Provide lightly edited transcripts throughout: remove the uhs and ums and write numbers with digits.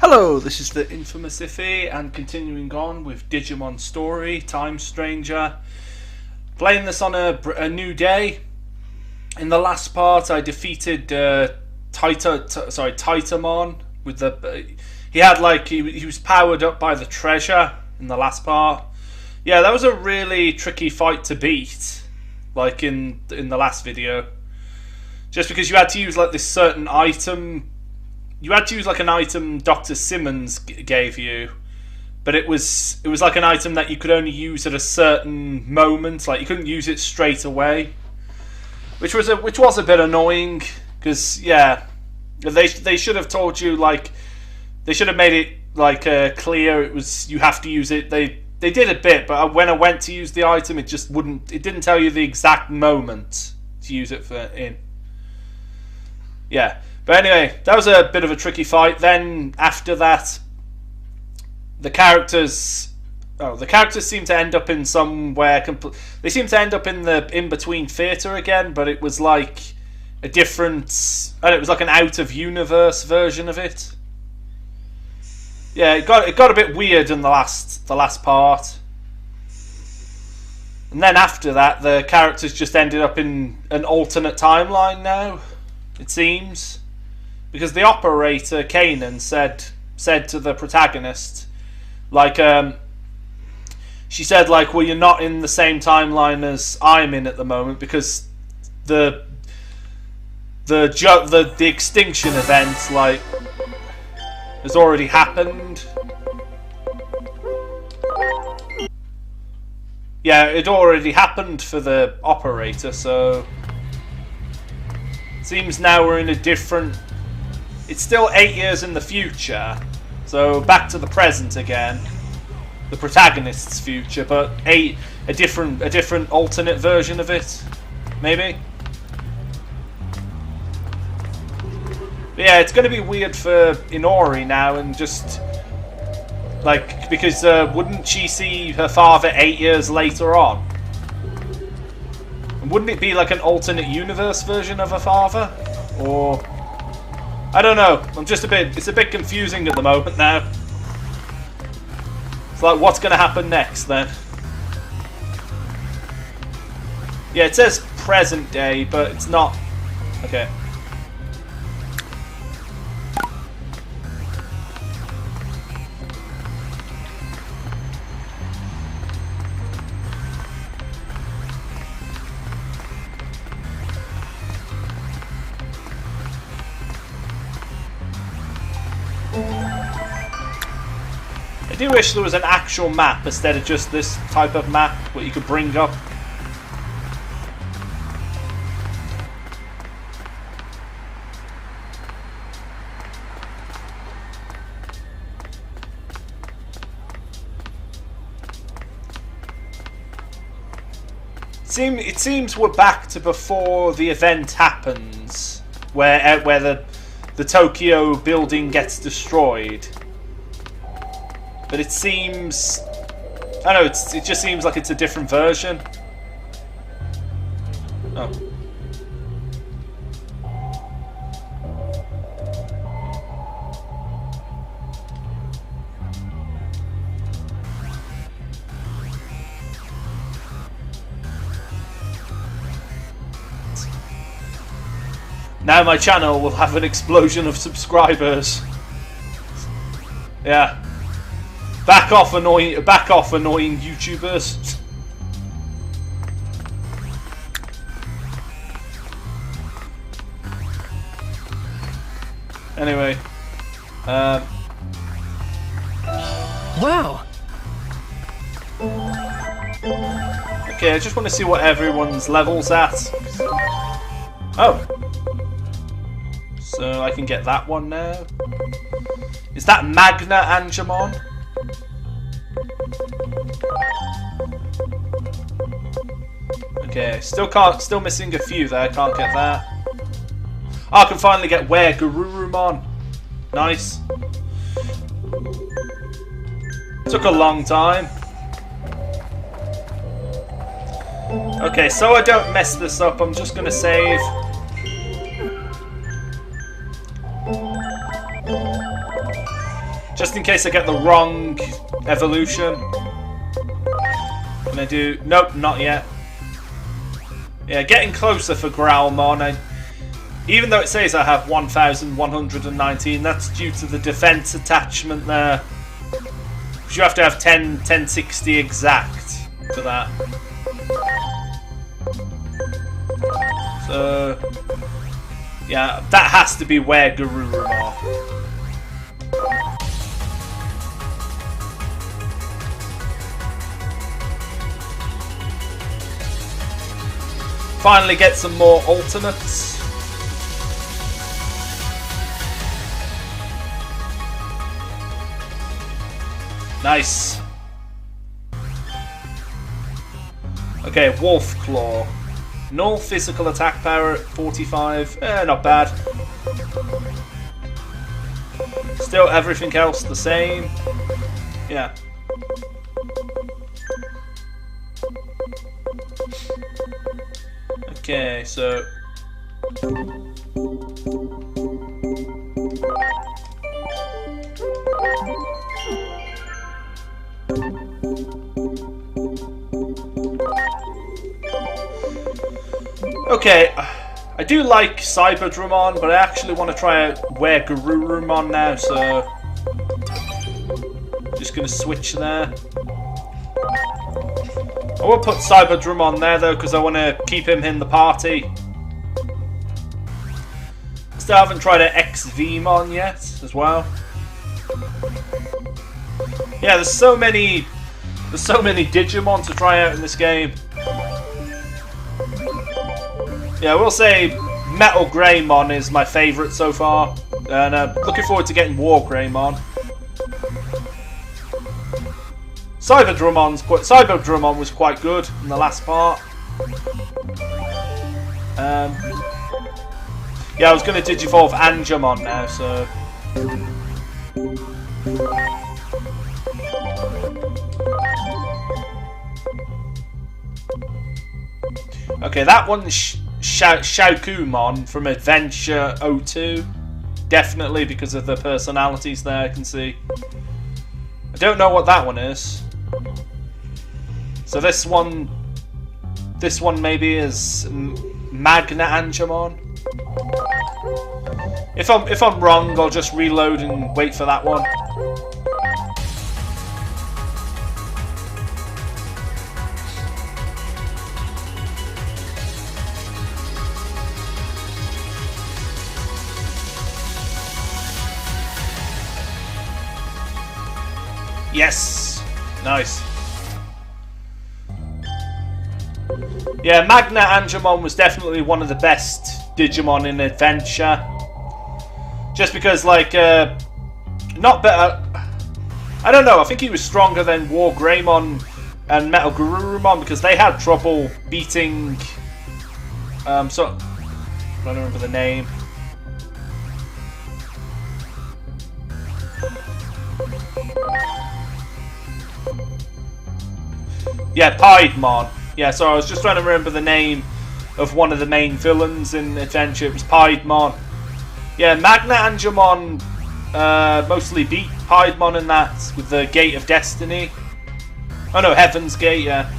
Hello, this is the infamous Iffy, and continuing on with Digimon Story, Time Stranger. Playing this on a new day. In the last part, I defeated Titamon with the. He had he was powered up by the treasure in the last part. Yeah, that was a really tricky fight to beat, like in the last video. Just because you had to use like this certain item. You had to use like an item Dr. Simmons gave you, but it was like an item that you could only use at a certain moment. Like you couldn't use it straight away, which was a bit annoying. Because yeah, they should have told you, like they should have made it like clear. It was you have to use it. They did a bit, but when I went to use the item, it just wouldn't. It didn't tell you the exact moment to use it in. Yeah. But anyway, that was a bit of a tricky fight. Then after that, the characters seem to end up in somewhere. They seem to end up in the in-between theater again, but it was like a different. It was like an out-of-universe version of it. Yeah, it got a bit weird in the last part. And then after that, the characters just ended up in an alternate timeline now. It seems. Because the operator, Kanan, said to the protagonist, she said, well, you're not in the same timeline as I'm in at the moment because the extinction event, has already happened. Yeah, it already happened for the operator, so it seems now we're in a different. It's still 8 years in the future, so back to the present again, the protagonist's future, but a different alternate version of it, maybe. But yeah, it's going to be weird for Inori now, and just because wouldn't she see her father 8 years later on? And wouldn't it be like an alternate universe version of her father, or? I don't know. It's a bit confusing at the moment now. It's like, what's going to happen next then? Yeah, it says present day, but it's not. Okay. I do wish there was an actual map instead of just this type of map what you could bring up. It seems we're back to before the event happens, where the Tokyo building gets destroyed. But it seems, I don't know, it just seems like it's a different version. Oh. Now my channel will have an explosion of subscribers. Yeah. Back off, annoying YouTubers. Anyway. Wow. Okay, I just want to see what everyone's level's at. Oh. So I can get that one now. Is that Magna Angemon? Okay, still missing a few there, can't get that. Oh, I can finally get Where Garurumon. Nice. Took a long time. Okay, so I don't mess this up, I'm just gonna save. Just in case I get the wrong evolution. Can I do... Nope, not yet. Yeah, getting closer for Growlmon. Even though it says I have 1,119, that's due to the defense attachment there. Because you have to have 1060 exact for that. So, yeah, that has to be where Garurumon are. Finally get some more ultimates. Nice. Okay, Wolf Claw. Null physical attack power at 45. Not bad. Still everything else the same. Yeah. Okay, so... Okay, I do like Cyberdramon, but I actually want to try out Where Garurumon now, so... Just gonna switch there. I will put Cyberdramon there though, because I want to keep him in the party. Still haven't tried an XVmon yet, as well. Yeah, there's so many Digimon to try out in this game. Yeah, I will say Metal Greymon is my favourite so far, and looking forward to getting War Greymon. Cyberdramon was quite good in the last part. Yeah, I was going to Digivolve Angemon now, so... Okay, that one's Shaukumon from Adventure 02. Definitely because of the personalities there, I can see. I don't know what that one is. So this one maybe is Magna Angemon. If I'm wrong, I'll just reload and wait for that one. Yes! Nice. Yeah, Magna Angemon was definitely one of the best Digimon in Adventure. Just because, like, not better... I don't know, I think he was stronger than War Greymon and Metal Garurumon because they had trouble beating... I don't remember the name. Yeah, Piedmon. Yeah, so I was just trying to remember the name of one of the main villains in Adventure. It was Piedmon. Yeah, Magna Angemon mostly beat Piedmon in that with the Gate of Destiny. Oh no, Heaven's Gate, yeah.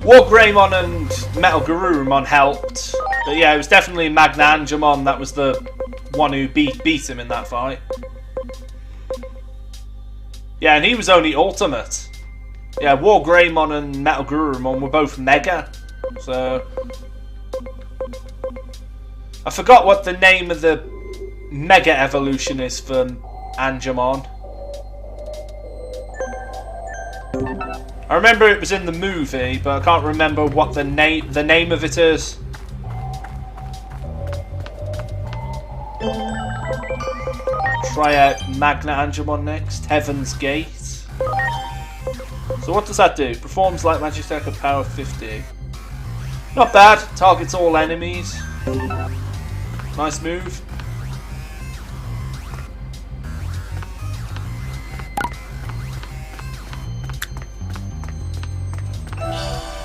War Greymon and Metal Garurumon helped. But yeah, it was definitely Magna Angemon that was the one who beat him in that fight. Yeah, and he was only Ultimate. Yeah, War Greymon and Metal Garurumon were both Mega. So... I forgot what the name of the Mega Evolution is for Angemon. I remember it was in the movie, but I can't remember what the name of it is. Try out Magna Angemon next. Heaven's Gate. So what does that do? Performs like magic attack at power 50. Not bad. Targets all enemies. Nice move.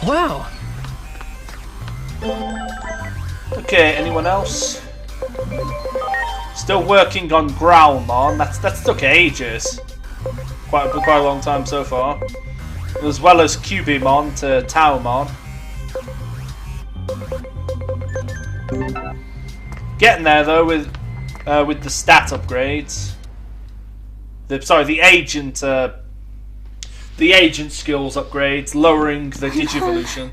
Wow. Okay, anyone else? Still working on Growlmon. That's took ages. Quite a long time so far. As well as Cubimon to Taomon. Getting there though with the stat upgrades. The agent skills upgrades, lowering the Digivolution.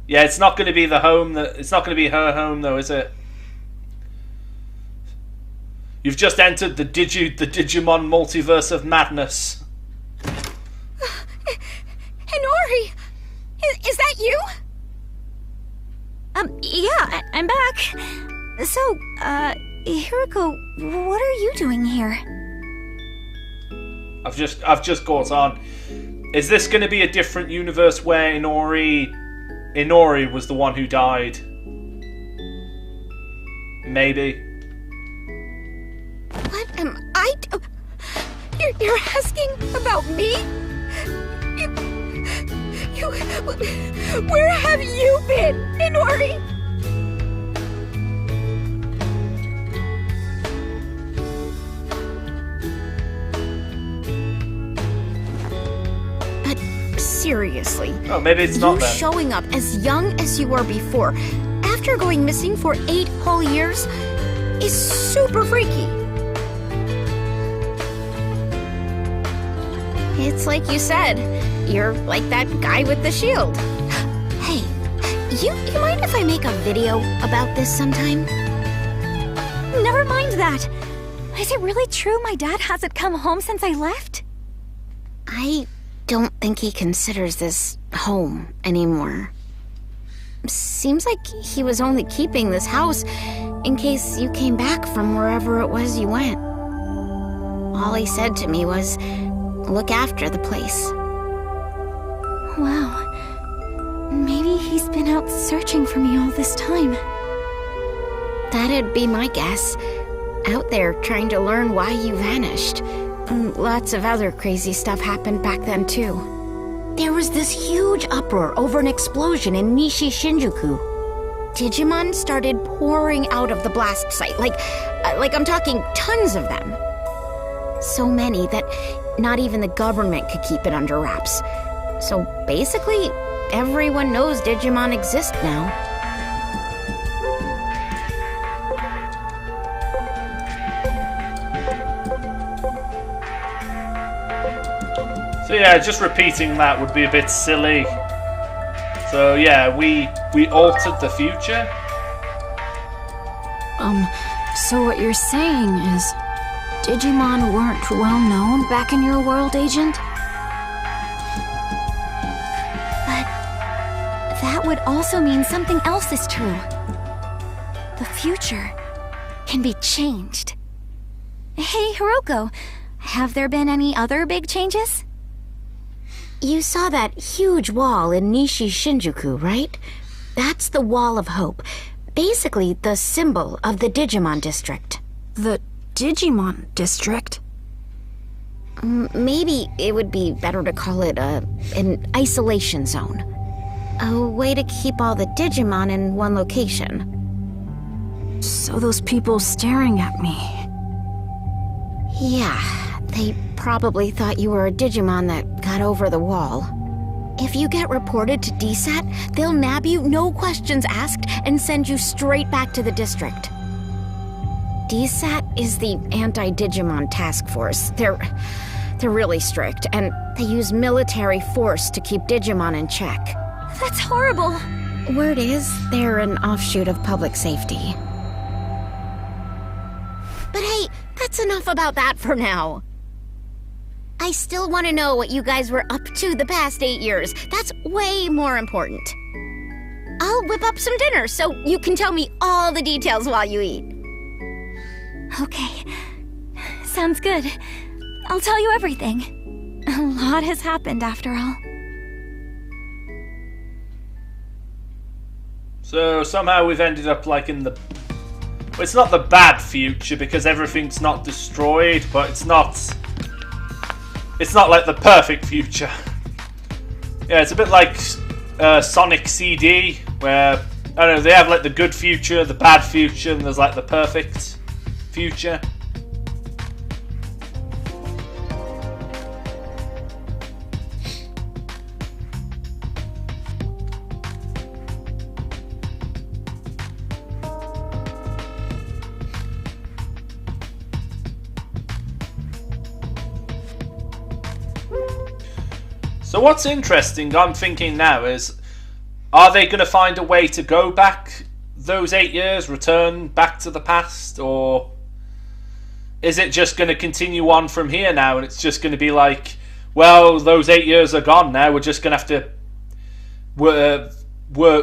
Yeah, it's not going to be the home it's not going to be her home though, is it? You've just entered the Digimon multiverse of madness. Hinori! Is that you? Yeah, I'm back. So, Hiroko, what are you doing here? I've just caught on. Is this going to be a different universe where Inori was the one who died? Maybe. What am I You're asking about me? You... Where have you been, Inori? But seriously... Oh, maybe it's not you then. Showing up as young as you were before, after going missing for 8 whole years, is super freaky. It's like you said, you're like that guy with the shield. Hey, you mind if I make a video about this sometime? Never mind that. Is it really true my dad hasn't come home since I left? I don't think he considers this home anymore. Seems like he was only keeping this house in case you came back from wherever it was you went. All he said to me was, look after the place. Wow. Maybe he's been out searching for me all this time. That'd be my guess. Out there trying to learn why you vanished. Lots of other crazy stuff happened back then, too. There was this huge uproar over an explosion in Nishi Shinjuku. Digimon started pouring out of the blast site, like I'm talking tons of them. So many that not even the government could keep it under wraps. So basically, everyone knows Digimon exist now. So yeah, just repeating that would be a bit silly. So yeah, we altered the future. So what you're saying is Digimon weren't well known back in your world, Agent? But that would also mean something else is true. The future can be changed. Hey, Hiroko, have there been any other big changes? You saw that huge wall in Nishi Shinjuku, right? That's the Wall of Hope. Basically, the symbol of the Digimon district. The Digimon district? Maybe it would be better to call it an isolation zone. A way to keep all the Digimon in one location. So those people staring at me... Yeah, they probably thought you were a Digimon that got over the wall. If you get reported to DSAT, they'll nab you, no questions asked, and send you straight back to the district. DSAT is the Anti-Digimon Task Force. They're really strict, and they use military force to keep Digimon in check. That's horrible. Word is, they're an offshoot of public safety. But hey, that's enough about that for now. I still want to know what you guys were up to the past 8 years. That's way more important. I'll whip up some dinner so you can tell me all the details while you eat. Okay. Sounds good. I'll tell you everything. A lot has happened after all. So somehow we've ended up like in the... Well, it's not the bad future because everything's not destroyed, but it's not like the perfect future. Yeah, it's a bit like Sonic CD, where I don't know, they have like the good future, the bad future, and there's like the perfect future. So what's interesting, I'm thinking now, is are they going to find a way to go back those 8 years, return back to the past, or is it just going to continue on from here now, and it's just going to be like, well, those 8 years are gone now, we're just going to have to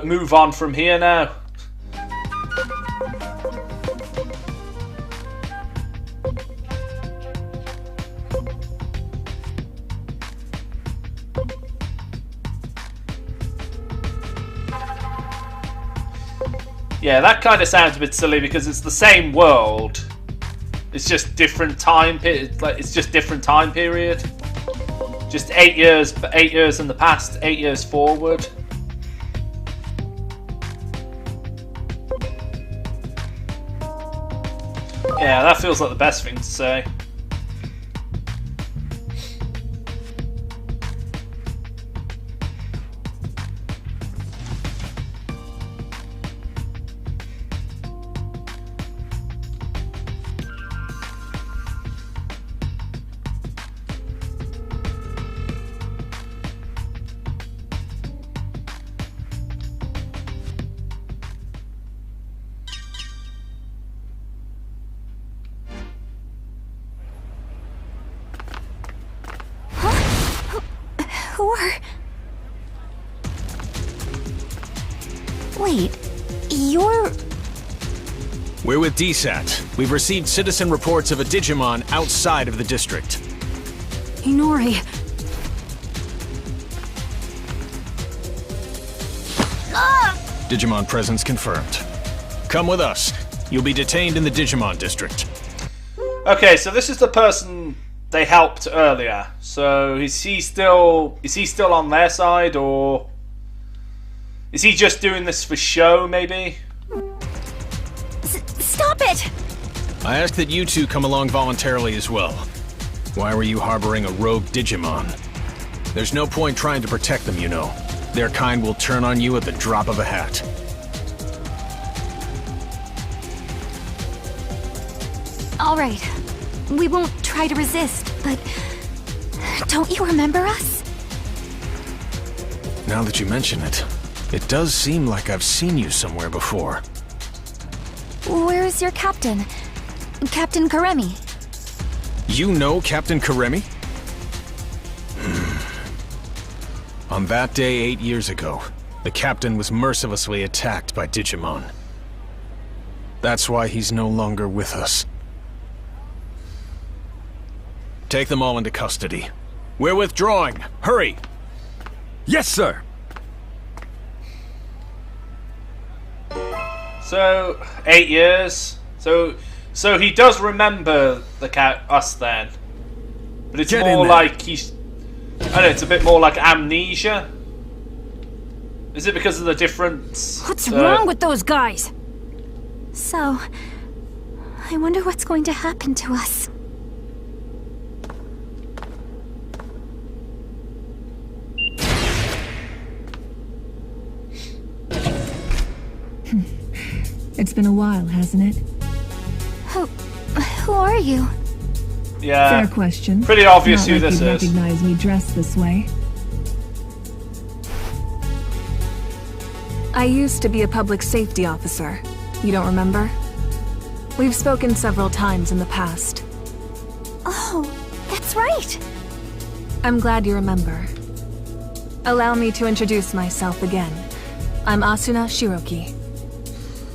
move on from here now? Yeah, that kind of sounds a bit silly because it's the same world. It's just different time. It's just different time period. Just 8 years, 8 years in the past, 8 years forward. Yeah, that feels like the best thing to say. Wait, you're... We're with DSAT. We've received citizen reports of a Digimon outside of the district. Inori. Digimon presence confirmed. Come with us. You'll be detained in the Digimon district. Okay, so this is the person they helped earlier. So is he still on their side, or is he just doing this for show, maybe? Stop it! I ask that you two come along voluntarily as well. Why were you harboring a rogue Digimon? There's no point trying to protect them, you know. Their kind will turn on you at the drop of a hat. All right. We won't try to resist, but... Don't you remember us? Now that you mention it, it does seem like I've seen you somewhere before. Where is your captain? Captain Karemi. You know Captain Karemi? On that day 8 years ago, the captain was mercilessly attacked by Digimon. That's why he's no longer with us. Take them all into custody. We're withdrawing. Hurry! Yes, sir! So, 8 years. So he does remember us then. But it's more like he's... I don't know, it's a bit more like amnesia. Is it because of the difference? What's wrong with those guys? So, I wonder what's going to happen to us. It's been a while, hasn't it? Who are you? Yeah. Fair question. Pretty obvious who Not like this you'd is. recognize me dressed this way. I used to be a public safety officer. You don't remember? We've spoken several times in the past. Oh, that's right. I'm glad you remember. Allow me to introduce myself again. I'm Asuna Shiroki.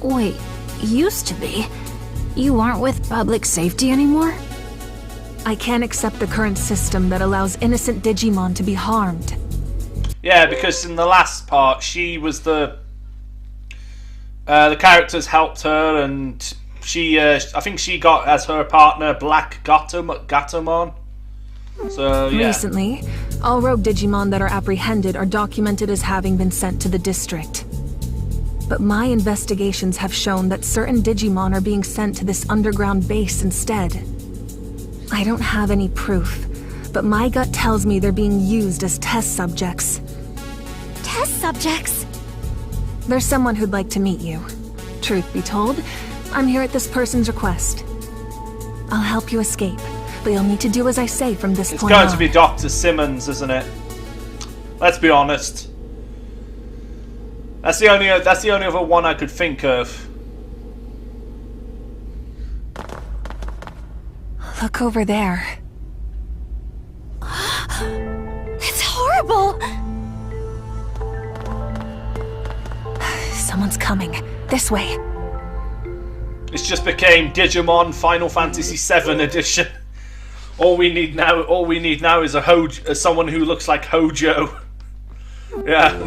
Wait, used to be? You aren't with public safety anymore? I can't accept the current system that allows innocent Digimon to be harmed. Yeah, because in the last part, she was the characters helped her, and she, I think she got as her partner Black Gatomon. So yeah. Recently, all rogue Digimon that are apprehended are documented as having been sent to the district. But my investigations have shown that certain Digimon are being sent to this underground base instead. I don't have any proof, but my gut tells me they're being used as test subjects. Test subjects? There's someone who'd like to meet you. Truth be told, I'm here at this person's request. I'll help you escape, but you'll need to do as I say from this point on. It's going to be Dr. Simmons, isn't it? Let's be honest. That's the only other one I could think of. Look over there. It's horrible! Someone's coming. This way. It's just became Digimon Final Fantasy VII Edition. All we need now is someone who looks like Hojo. Yeah.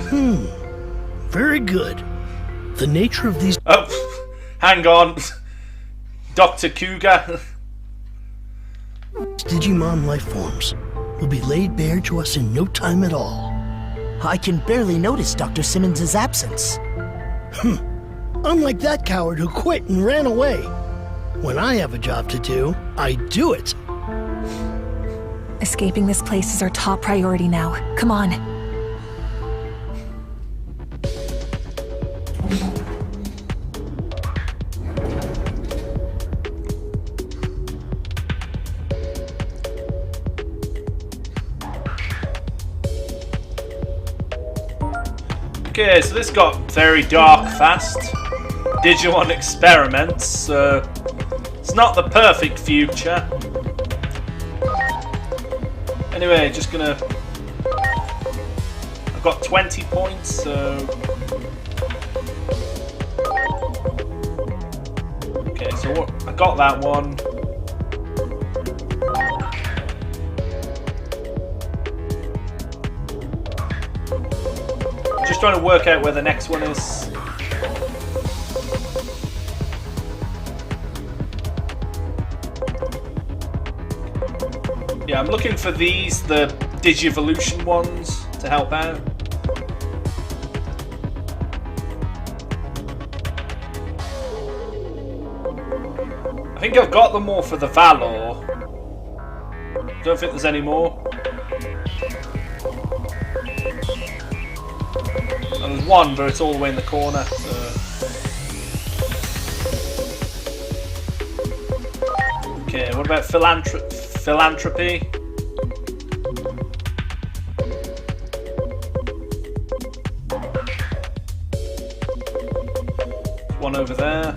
Very good. The nature of these Oh, hang on. Dr. Cougar. Digimon life forms will be laid bare to us in no time at all. I can barely notice Dr. Simmons' absence. Unlike that coward who quit and ran away. When I have a job to do, I do it. Escaping this place is our top priority now. Come on. Okay, so this got very dark fast. Digimon experiments. It's not the perfect future. Anyway, just gonna... I've got 20 points, so... Okay, so what... I got that one. Just trying to work out where the next one is. Yeah, I'm looking for these, the Digivolution ones, to help out. I think I've got them all for the Valor. Don't think there's any more. And there's one, but it's all the way in the corner. So. Okay, what about philanthropy? There's one over there.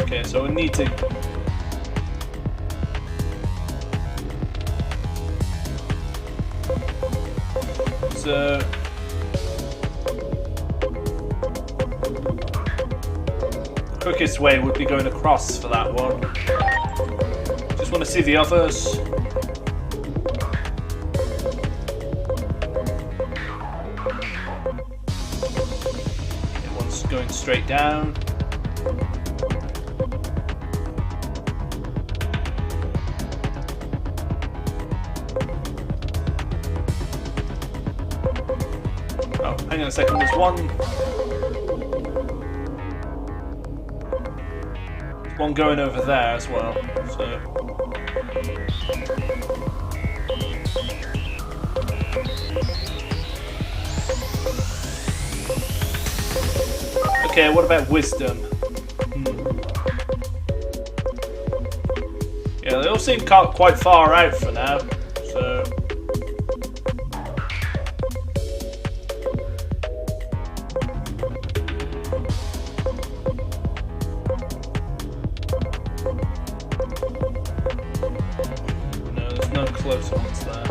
Okay, so we need to... So... the quickest way would be going across for that one. Just want to see the others. Okay, one's going straight down. Oh, hang on a second, there's one going over there as well, so... Okay, what about wisdom? Yeah, they all seem quite far out for now, so... Close ones there.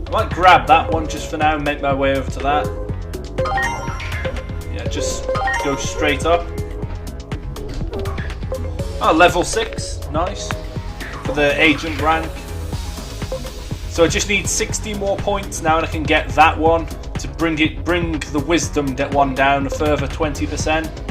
I might grab that one just for now and make my way over to that. Yeah, just go straight up. Oh, level 6. Nice. For the agent rank. So I just need 60 more points now and I can get that one. to bring the wisdom one down a further 20%.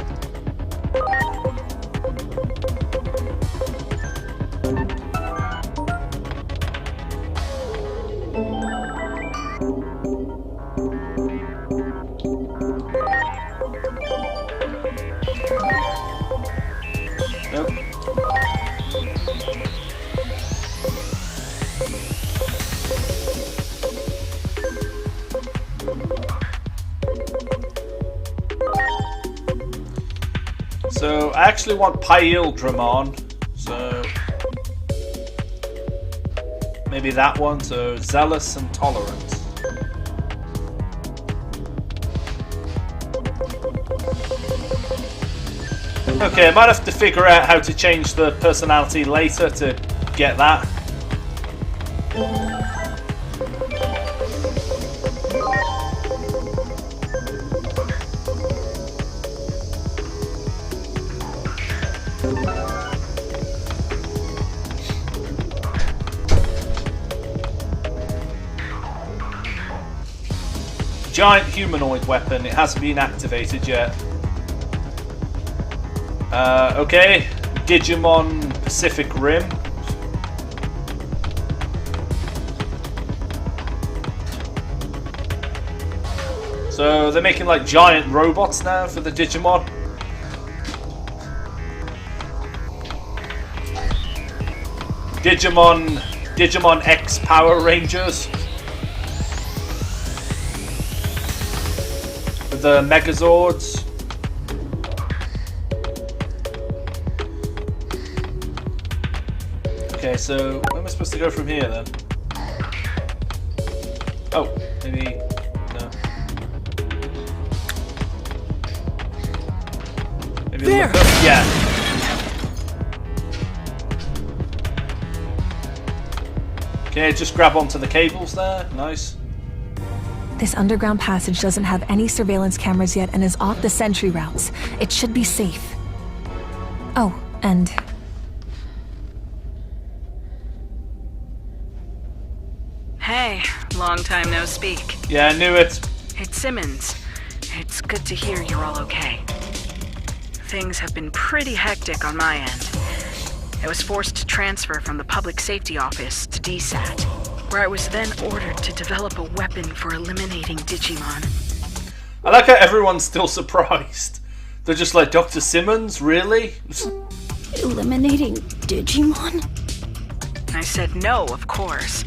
So I actually want Paildramon, so maybe that one, so Zealous and Tolerant. Okay, I might have to figure out how to change the personality later to get that. Giant humanoid weapon, it hasn't been activated yet. Okay, Digimon Pacific Rim. So they're making like giant robots now for the Digimon. Digimon X Power Rangers. With the Megazords. Okay, so where am I supposed to go from here then? Oh, maybe no. Maybe there. Look up. Yeah. Okay, just grab onto the cables there. Nice. This underground passage doesn't have any surveillance cameras yet and is off the sentry routes. It should be safe. Oh, and... Hey, long time no speak. Yeah, I knew it. It's Simmons. It's good to hear you're all okay. Things have been pretty hectic on my end. I was forced to transfer from the Public Safety Office to DSAT, where I was then ordered to develop a weapon for eliminating Digimon. I like how everyone's still surprised. They're just like, Dr. Simmons? Really? Eliminating Digimon? I said no, of course.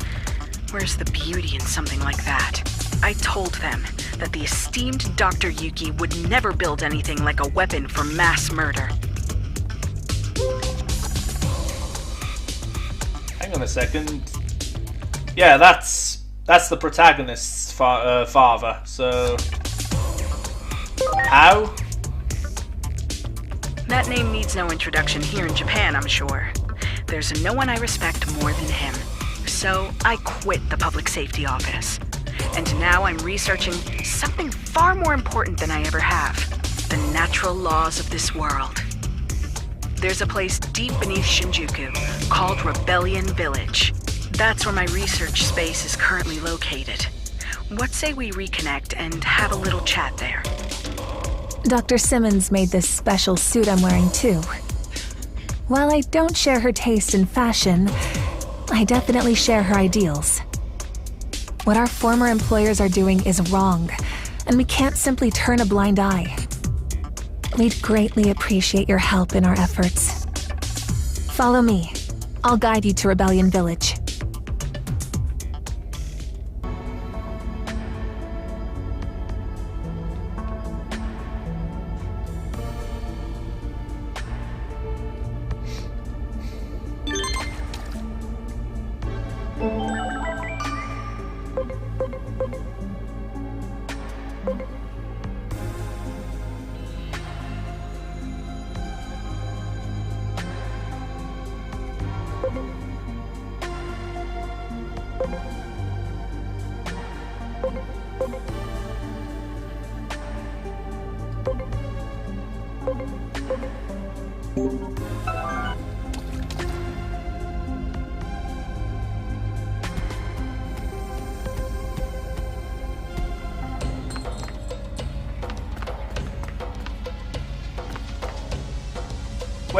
Where's the beauty in something like that? I told them that the esteemed Dr. Yuki would never build anything like a weapon for mass murder. Hang on a second. Yeah, that's the protagonist's father, so... How? That name needs no introduction here in Japan, I'm sure. There's no one I respect more than him. So I quit the Public Safety Office. And now I'm researching something far more important than I ever have. The natural laws of this world. There's a place deep beneath Shinjuku called Rebellion Village. That's where my research space is currently located. What say we reconnect and have a little chat there? Dr. Simmons made this special suit I'm wearing too. While I don't share her taste in fashion, I definitely share her ideals. What our former employers are doing is wrong, and we can't simply turn a blind eye. We'd greatly appreciate your help in our efforts. Follow me. I'll guide you to Rebellion Village.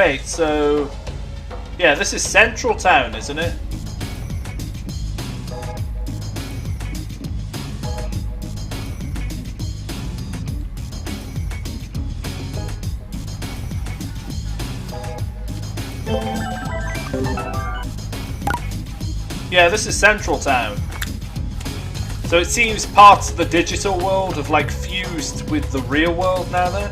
Wait, so... Yeah, this is Central Town, isn't it? Yeah, this is Central Town. So it seems parts of the digital world have like fused with the real world now then.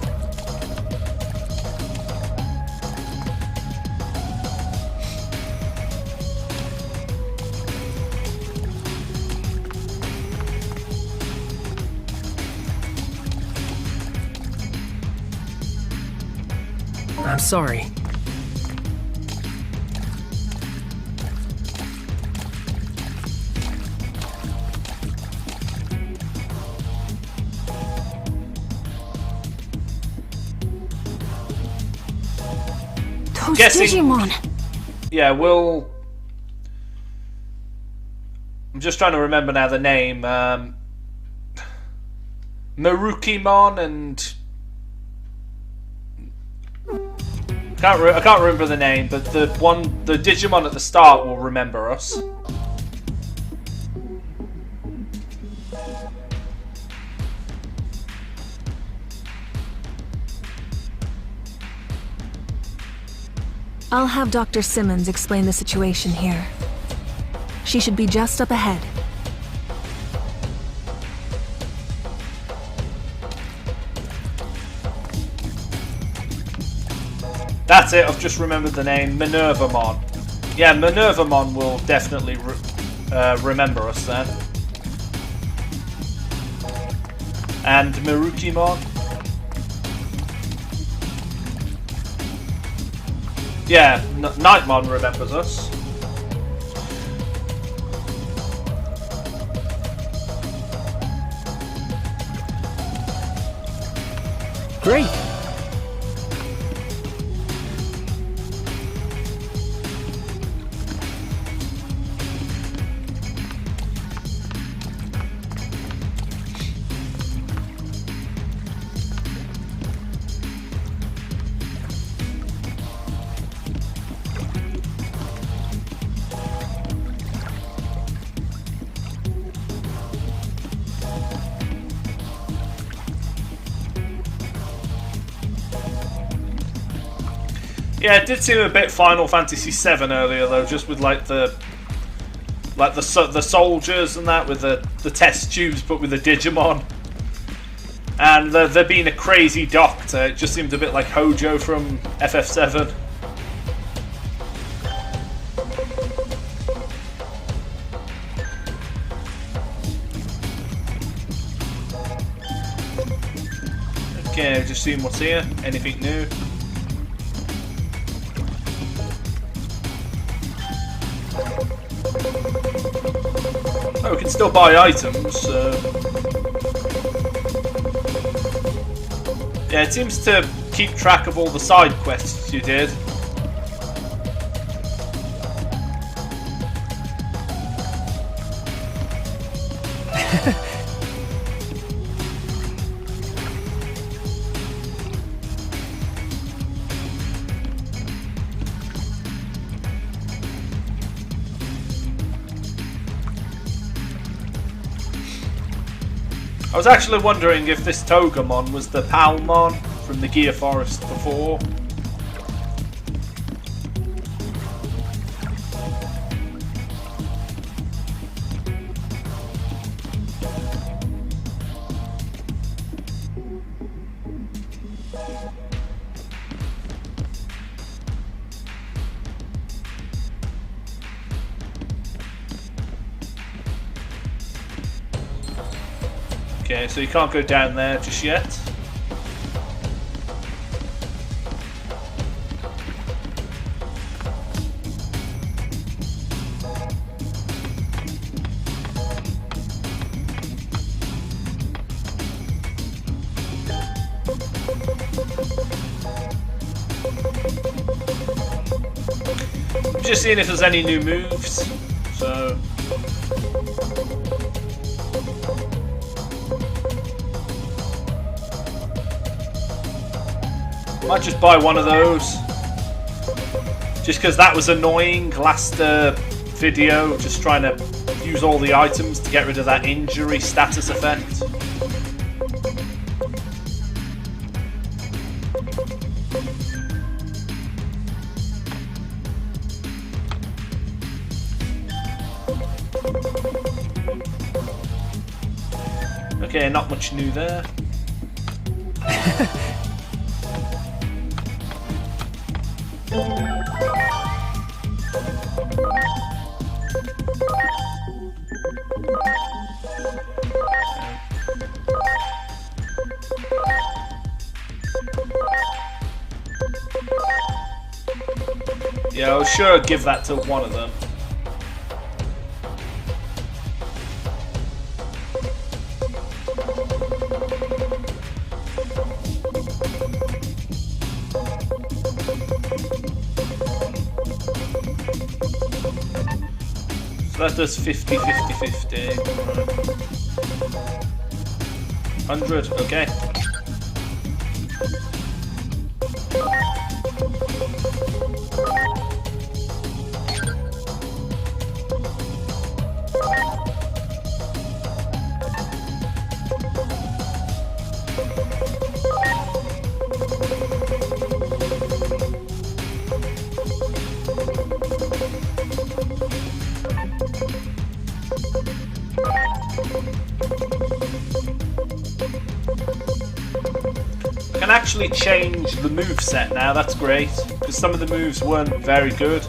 I'm sorry. Those Guessing- Digimon! Yeah, we'll... I'm just trying to remember now the name. Marukimon and... I can't remember the name, but the Digimon at the start will remember us. I'll have Dr. Simmons explain the situation here. She should be just up ahead. That's it, I've just remembered the name. Minervamon. Yeah, Minervamon will definitely remember us then. And Marukimon. Yeah, Nightmon remembers us. Great. Yeah, it did seem a bit Final Fantasy VII earlier though, just with like the soldiers and that, with the test tubes, but with the Digimon, and there being a crazy doctor. It just seemed a bit like Hojo from FF7. Okay, just seeing what's here. Anything new? Oh, we can still buy items. Yeah, it seems to keep track of all the side quests you did. I was actually wondering if this Togemon was the Palmon from the Gear Forest before. Okay, so you can't go down there just yet. I'm just seeing if there's any new moves. So might just buy one of those. Just because that was annoying last video, just trying to use all the items to get rid of that injury status effect. Okay, not much new there. Yeah, I'll sure give that to one of them. So that does 50, 50, 50. 100, okay. I can actually change the move set now, that's great, because some of the moves weren't very good.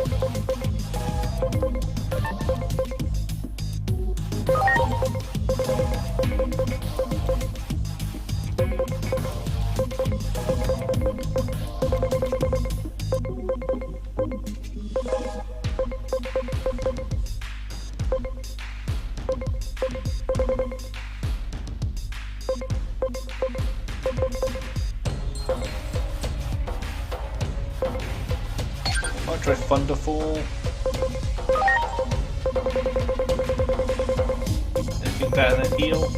I'll try Thunderfall. Anything better than heal?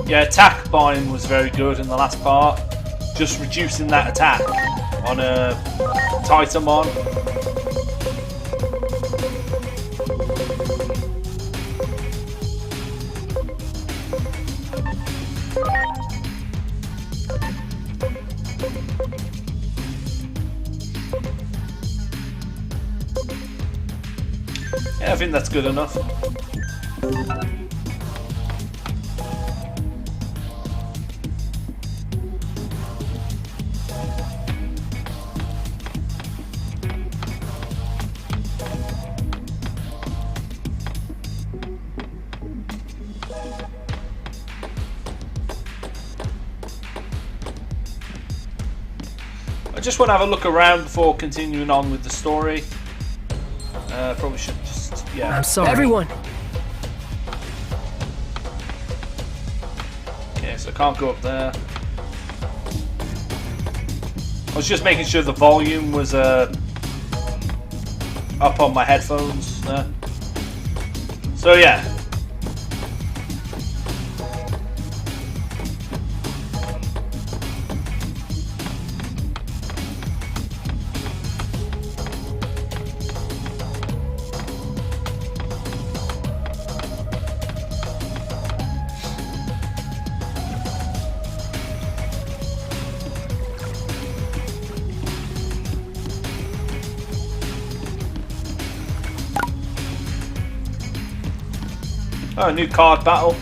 Yeah, attack bind was very good in the last part. Just reducing that attack on a Titamon. Yeah, I think that's good enough. I just want to have a look around before continuing on with the story. Probably should just, yeah. I'm sorry. Everyone! Okay, so I can't go up there. I was just making sure the volume was up on my headphones there. So yeah. Oh, a new card battle.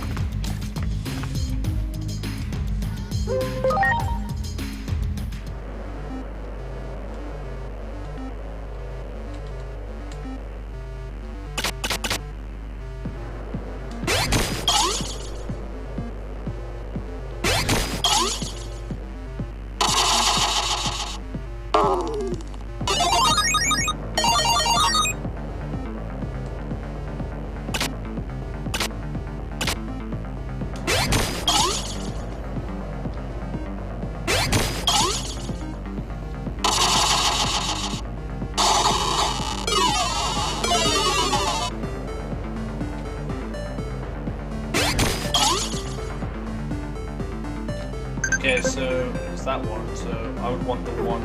Okay, so it's that one, so I would want the one.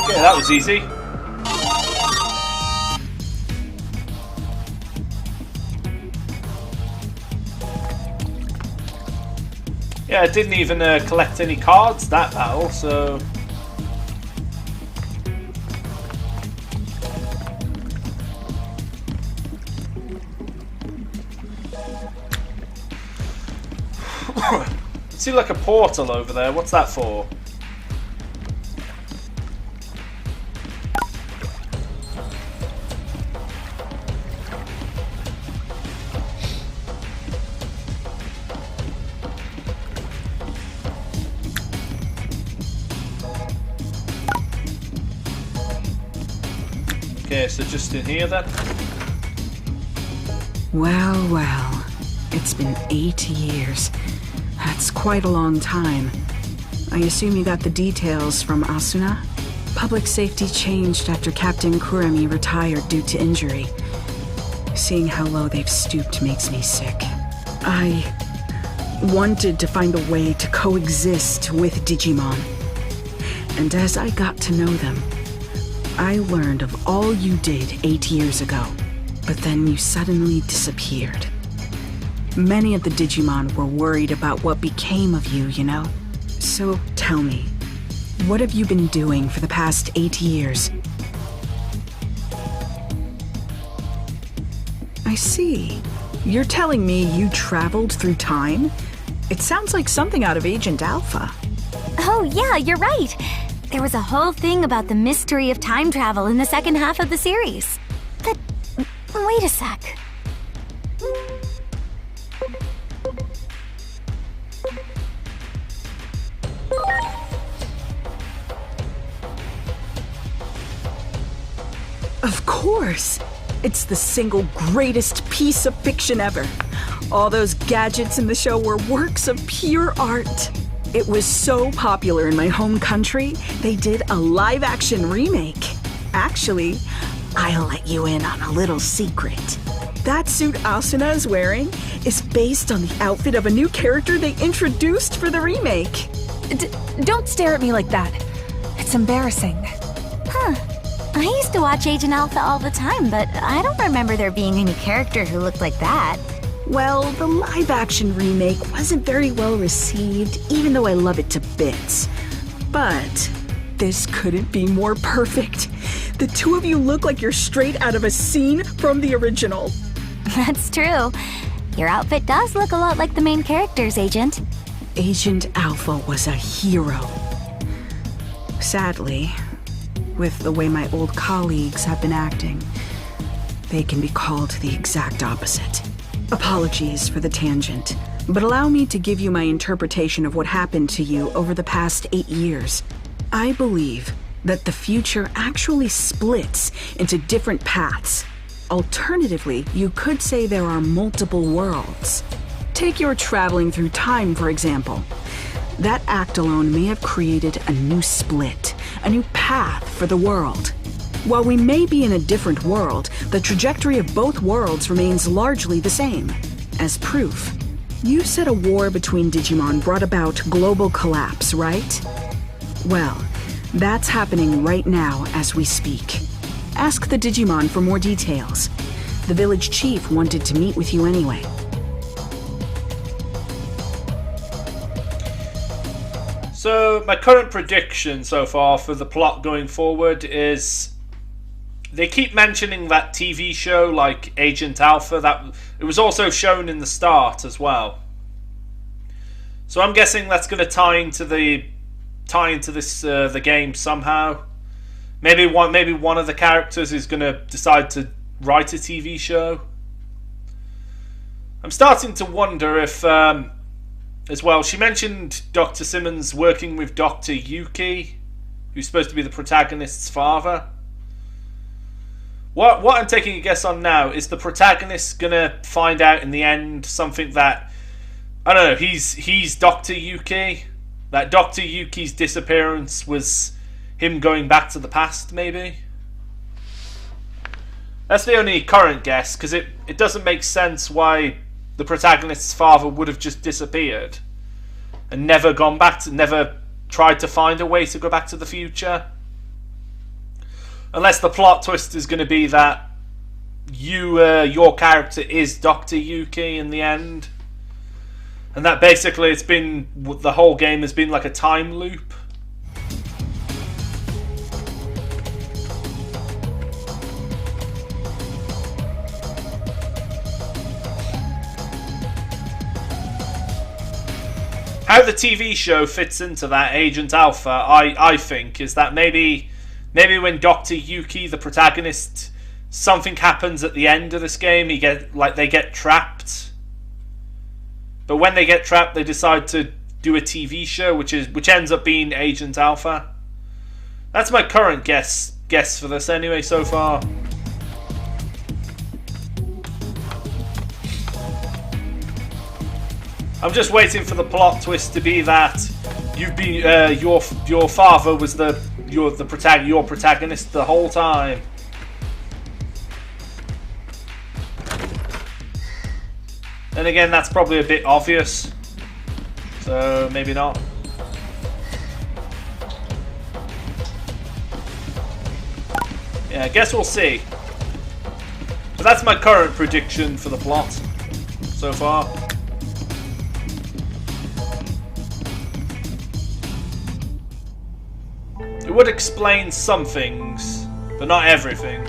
Yeah, that was easy. Yeah, I didn't even collect any cards that battle, so... See like a portal over there, what's that for? Okay, so just in here then? Well, well. It's been 8 years. That's quite a long time. I assume you got the details from Asuna? Public safety changed after Captain Kurami retired due to injury. Seeing how low they've stooped makes me sick. I wanted to find a way to coexist with Digimon. And as I got to know them, I learned of all you did 8 years ago, but then you suddenly disappeared. Many of the Digimon were worried about what became of you, you know? So tell me, what have you been doing for the past 8 years? I see. You're telling me you traveled through time? It sounds like something out of Agent Alpha. Oh yeah, you're right. There was a whole thing about the mystery of time travel in the second half of the series. But wait a sec. Of course! It's the single greatest piece of fiction ever. All those gadgets in the show were works of pure art. It was so popular in my home country, they did a live-action remake. Actually, I'll let you in on a little secret. That suit Asuna is wearing is based on the outfit of a new character they introduced for the remake. Don't stare at me like that. It's embarrassing. Huh. I used to watch Agent Alpha all the time, but I don't remember there being any character who looked like that. Well, the live-action remake wasn't very well received, even though I love it to bits. But this couldn't be more perfect. The two of you look like you're straight out of a scene from the original. That's true. Your outfit does look a lot like the main character's, Agent. Agent Alpha was a hero. Sadly, with the way my old colleagues have been acting, they can be called the exact opposite. Apologies for the tangent, but allow me to give you my interpretation of what happened to you over the past 8 years. I believe that the future actually splits into different paths. Alternatively, you could say there are multiple worlds. Take your traveling through time, for example. That act alone may have created a new split, a new path for the world. While we may be in a different world, the trajectory of both worlds remains largely the same. As proof, you said a war between Digimon brought about global collapse, right? Well, that's happening right now as we speak. Ask the Digimon for more details. The village chief wanted to meet with you anyway. So, my current prediction so far for the plot going forward is... They keep mentioning that TV show like Agent Alpha. That it was also shown in the start as well. So I'm guessing that's going to tie into the tie into this the game somehow. Maybe one of the characters is going to decide to write a TV show. I'm starting to wonder if, as well, she mentioned Dr. Simmons working with Dr. Yuki, who's supposed to be the protagonist's father. What I'm taking a guess on now is the protagonist gonna find out in the end something that, I don't know, he's Dr. Yuki, that Dr. Yuki's disappearance was him going back to the past, maybe? That's the only current guess, because it doesn't make sense why the protagonist's father would have just disappeared and never tried to find a way to go back to the future. Unless the plot twist is going to be that your character is Dr. Yuki in the end. And that basically the whole game has been like a time loop. How the TV show fits into that Agent Alpha, I think, is that maybe when Dr. Yuki, the protagonist, something happens at the end of this game, they get trapped. But when they get trapped, they decide to do a TV show, which ends up being Agent Alpha. That's my current guess for this anyway so far. I'm just waiting for the plot twist to be that your father was your protagonist the whole time. Then again, that's probably a bit obvious, so maybe not. Yeah, I guess we'll see. But that's my current prediction for the plot so far. It would explain some things, but not everything.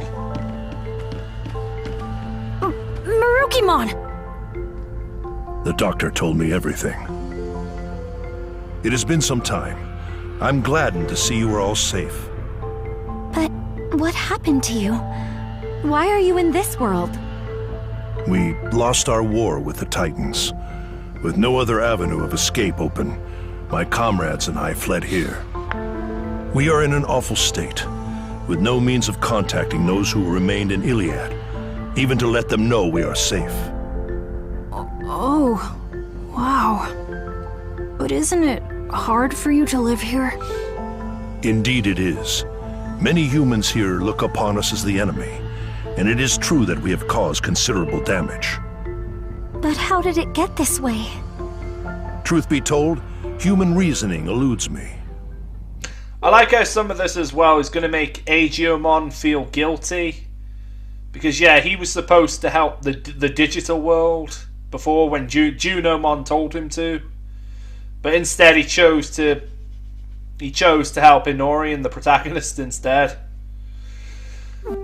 Marukimon! The doctor told me everything. It has been some time. I'm gladdened to see you are all safe. But what happened to you? Why are you in this world? We lost our war with the Titans. With no other avenue of escape open, my comrades and I fled here. We are in an awful state, with no means of contacting those who remained in Iliad, even to let them know we are safe. Oh, wow. But isn't it hard for you to live here? Indeed it is. Many humans here look upon us as the enemy, and it is true that we have caused considerable damage. But how did it get this way? Truth be told, human reasoning eludes me. I like how some of this as well is going to make Agiomon feel guilty. Because yeah, he was supposed to help the digital world before when Junomon told him to. But instead he chose to help Inori, the protagonist, instead.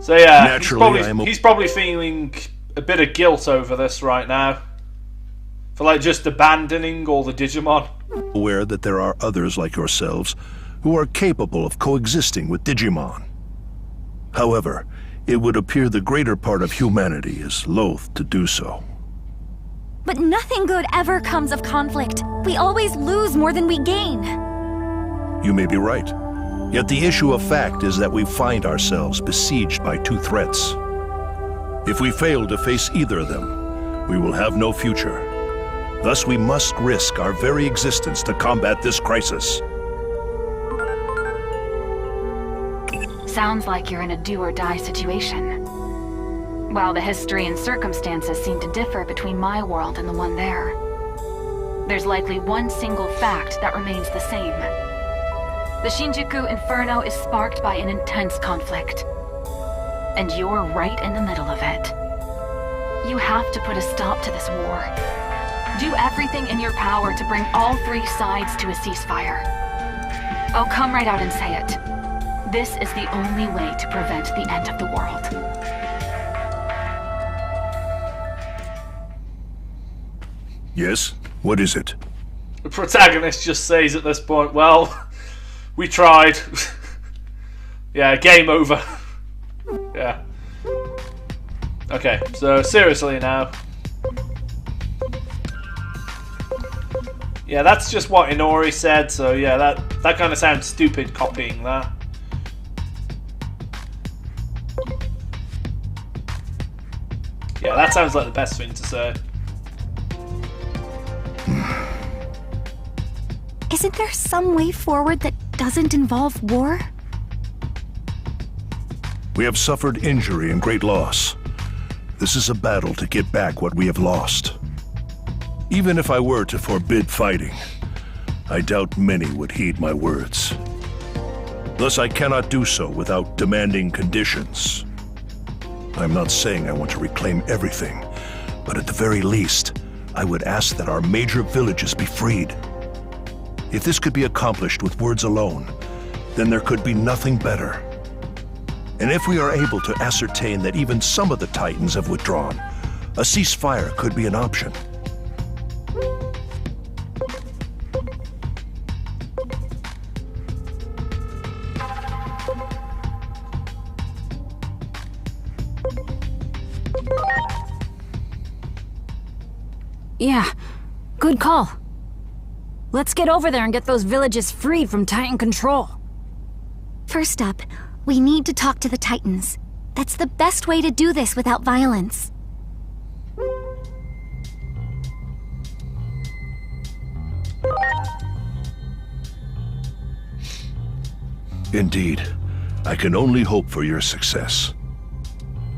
So yeah, naturally, he's probably feeling a bit of guilt over this right now. For just abandoning all the Digimon. Aware that there are others like yourselves who are capable of coexisting with Digimon. However, it would appear the greater part of humanity is loath to do so. But nothing good ever comes of conflict. We always lose more than we gain. You may be right. Yet the issue of fact is that we find ourselves besieged by two threats. If we fail to face either of them, we will have no future. Thus we must risk our very existence to combat this crisis. Sounds like you're in a do-or-die situation. While the history and circumstances seem to differ between my world and the one there, there's likely one single fact that remains the same. The Shinjuku Inferno is sparked by an intense conflict, and you're right in the middle of it. You have to put a stop to this war. Do everything in your power to bring all three sides to a ceasefire. I'll come right out and say it. This is the only way to prevent the end of the world. Yes? What is it? The protagonist just says at this point, well, We tried. Yeah, game over. Yeah. Okay, so seriously now. Yeah, that's just what Inori said, so yeah, that kind of sounds stupid copying that. Yeah, that sounds like the best thing to say. Isn't there some way forward that doesn't involve war? We have suffered injury and great loss. This is a battle to get back what we have lost. Even if I were to forbid fighting, I doubt many would heed my words. Thus, I cannot do so without demanding conditions. I'm not saying I want to reclaim everything, but at the very least, I would ask that our major villages be freed. If this could be accomplished with words alone, then there could be nothing better. And if we are able to ascertain that even some of the Titans have withdrawn, a ceasefire could be an option. Yeah, good call. Let's get over there and get those villages freed from Titan control. First up, we need to talk to the Titans. That's the best way to do this without violence. Indeed, I can only hope for your success.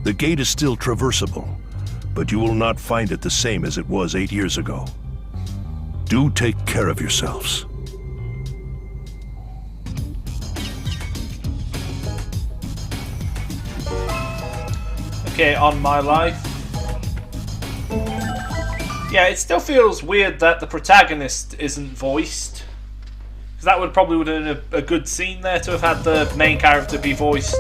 The gate is still traversable, but you will not find it the same as it was 8 years ago. Do take care of yourselves. Okay, on my life. Yeah, it still feels weird that the protagonist isn't voiced. Because that would have been a good scene there to have had the main character be voiced.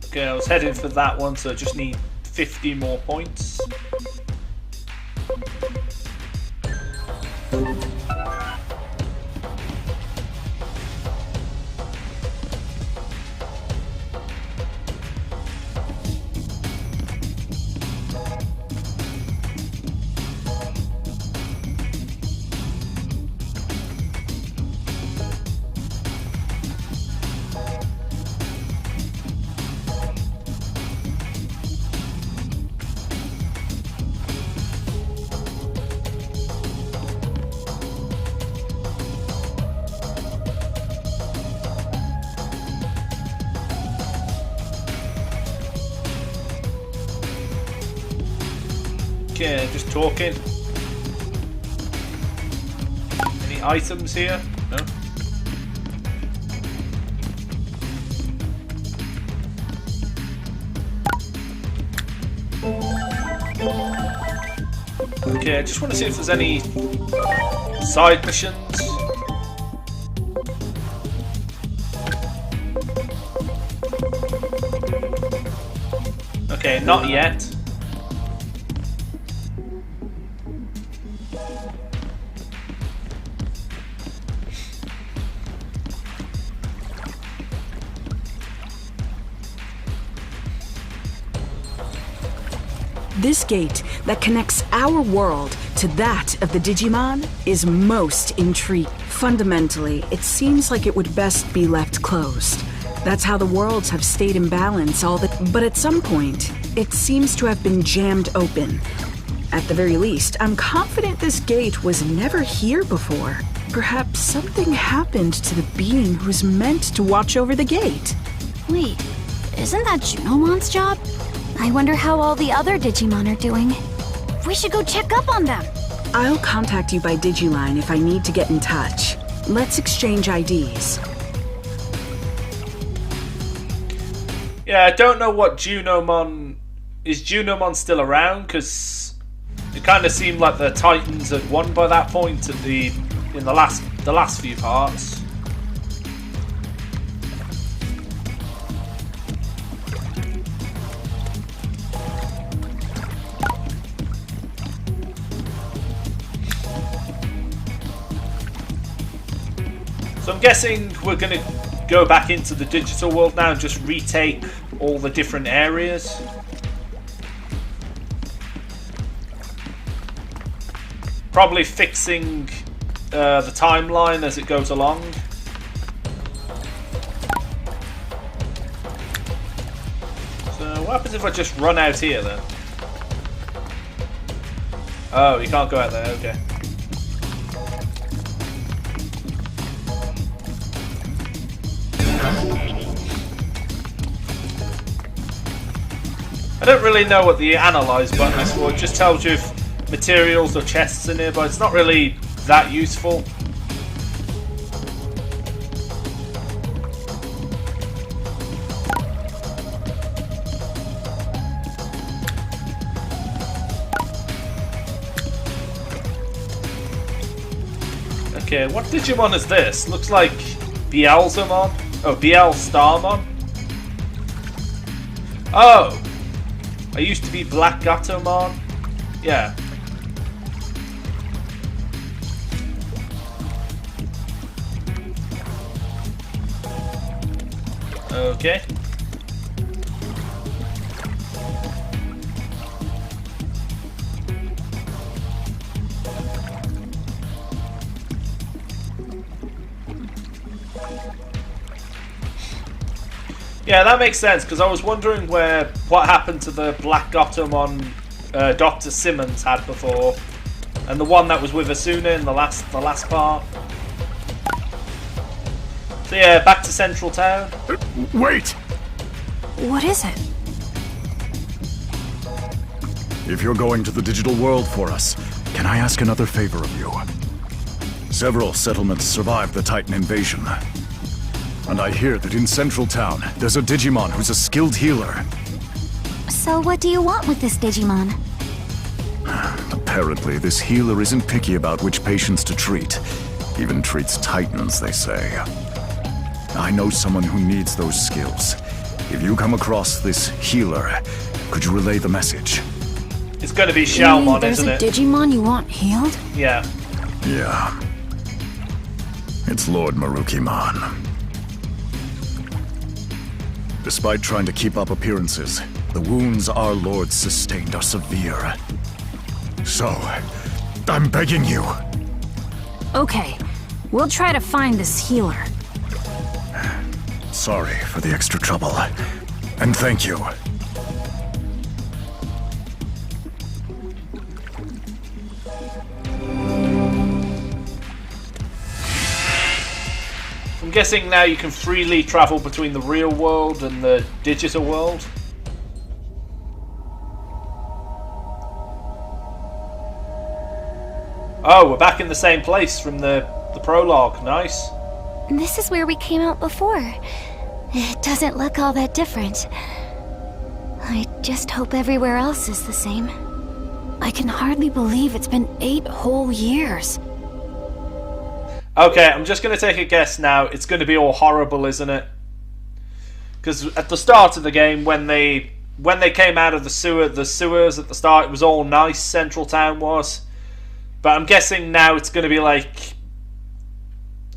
Okay, I was heading for that one, so I just need 50 more points. Okay, just talking. Any items here? No? Okay, I just want to see if there's any side missions. Okay, not yet. This gate that connects our world to that of the Digimon is most intriguing. Fundamentally, it seems like it would best be left closed. That's how the worlds have stayed in balance but at some point, it seems to have been jammed open. At the very least, I'm confident this gate was never here before. Perhaps something happened to the being who's meant to watch over the gate. Wait, isn't that Junomon's job? I wonder how all the other Digimon are doing. We should go check up on them. I'll contact you by Digiline if I need to get in touch. Let's exchange IDs. Yeah, I don't know what Junomon... Is Junomon still around? Because it kind of seemed like the Titans had won by that point in the last few parts. So I'm guessing we're going to go back into the digital world now and just retake all the different areas. Probably fixing the timeline as it goes along. So what happens if I just run out here then? Oh, you can't go out there, okay. I don't really know what the analyze button is for. It just tells you if materials or chests in here, but it's not really that useful. Okay, what Digimon is this? Looks like Beelzemon. Oh, Starmon. Oh! I used to be Black Gatomon. Yeah. Okay. Yeah, that makes sense, because I was wondering what happened to the Black Gatomon Dr. Simmons had before, and the one that was with Asuna in the last part. So yeah, back to Central Town. Wait! What is it? If you're going to the digital world for us, can I ask another favor of you? Several settlements survived the Titan invasion. And I hear that in Central Town, there's a Digimon who's a skilled healer. So what do you want with this Digimon? Apparently, this healer isn't picky about which patients to treat. Even treats Titans, they say. I know someone who needs those skills. If you come across this healer, could you relay the message? It's gonna be Shalmon, isn't it? There's a Digimon you want healed? Yeah. Yeah. It's Lord Marukimon. Despite trying to keep up appearances, the wounds our lord sustained are severe. So, I'm begging you. Okay, we'll try to find this healer. Sorry for the extra trouble. And thank you. I'm guessing now you can freely travel between the real world and the digital world. Oh, we're back in the same place from the prologue. Nice. This is where we came out before. It doesn't look all that different. I just hope everywhere else is the same. I can hardly believe it's been 8 whole years. Okay, I'm just going to take a guess now. It's going to be all horrible, isn't it? Because at the start of the game, when they came out of the sewers at the start, it was all nice. Central Town was, but I'm guessing now it's going to be like,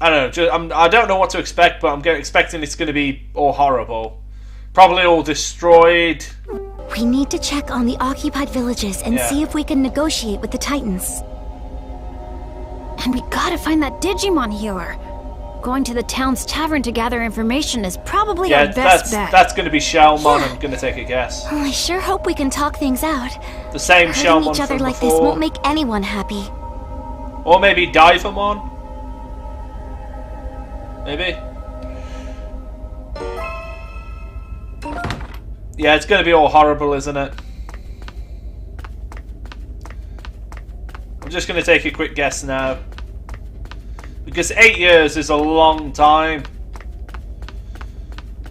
I don't know. I don't know what to expect, but I'm expecting it's going to be all horrible. Probably all destroyed. We need to check on the occupied villages and see if we can negotiate with the Titans. And we gotta find that Digimon healer. Going to the town's tavern to gather information is probably our best bet. That's going to be Shalmon. I'm going to take a guess. Well, I sure hope we can talk things out. The same Hurting Shalmon each other from like before. this won't make anyone happy. Or maybe Divamon. Maybe. Yeah, it's going to be all horrible, isn't it? I'm just going to take a quick guess now. Because 8 years is a long time.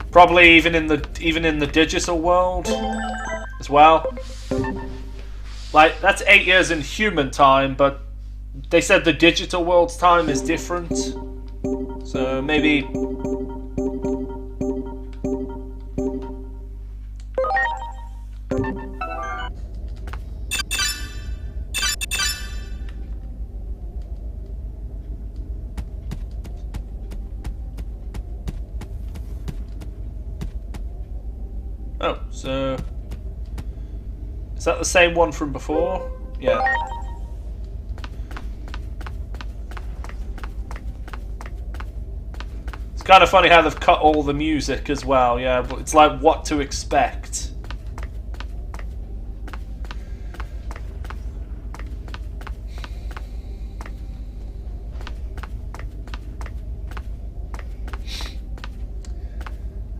Probably even in the digital world as well. Like, that's 8 years in human time, but they said the digital world's time is different. So maybe... Oh, so... Is that the same one from before? Yeah. It's kind of funny how they've cut all the music as well, yeah, but it's like what to expect.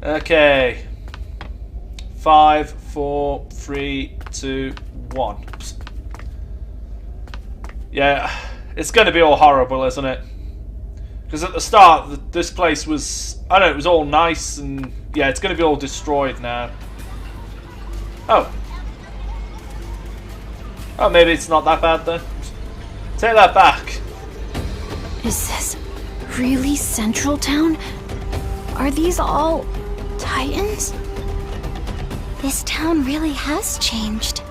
Okay. 5, 4, 3, 2, 1. Yeah, it's going to be all horrible, isn't it? Because at the start, this place was... I don't know, it was all nice, and... Yeah, it's going to be all destroyed now. Oh. Oh, maybe it's not that bad then. Take that back. Is this really Central Town? Are these all Titans? This town really has changed.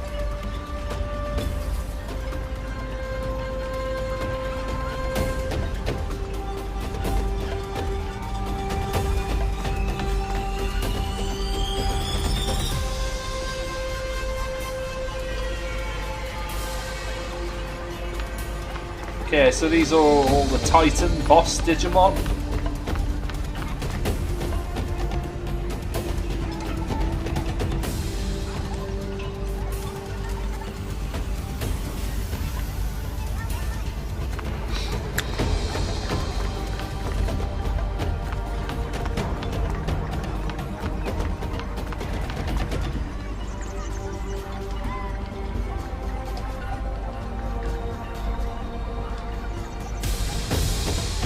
Okay, so these are all the Titan boss Digimon.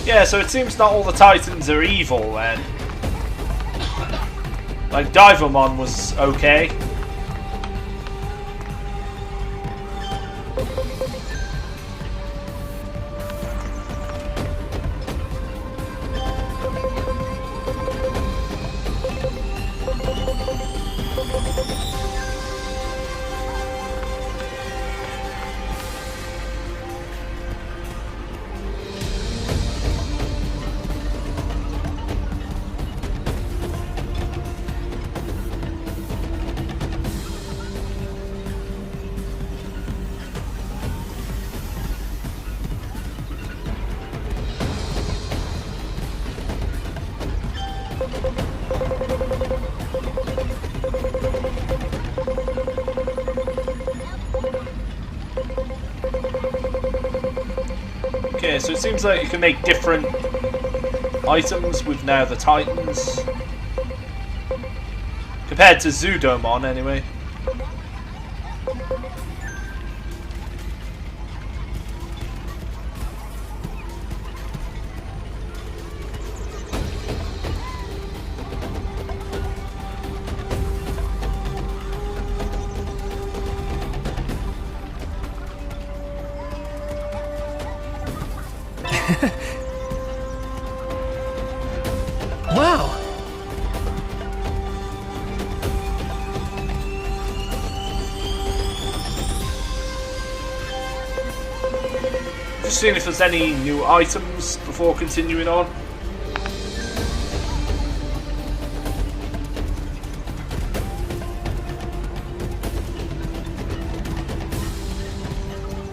Yeah, so it seems not all the Titans are evil then. Like, Divamon was okay. Okay, so it seems like you can make different items with now the Titans. Compared to Zudomon, anyway. Wow! Just seeing if there's any new items before continuing on.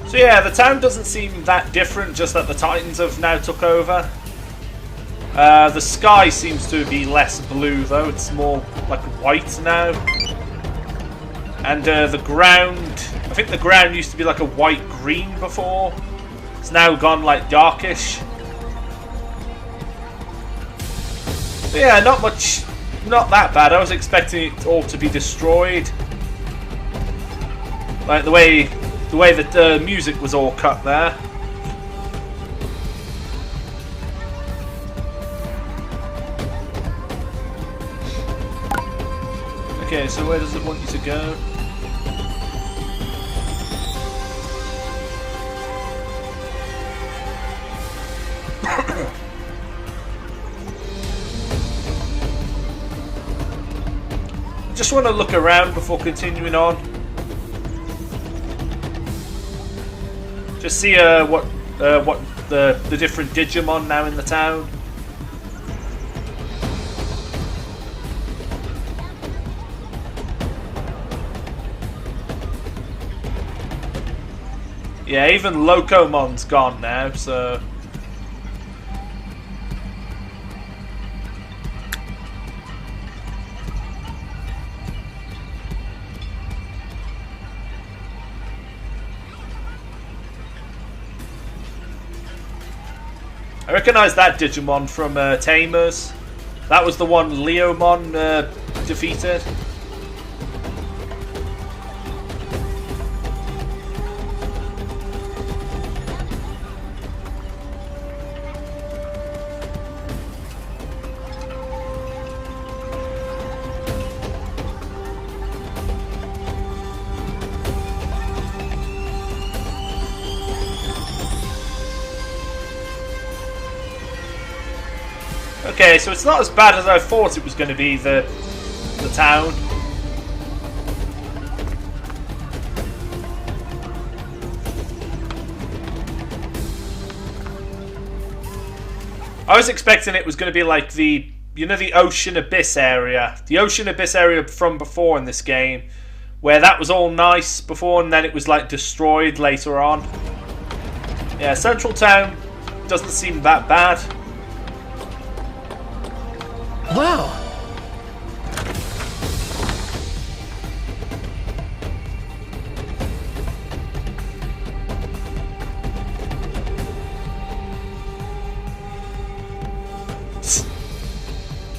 So yeah, the town doesn't seem that different, just that the Titans have now took over. The sky seems to be less blue though, it's more like white now. And the ground, I think the ground used to be like a white-green before. It's now gone like darkish. But yeah, not not that bad. I was expecting it all to be destroyed. Like the way that the music was all cut there. Okay, so where does it want you to go? Just want to look around before continuing on. Just see what the different Digimon now in the town. Yeah, even Locomon's gone now, so. I recognise that Digimon from Tamers. That was the one Leomon defeated. Okay, so it's not as bad as I thought it was going to be, the town. I was expecting it was going to be like the, you know, the Ocean Abyss area. The Ocean Abyss area from before in this game, where that was all nice before and then it was like destroyed later on. Yeah, Central Town doesn't seem that bad. Wow.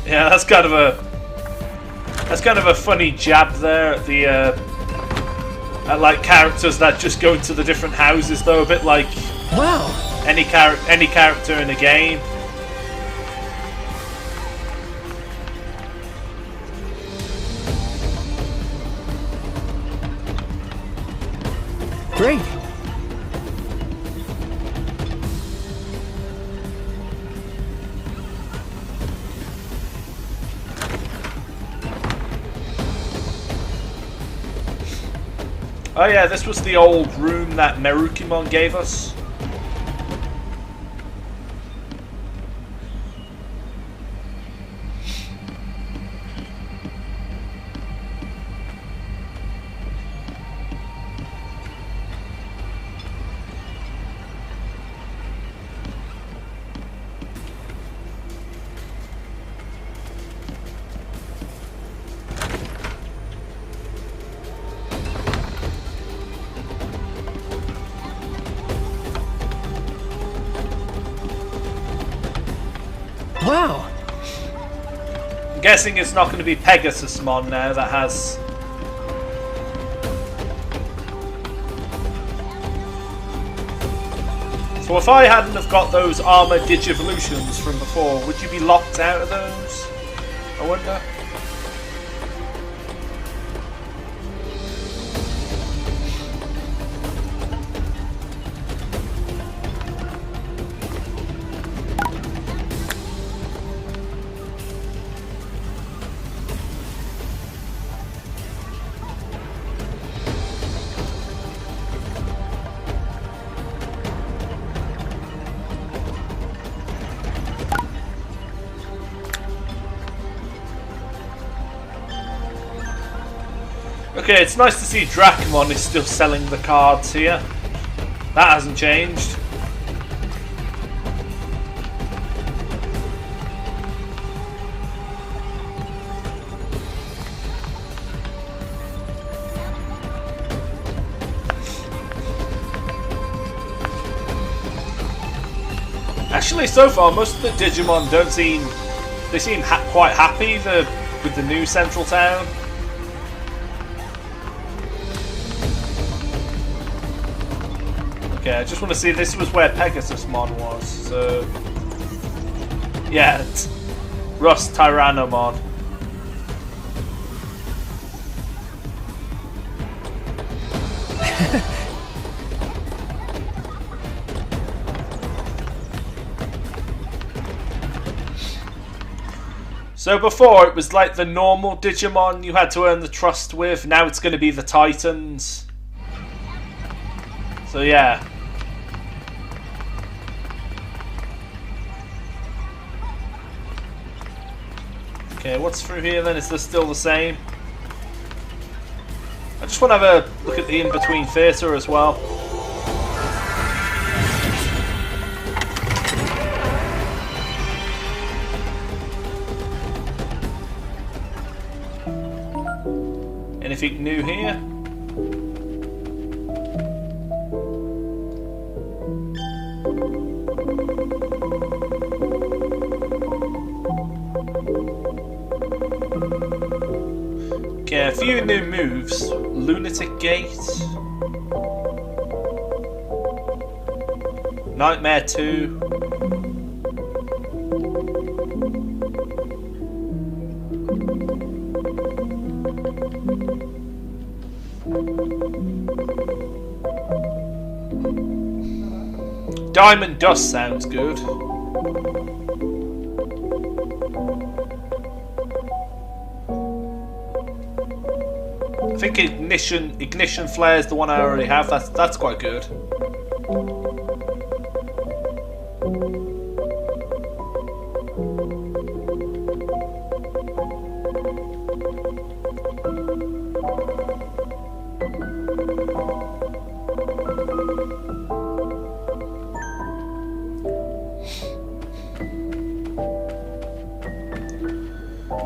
Yeah, that's kind of a funny jab there at the at like characters that just go into the different houses, though, a bit like any character in a game. Great. Oh yeah, this was the old room that Merukimon gave us. Wow. I'm guessing it's not going to be Pegasusmon now that has... So if I hadn't have got those armored Digivolutions from before, would you be locked out of those? I wonder. Okay, it's nice to see Dracmon is still selling the cards here. That hasn't changed. Actually, so far, most of the Digimon don't seem... They seem quite happy. with the new central town. Okay, I just want to see, this was where Pegasusmon was, so... Yeah, it's Rust Tyrannomon. So before it was like the normal Digimon you had to earn the trust with, now it's going to be the Titans. So yeah. Okay, what's through here then? Is this still the same? I just want to have a look at the in-between theatre as well. Anything new here? Okay, a few new moves. Lunatic Gate. Nightmare 2. Diamond Dust sounds good. I think Ignition Flare is the one I already have. That's quite good.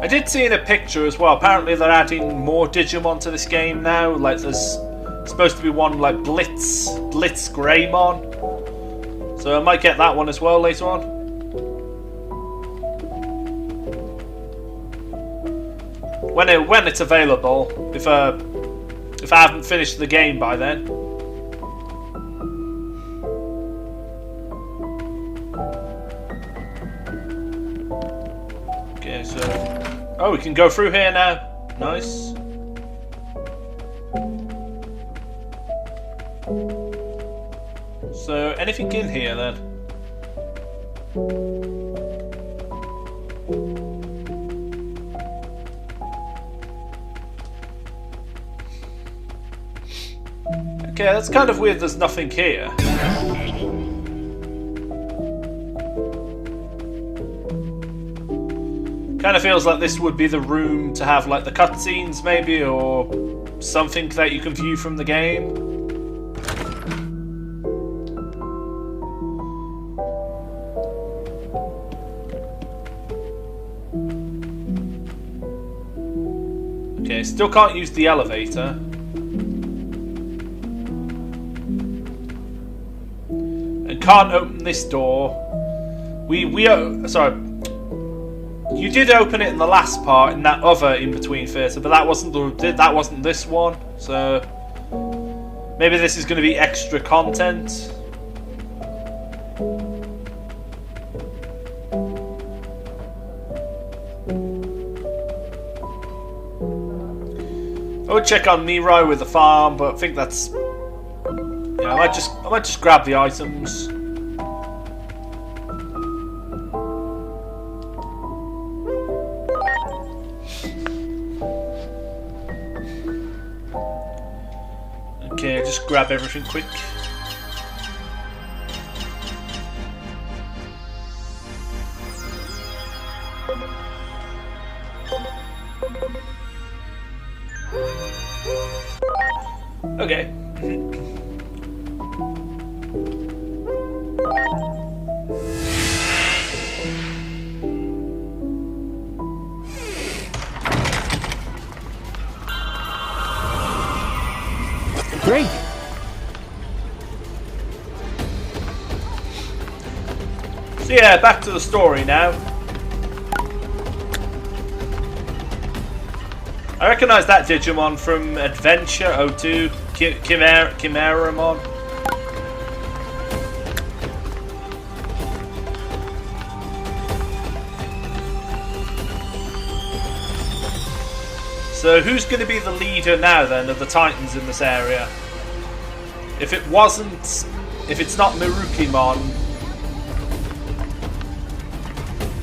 I did see in a picture as well, apparently they're adding more Digimon to this game now. Like there's supposed to be one like Blitz Greymon. So I might get that one as well later on. When it's available, if I haven't finished the game by then. Okay, so oh, we can go through here now. Nice. So, anything in here then? Okay, that's kind of weird there's nothing here. Kind of feels like this would be the room to have like the cutscenes maybe, or something that you can view from the game. Okay, still can't use the elevator. And can't open this door. Sorry. You did open it in the last part, in that other in-between theatre, but that wasn't this one. So maybe this is going to be extra content. I would check on Mirai with the farm, but I think that's, yeah, I might just grab the items. Okay, just grab everything quick. Okay. Great. So yeah, back to the story now. I recognise that Digimon from Adventure 02, Chimeramon. So who's going to be the leader now then of the Titans in this area? If it's not Mirukimon,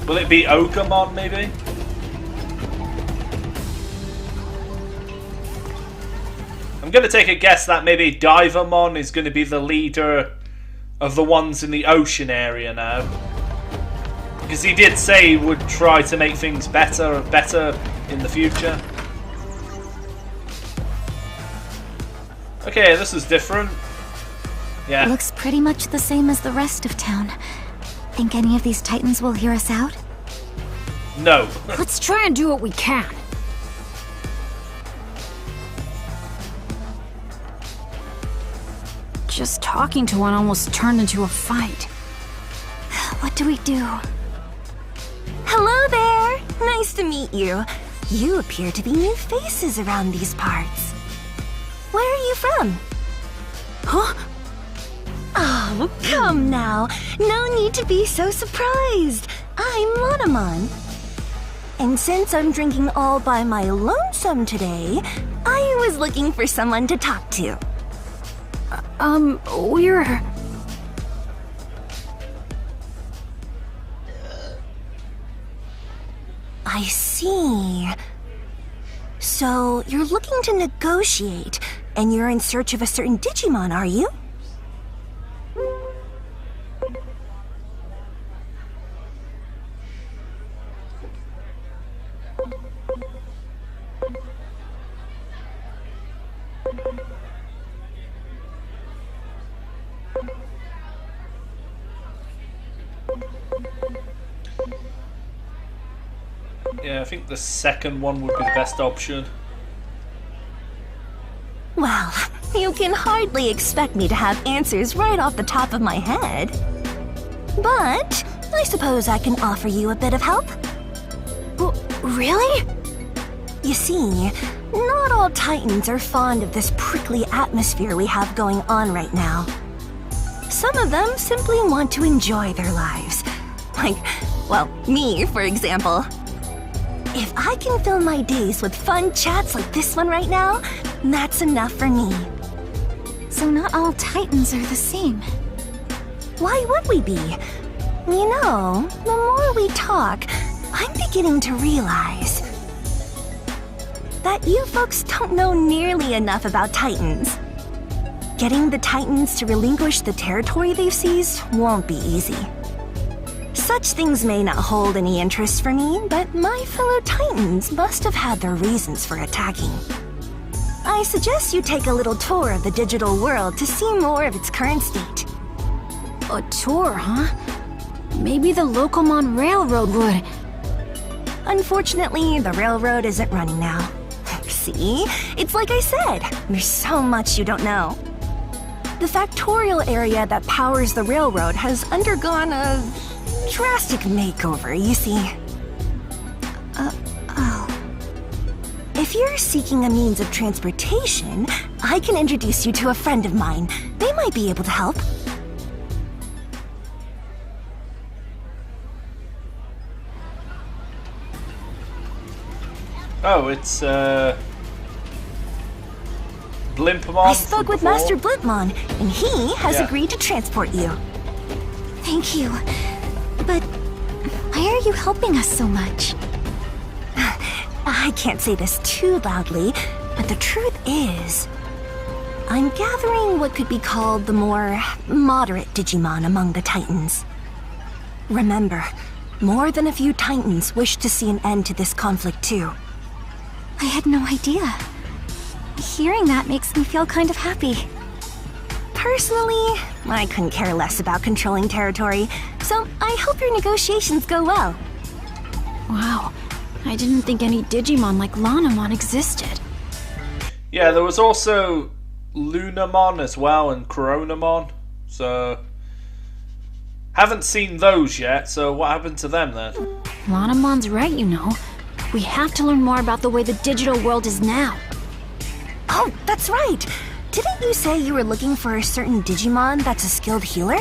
will it be Ogamon maybe? I'm going to take a guess that maybe Divamon is going to be the leader of the ones in the ocean area now. Because he did say he would try to make things better in the future. Okay, this is different. Yeah. Looks pretty much the same as the rest of town. Think any of these Titans will hear us out? No. Let's try and do what we can. Just talking to one almost turned into a fight. What do we do? Hello there! Nice to meet you. You appear to be new faces around these parts. Where are you from? Huh? Oh, come now. No need to be so surprised. I'm Monomon. And since I'm drinking all by my lonesome today, I was looking for someone to talk to. We're... I see. So, you're looking to negotiate, and you're in search of a certain Digimon, are you? Yeah, I think the second one would be the best option. Well, you can hardly expect me to have answers right off the top of my head. But I suppose I can offer you a bit of help. Really? You see, not all Titans are fond of this prickly atmosphere we have going on right now. Some of them simply want to enjoy their lives. Like, well, me, for example. If I can fill my days with fun chats like this one right now, that's enough for me. So not all Titans are the same. Why would we be? You know, the more we talk, I'm beginning to realize that you folks don't know nearly enough about Titans. Getting the Titans to relinquish the territory they've seized won't be easy. Such things may not hold any interest for me, but my fellow Titans must have had their reasons for attacking. I suggest you take a little tour of the digital world to see more of its current state. A tour, huh? Maybe the Locomon Railroad would. Unfortunately, the railroad isn't running now. See? It's like I said, there's so much you don't know. The factorial area that powers the railroad has undergone a drastic makeover, you see. If you're seeking a means of transportation, I can introduce you to a friend of mine. They might be able to help. Oh, it's, Blimpmon. I spoke with Master Blimpmon, and he has agreed to transport you. Thank you. But why are you helping us so much? I can't say this too loudly, but the truth is, I'm gathering what could be called the more moderate Digimon among the Titans. Remember, more than a few Titans wish to see an end to this conflict too. I had no idea. Hearing that makes me feel kind of happy. Personally, I couldn't care less about controlling territory, so I hope your negotiations go well. Wow, I didn't think any Digimon like Lanamon existed. Yeah, there was also Lunamon as well and Coronamon, so haven't seen those yet, so what happened to them then? Lanamon's right, you know. We have to learn more about the way the digital world is now. Oh, that's right! Didn't you say you were looking for a certain Digimon that's a skilled healer?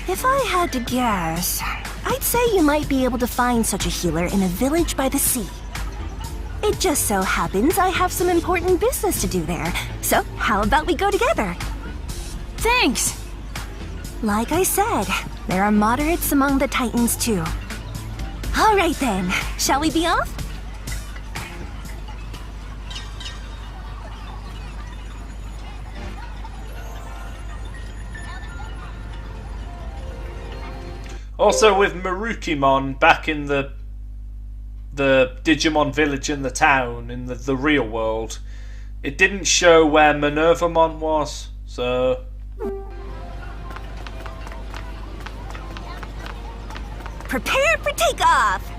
If I had to guess, I'd say you might be able to find such a healer in a village by the sea. It just so happens I have some important business to do there, so how about we go together? Thanks! Like I said, there are moderates among the Titans too. Alright then, shall we be off? Also with Marukimon back in the Digimon village in the town, in the real world, it didn't show where Minervamon was, so... Prepare for takeoff!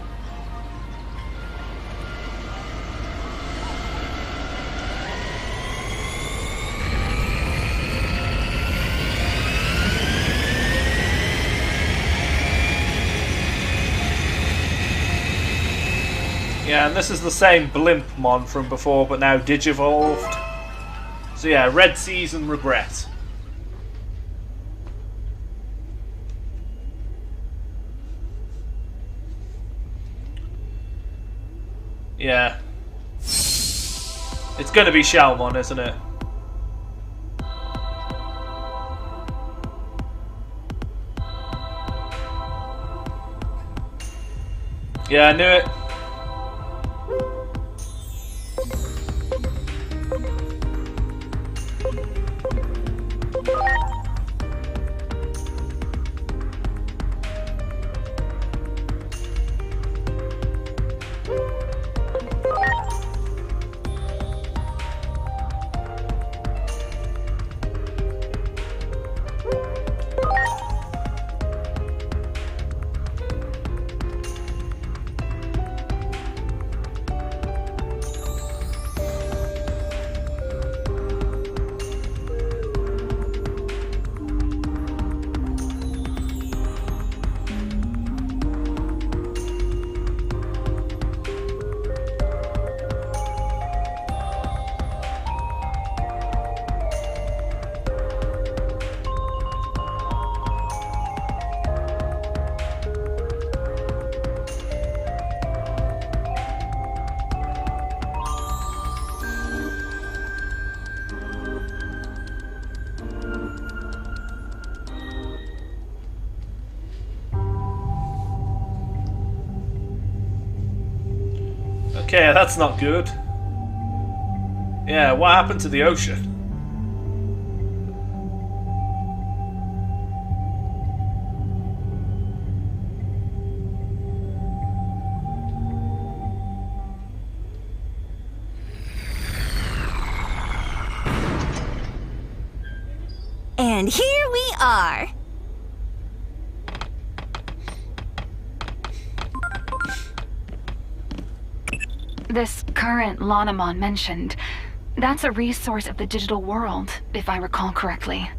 Yeah, and this is the same Blimpmon from before, but now digivolved. So yeah, Red Seas and Regret. Yeah. It's gonna be Shalmon, isn't it? Yeah, I knew it. Okay, that's not good. Yeah, what happened to the ocean? And here we are. This current Lanamon mentioned, that's a resource of the digital world, if I recall correctly.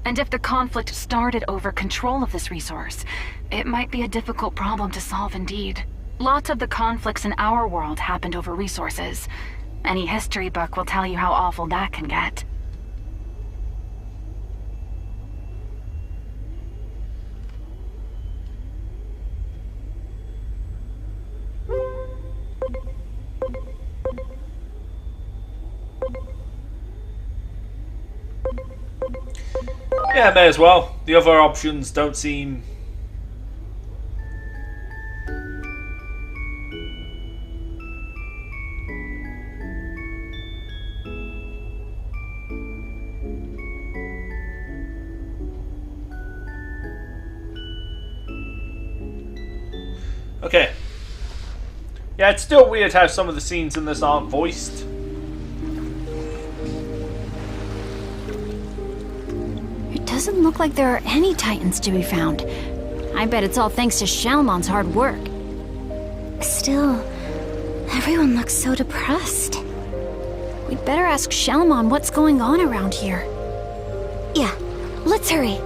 And if the conflict started over control of this resource, it might be a difficult problem to solve indeed. Lots of the conflicts in our world happened over resources. Any history book will tell you how awful that can get. Yeah, may as well. The other options don't seem... Okay. Yeah, it's still weird how some of the scenes in this aren't voiced. Doesn't look like there are any Titans to be found. I bet it's all thanks to Shalmon's hard work. Still, everyone looks so depressed. We'd better ask Shalmon what's going on around here. Yeah, let's hurry.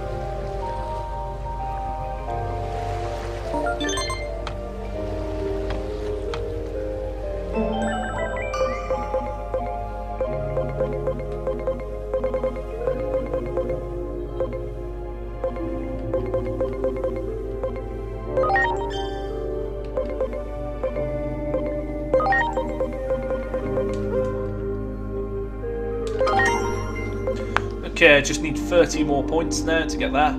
Okay, I just need 30 more points now to get that.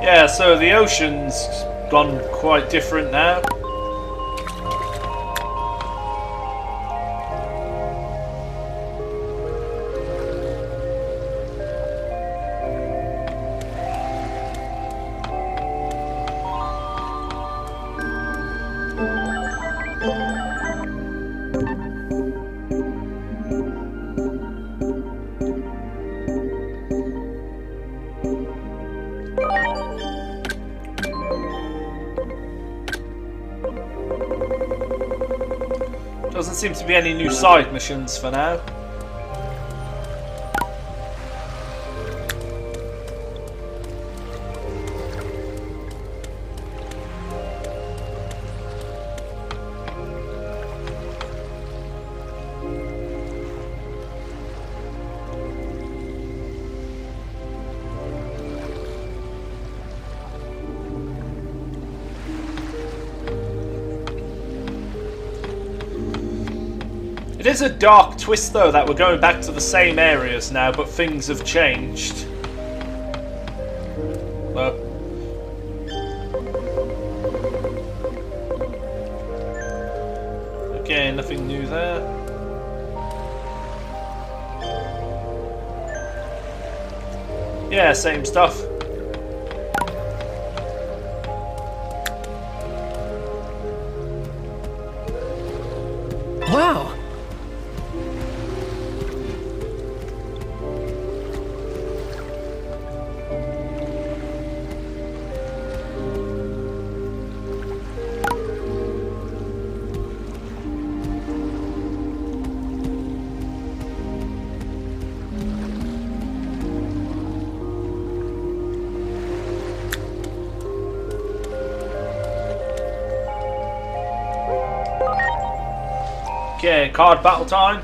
Yeah, so the ocean's gone quite different now. Doesn't seem to be any new side missions for now. It is a dark twist though that we're going back to the same areas now, but things have changed. Okay, nothing new there. Yeah, same stuff. Wow. Okay, card battle time.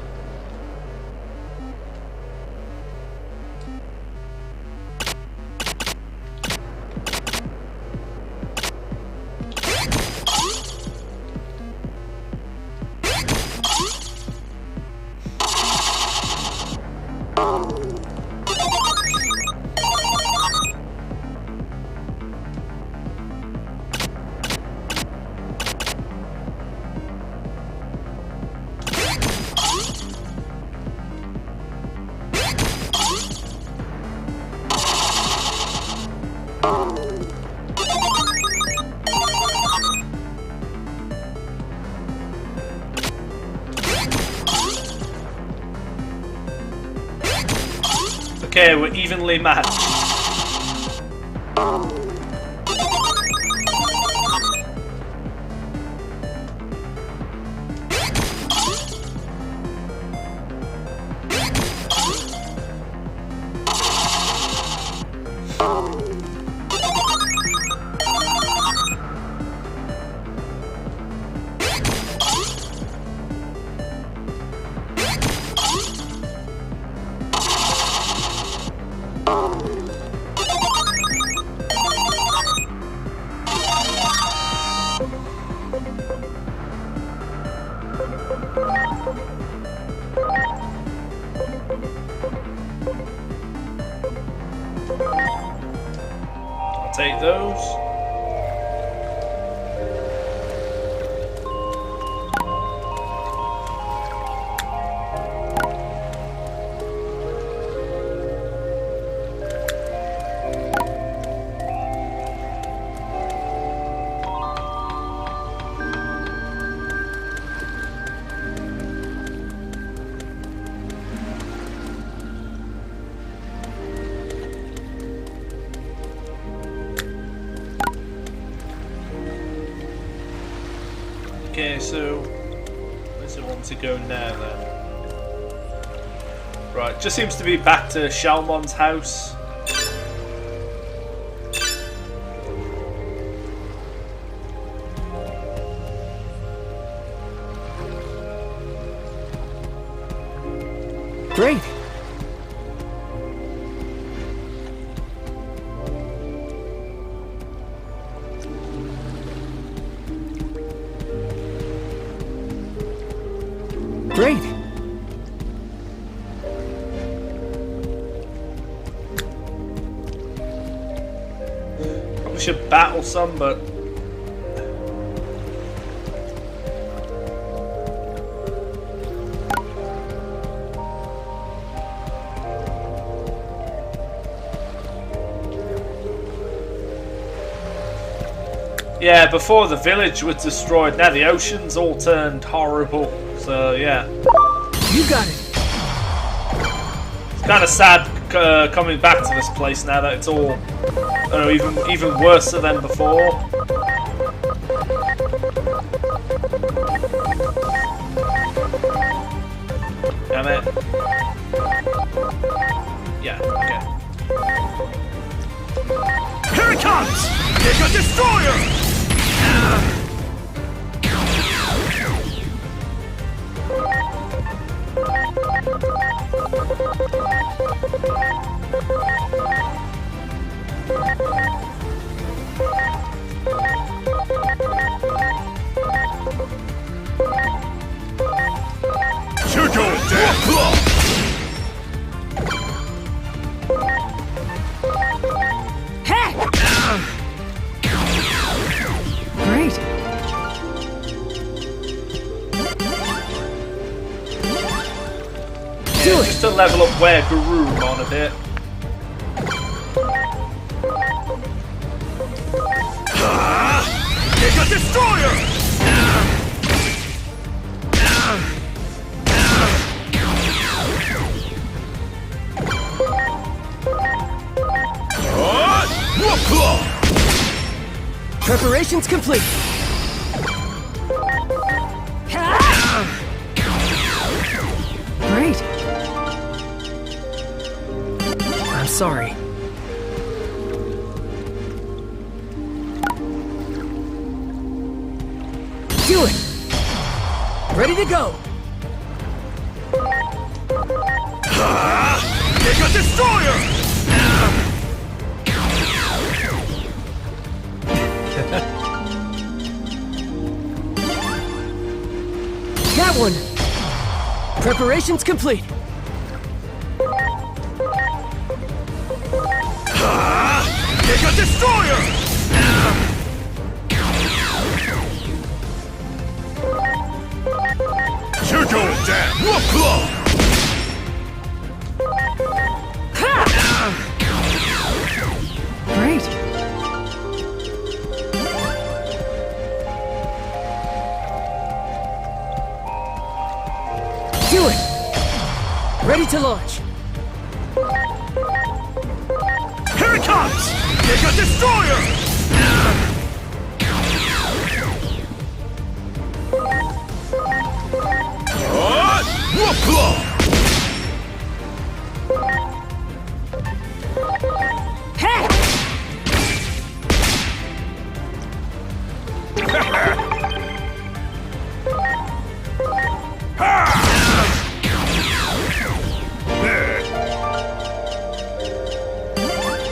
Okay, we're evenly matched. I'll take those. Okay, so where's it want to go now then? Right, just seems to be back to Shalmon's house. Great. Great. Probably should battle some, but yeah, before the village was destroyed, now the ocean's all turned horrible. So yeah, you got it. It's kind of sad coming back to this place now that it's all, I don't know, even worse than before. Damn it. Yeah. Okay. Here it comes! Mega Destroyer! You're going down! Great. Yeah, just to level up where Garoom on a bit. Mega Destroyer! Preparations complete. Great. I'm sorry. Do it. Ready to go. Mega Destroyer! That one. Preparations complete. Mega Destroyer! You're going down! Great. Do it. Ready to launch. Here it comes! Mega Destroyer!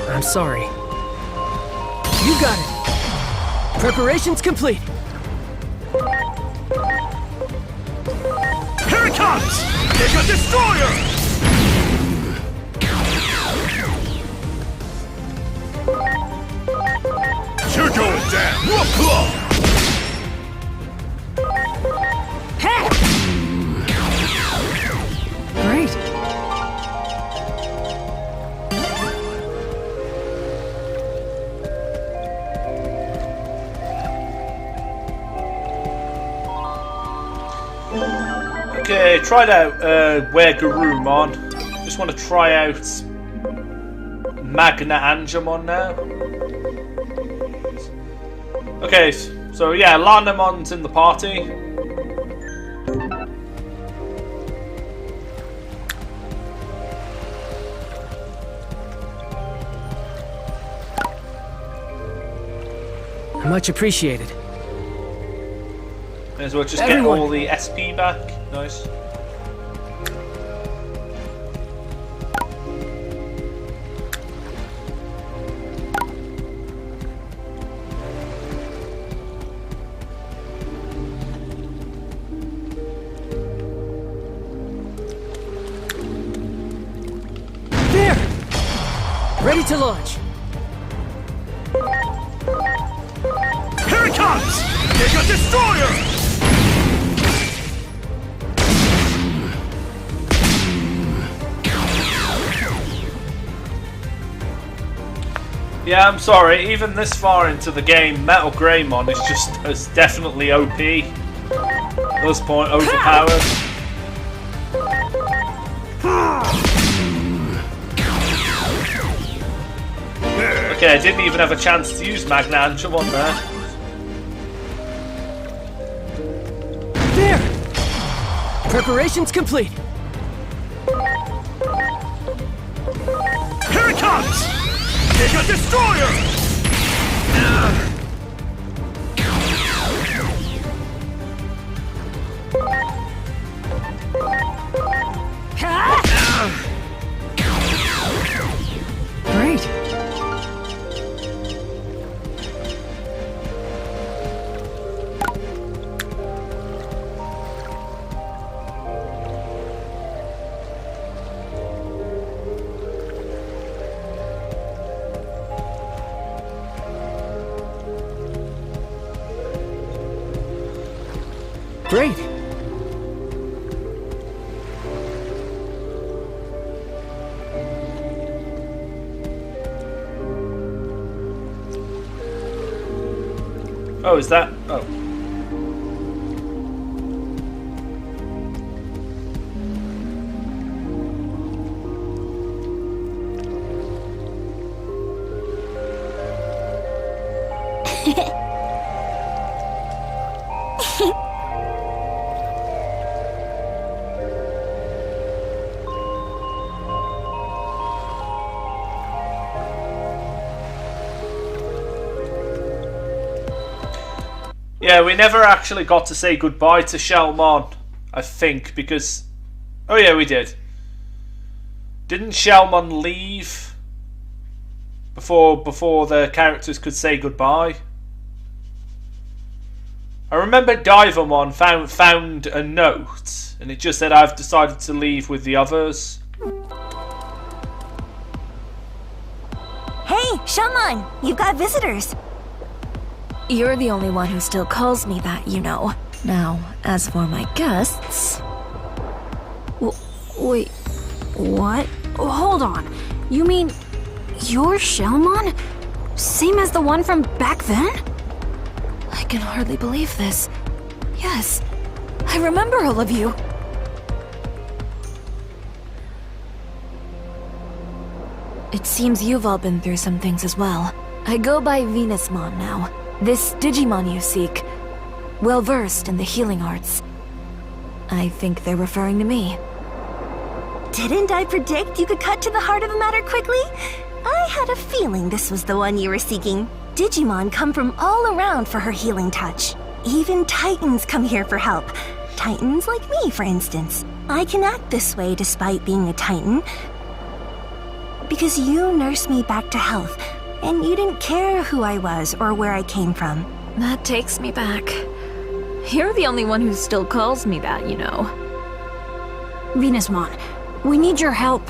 I'm sorry. You got it. Preparations complete. Here it comes! Mega Destroyer! You're going down! Great. Okay, tried out Where Garoom on. Just want to try out Magna Angemon now. Okay, so yeah, Larnamon's in the party. Much appreciated. May as well just Everyone. get all the SP back. Nice. There! Ready to launch. Here it comes! Giga Destroyer! Yeah, I'm sorry. Even this far into the game, Metal Greymon is definitely OP. At this point, overpowered. Okay, I didn't even have a chance to use Magna Anchamon there. There! Preparations complete. Here it comes! Giga Destroyer! Great. Great. Oh, is that? Oh. Yeah, we never actually got to say goodbye to Shellmon, I think, because... Oh yeah, we did. Didn't Shellmon leave before the characters could say goodbye? I remember Divermon found a note, and it just said, I've decided to leave with the others. Hey, Shellmon, you've got visitors. You're the only one who still calls me that, you know. Now, as for my guests... Wait, what? Hold on. You mean you're Shellmon? Same as the one from back then? I can hardly believe this. Yes, I remember all of you. It seems you've all been through some things as well. I go by Venusmon now. This Digimon you seek, well versed in the healing arts. I think they're referring to me. Didn't I predict you could cut to the heart of the matter quickly? I had a feeling this was the one you were seeking. Digimon come from all around for her healing touch. Even Titans come here for help. Titans like me, for instance. I can act this way despite being a Titan, because you nursed me back to health. And you didn't care who I was or where I came from. That takes me back. You're the only one who still calls me that, you know. Venusmon, we need your help.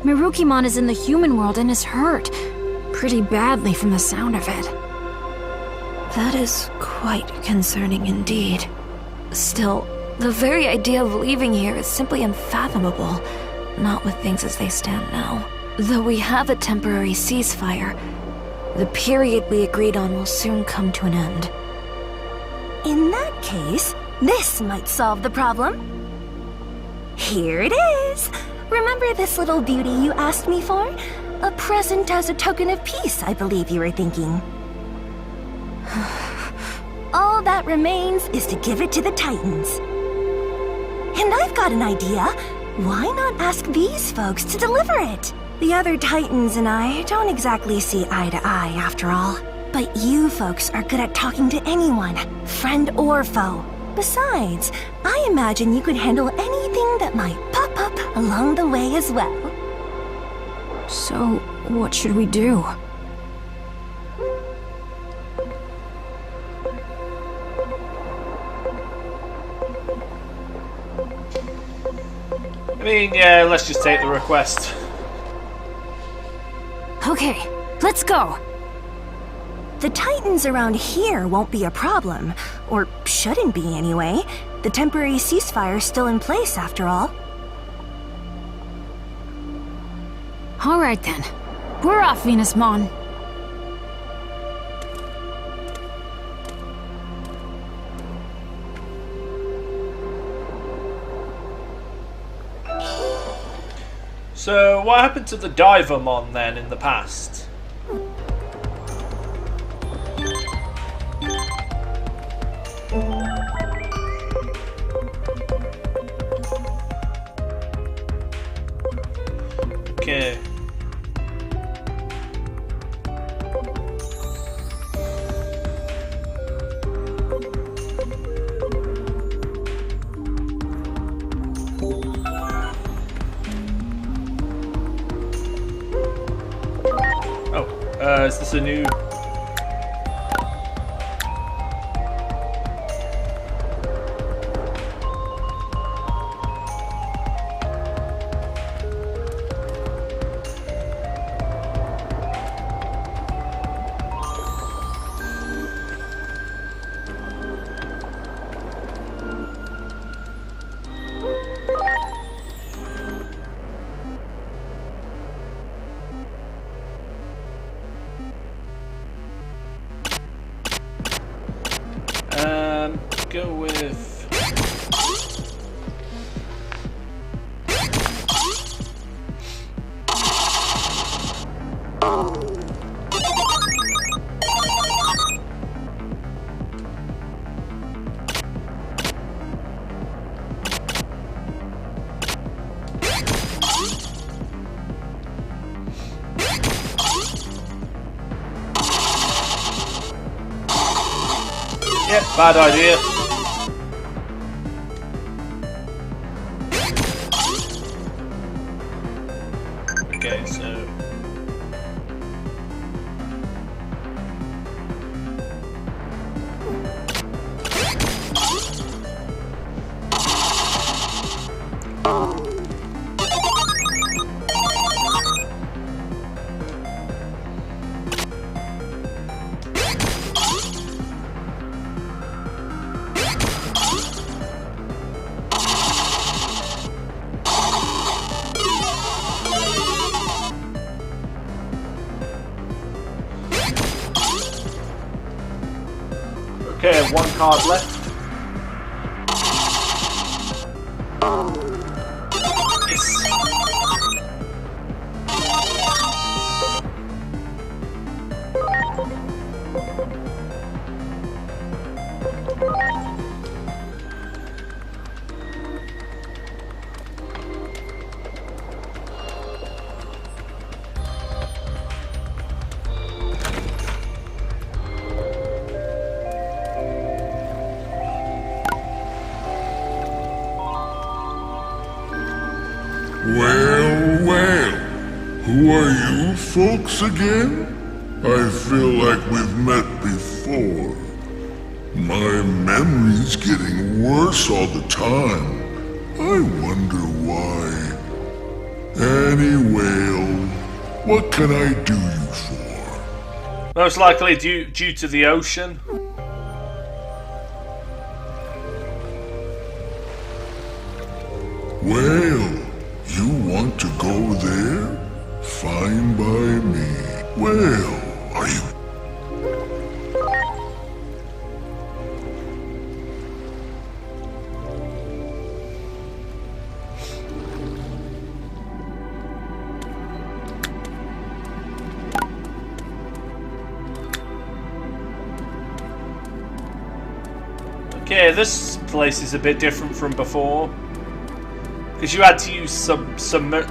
Mirukimon is in the human world and is hurt. Pretty badly from the sound of it. That is quite concerning indeed. Still, the very idea of leaving here is simply unfathomable. Not with things as they stand now. Though we have a temporary ceasefire, the period we agreed on will soon come to an end. In that case, this might solve the problem. Here it is! Remember this little beauty you asked me for? A present as a token of peace, I believe you were thinking. All that remains is to give it to the Titans. And I've got an idea. Why not ask these folks to deliver it? The other Titans and I don't exactly see eye to eye, after all. But you folks are good at talking to anyone, friend or foe. Besides, I imagine you could handle anything that might pop up along the way as well. So, what should we do? I mean, yeah, let's just take the request. Okay, let's go. The Titans around here won't be a problem, or shouldn't be anyway. The temporary ceasefire's still in place after all. Alright then. We're off, Venusmon. So, what happened to the Divermon then in the past? Okay. Is this a new... go with... Yep, bad idea. Okay, so... Okay, one card left. Yes. Well, who are you folks again? I feel like we've met before. My memory's getting worse all the time. I wonder why. Anyway, what can I do you for? Most likely due to the ocean. Well, you want to go there? Fine by me. Well, are you... Okay, this place is a bit different from before. Because you had to use Submernimon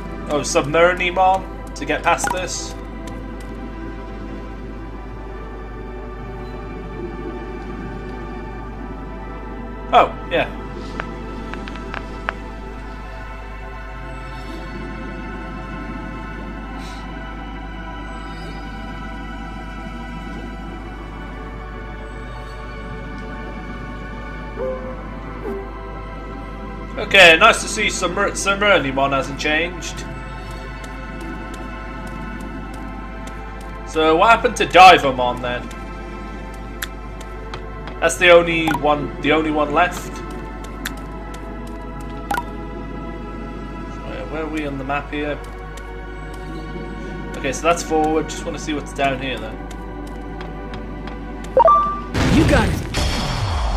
to get past this. Oh, yeah. Okay, nice to see Sumernimon hasn't changed. So what happened to Divamon then? That's the only one left. Where are we on the map here? Okay, so that's forward. Just want to see what's down here then. You got it.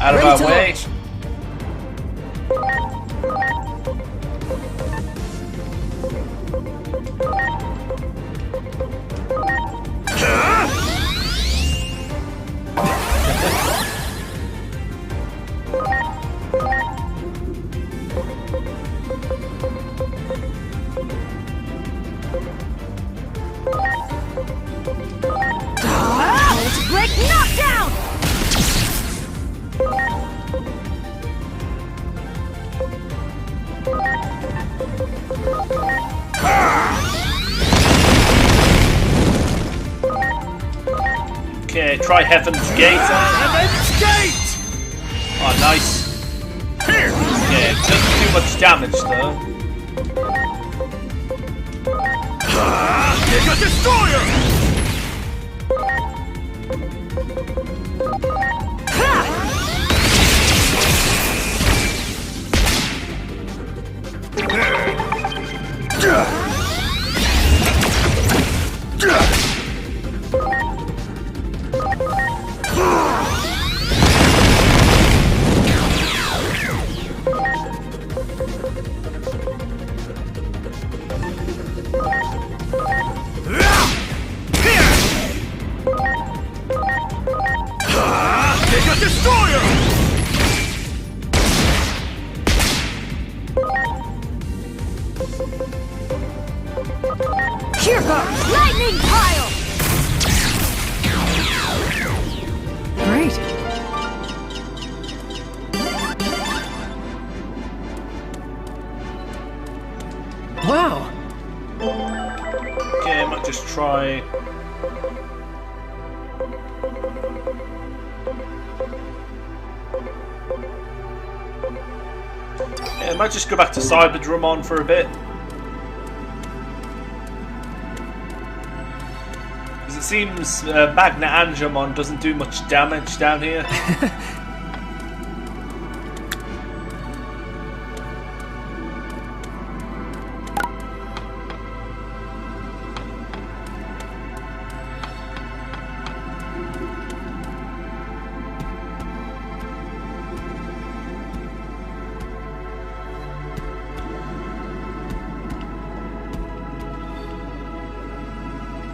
Out of our way. Break knockdown! Okay, try Heaven's Gate. Heaven's Gate! Oh, nice. Here! Yeah, it doesn't do much damage though. Mega Destroyer! Mega Destroyer! Here goes lightning pile! Great. Wow. Okay, I might just try. Yeah, I might just go back to Cyberdramon for a bit. Because it seems Magna Angemon doesn't do much damage down here.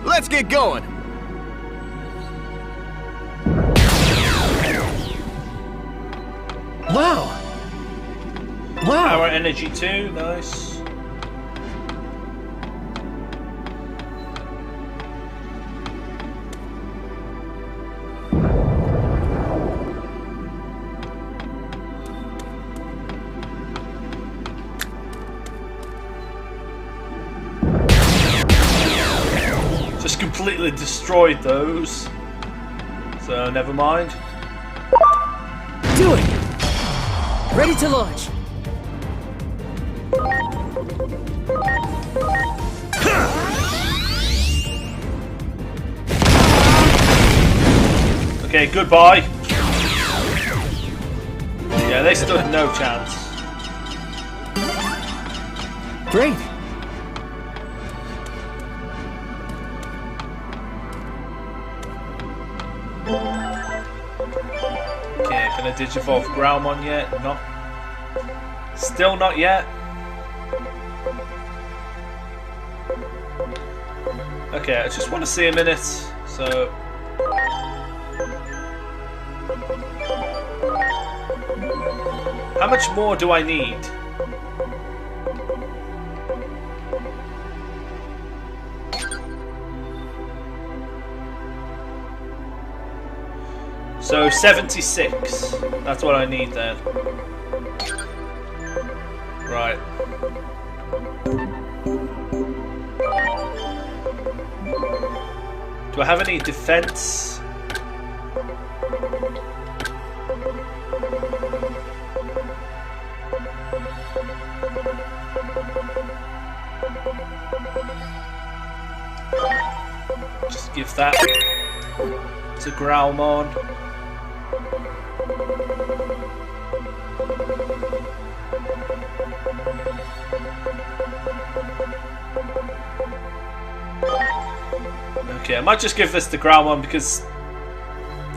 Let's get going! Wow. Wow. Power Energy 2, nice. Just completely destroyed those. So never mind. Do it. Ready to launch. Okay, goodbye. Yeah, they stood no chance. Great. Okay, can I digivolve Groundmon yet? No. Still not yet. Okay, I just want to see a minute. So. How much more do I need? So 76. That's what I need then. Right. Do I have any defense? Just give that to Growlmon. Okay, I might just give this to Growlmon because,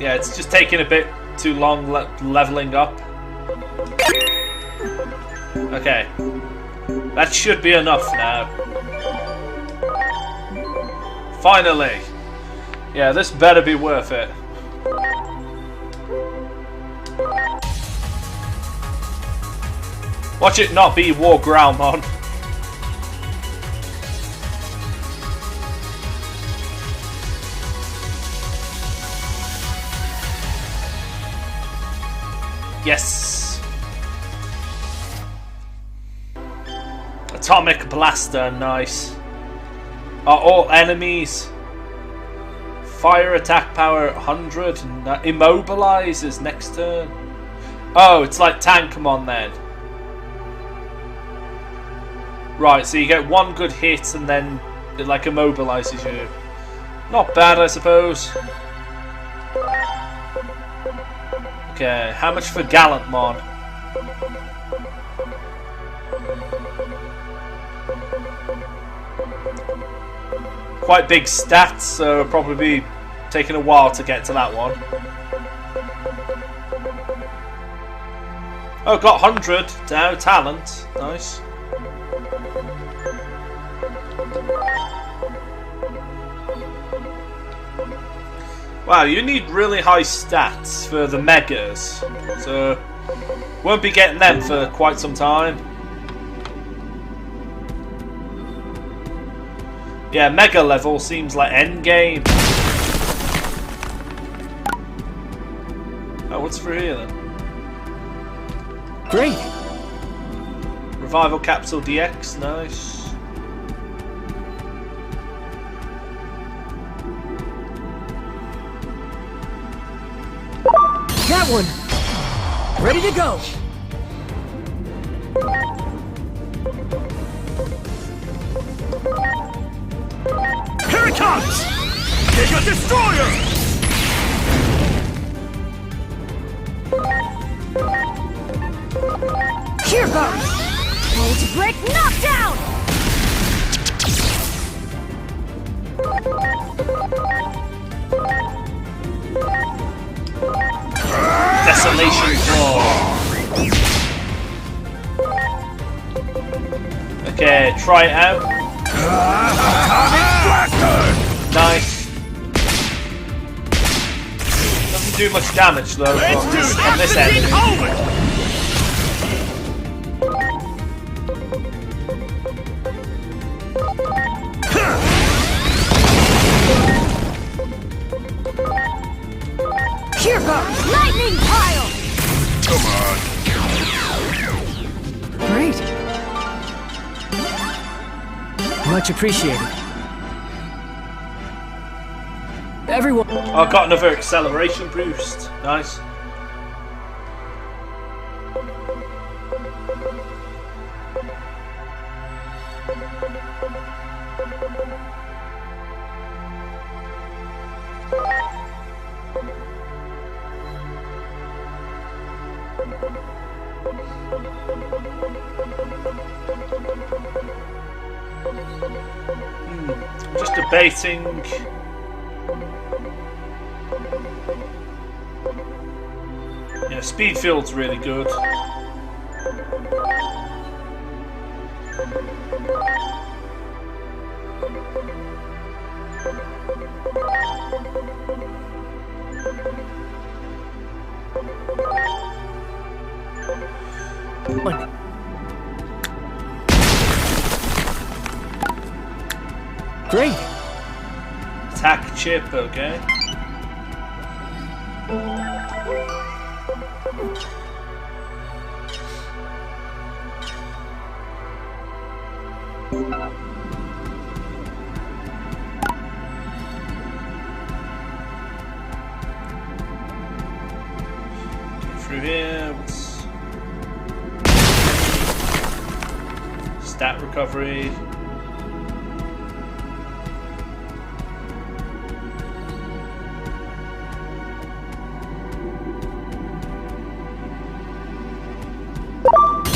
yeah, it's just taking a bit too long leveling up. Okay, that should be enough now. Finally! Yeah, this better be worth it. Watch it not be War Growlmon. Yes! Atomic Blaster, nice. Are all enemies? Fire attack power 100. Immobilizes next turn. Oh, it's like Tankmon then. Right, so you get one good hit and then it like immobilizes you. Not bad, I suppose. Okay, how much for Gallantmon? Quite big stats, so it'll probably be taking a while to get to that one. Oh, got 100 now, talent. Nice. Wow, you need really high stats for the megas, so won't be getting them for quite some time. Yeah, mega level seems like endgame. Oh, what's for here then? Great! Revival Capsule DX, nice. That one! Ready to go! Here it comes! Giga Destroyer! Here goes! Volt Break Knockdown! Desolation Claw. Okay, try it out. Nice. Doesn't do much damage though on this enemy. Here goes Lightning Pile! Come on. Great. Much appreciated. Everyone. I got another acceleration boost. Nice. Just debating. Yeah, speed field's really good. Great. Attack chip, okay. stat recovery.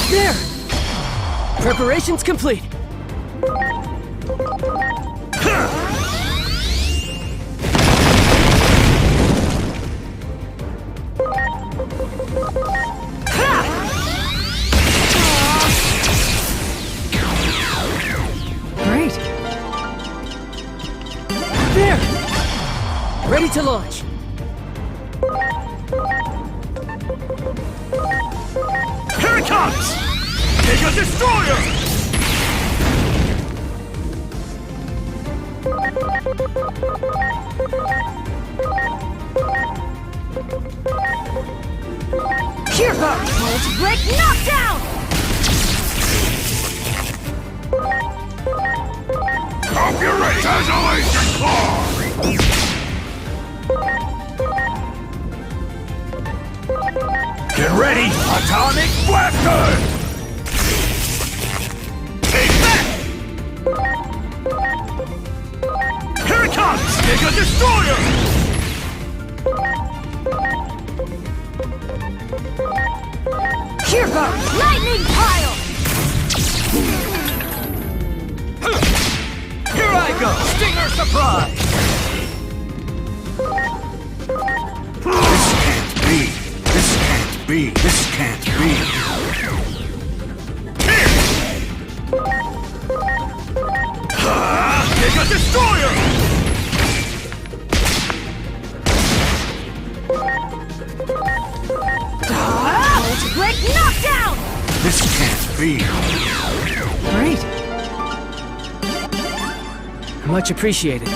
There! Preparations complete. Great. There! Ready to launch. Here it comes! Mega Destroyer! Here goes! Volt Break Knockdown! Hope you're ready! Tessellation Claw! Get ready! Atomic Blaster! Take that! Here it comes! Mega Destroyer! Here goes! Lightning Pile! Here I go! Stinger Surprise! This can't be! This can't be! Mega Destroyer! Volt Break Knockdown! This can't be! Great! Much appreciated.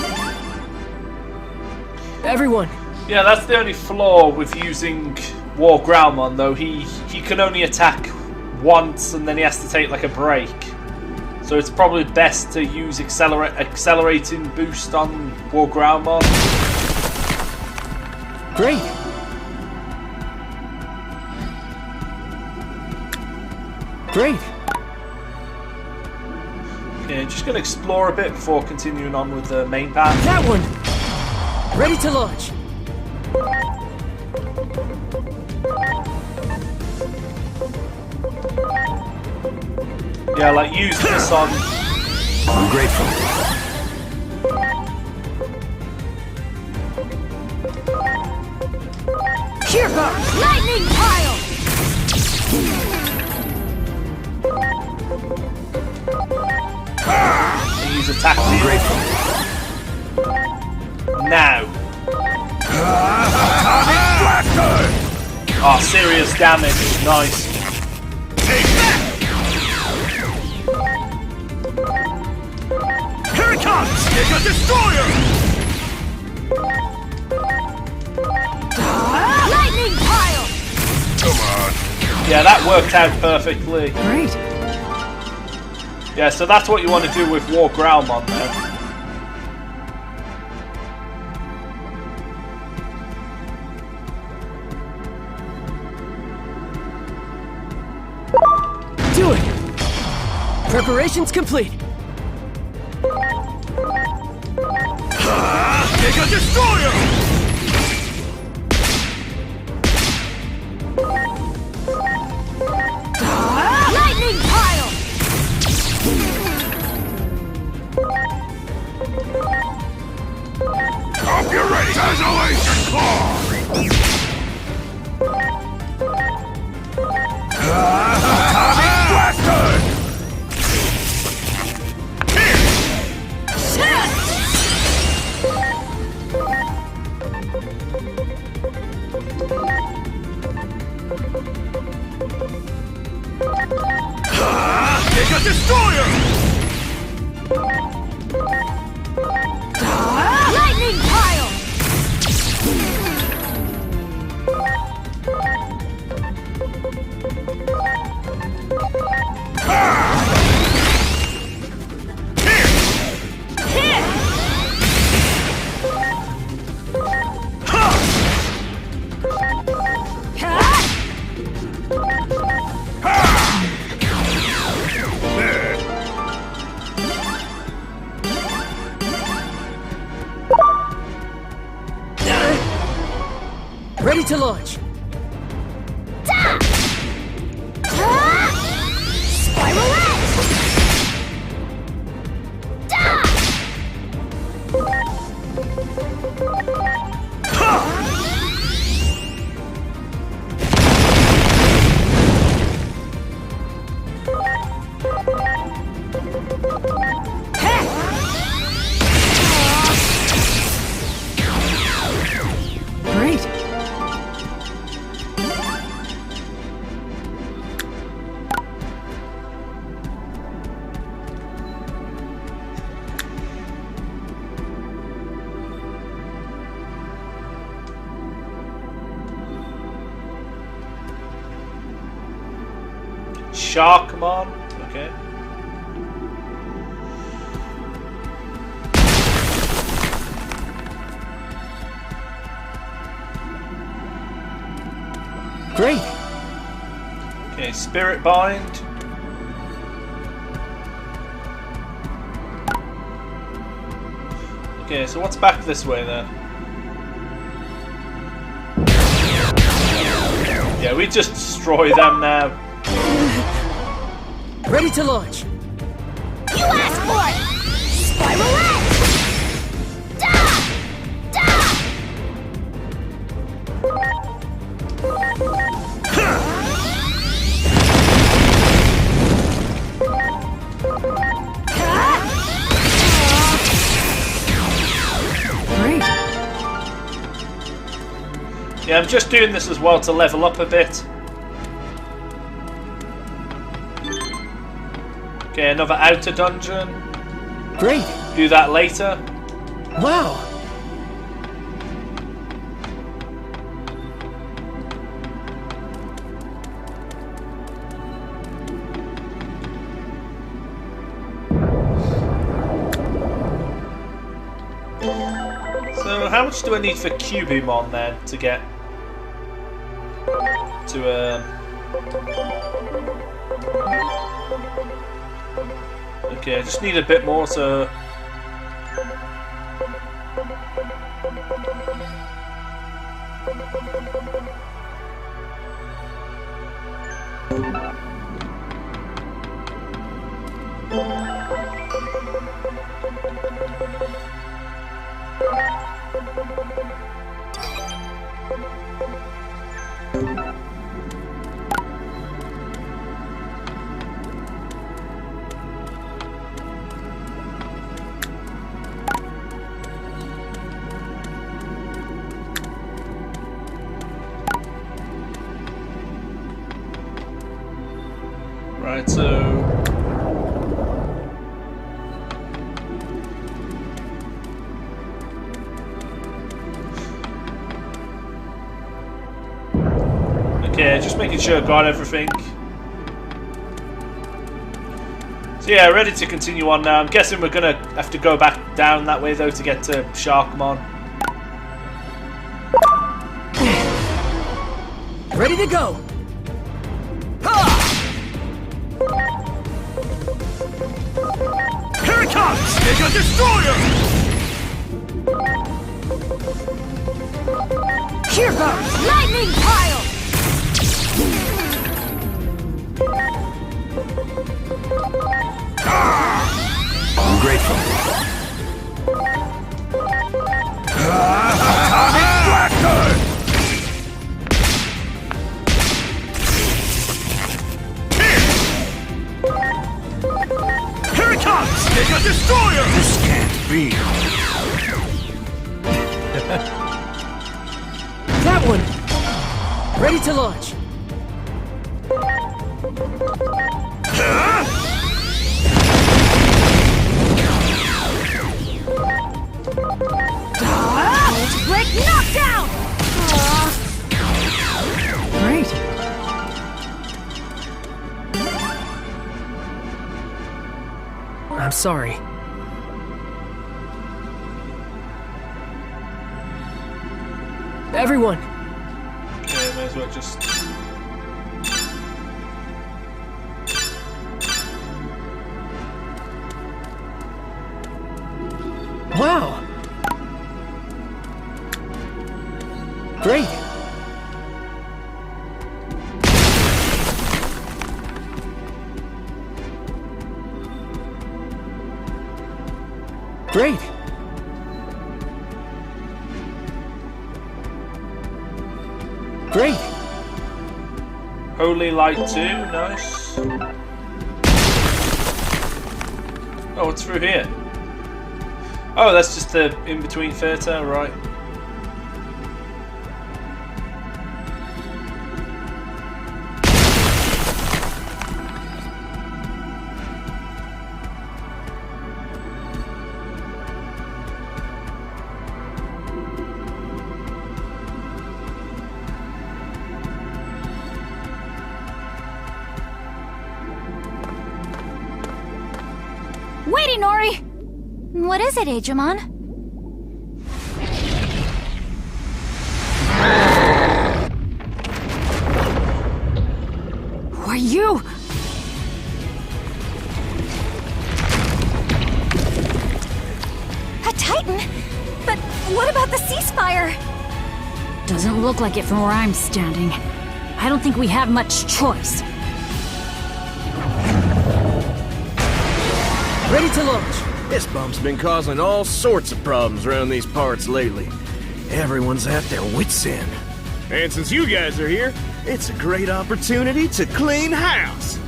Everyone! Yeah, that's the only flaw with using War Growlmon, though. He can only attack once and then he has to take like a break. So it's probably best to use accelerating boost on War Growlmon. Great! Great! Okay, just gonna explore a bit before continuing on with the main path. That one! Ready to launch! Yeah, like use this on. I'm grateful. Here goes! Lightning Pile! Use attack. I'm grateful. Now. Atomic Blaster! Oh, serious damage. Nice. Take that! Here it comes! Mega Destroyer! Lightning Pile! Come on. Yeah, that worked out perfectly. Great! Yeah, so that's what you want to do with War Growlmon then. Do it! Preparations complete! Mega Destroyer! Lightning Pile! Hope you're ready! Tessellation Claw! Atomic Blaster! Mega Destroyer! Lightning Pile! Ready to launch. Great. Sharkmon. Okay. Great. Okay, Spirit Bind. Okay, so what's back this way then? Yeah, we just destroy them now. Ready to launch. You asked for it! Spiralette! Da! Da! Great. Yeah, I'm just doing this as well to level up a bit. Okay, another outer dungeon. Great. Do that later. Wow. So how much do I need for Cubimon then to get to Okay, I just need a bit more to Right, so okay, just making sure I got everything. So yeah, ready to continue on now. I'm guessing we're gonna have to go back down that way though to get to Sharkmon. Ready to go. Here it comes! Mega Destroyer! Here goes Lightning Pile! I'm grateful. Atomic Blaster! Here it comes! Mega Destroyer! This can't be. That one. Ready to launch. Break knockdown! Great. I'm sorry. Everyone. Okay, may as well just Wow. Great. Great. Great. Holy Light 2, nice. Oh, what's through here? Oh, that's just the in-between theatre, right. Wait, Inori! What is it, Digimon? Who are you? A Titan? But what about the ceasefire? Doesn't look like it from where I'm standing. I don't think we have much choice. Ready to launch. This bump's been causing all sorts of problems around these parts lately. Everyone's at their wits' end. And since you guys are here, it's a great opportunity to clean house.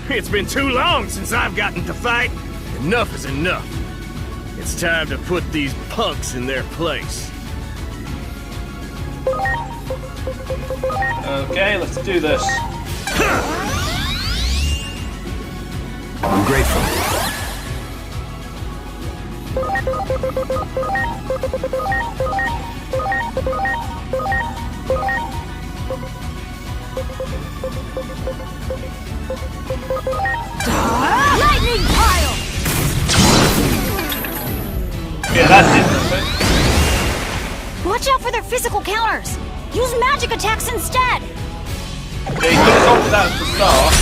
It's been too long since I've gotten to fight. Enough is enough. It's time to put these punks in their place. Okay, let's do this. I'm grateful. Lightning pile! Yeah, that did nothing. Watch out for their physical counters! Use magic attacks instead! Yeah, you could have told me that at the start.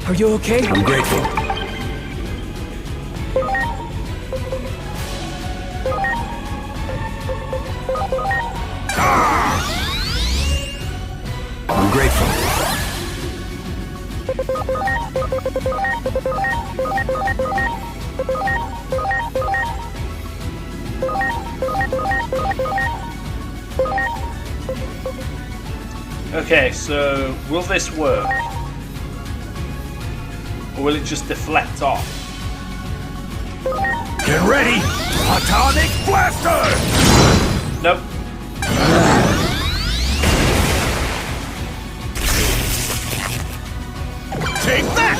Are you okay? I'm grateful. I'm grateful. Okay, so will this work? Or will it just deflect off? Get ready! Atomic Blaster! Nope. Take that!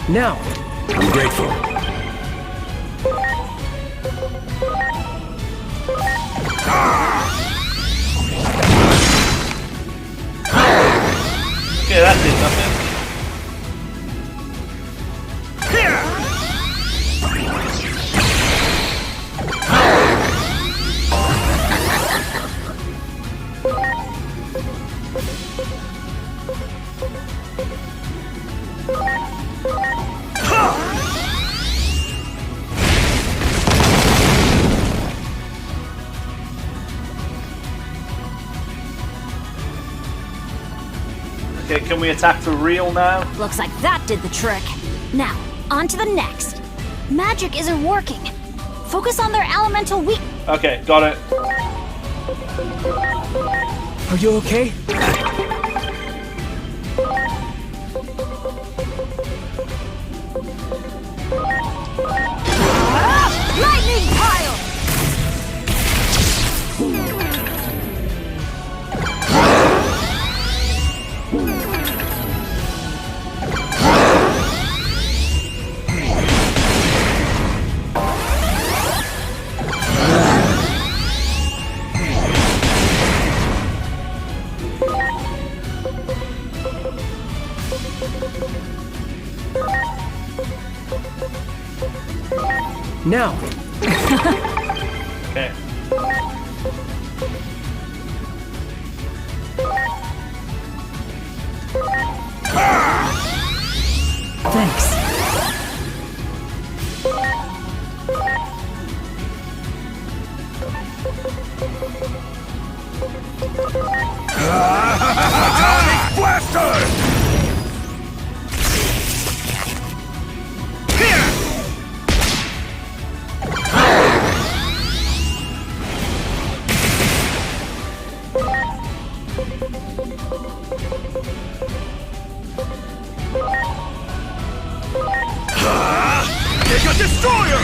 Now. I'm grateful. Okay, that did nothing. Okay, can we attack for real now? Looks like that did the trick. Now, on to the next. Magic isn't working. Focus on their elemental weak. Okay, got it. Are you okay? Lightning Now. Okay. Thanks. Atomic Blaster! Mega Destroyer!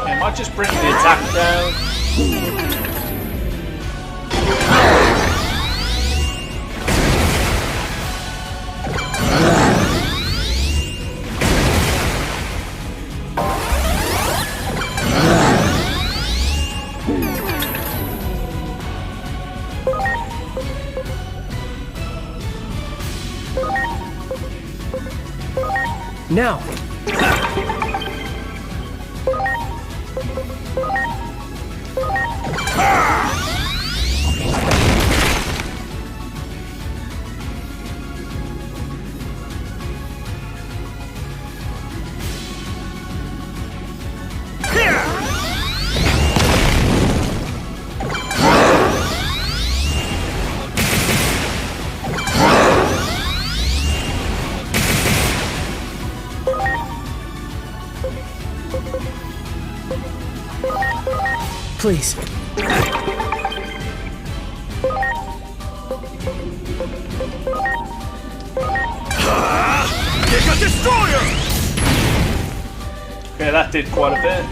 I might just bring the attack down. Now. Please. Mega Destroyer! Okay, that did quite a bit.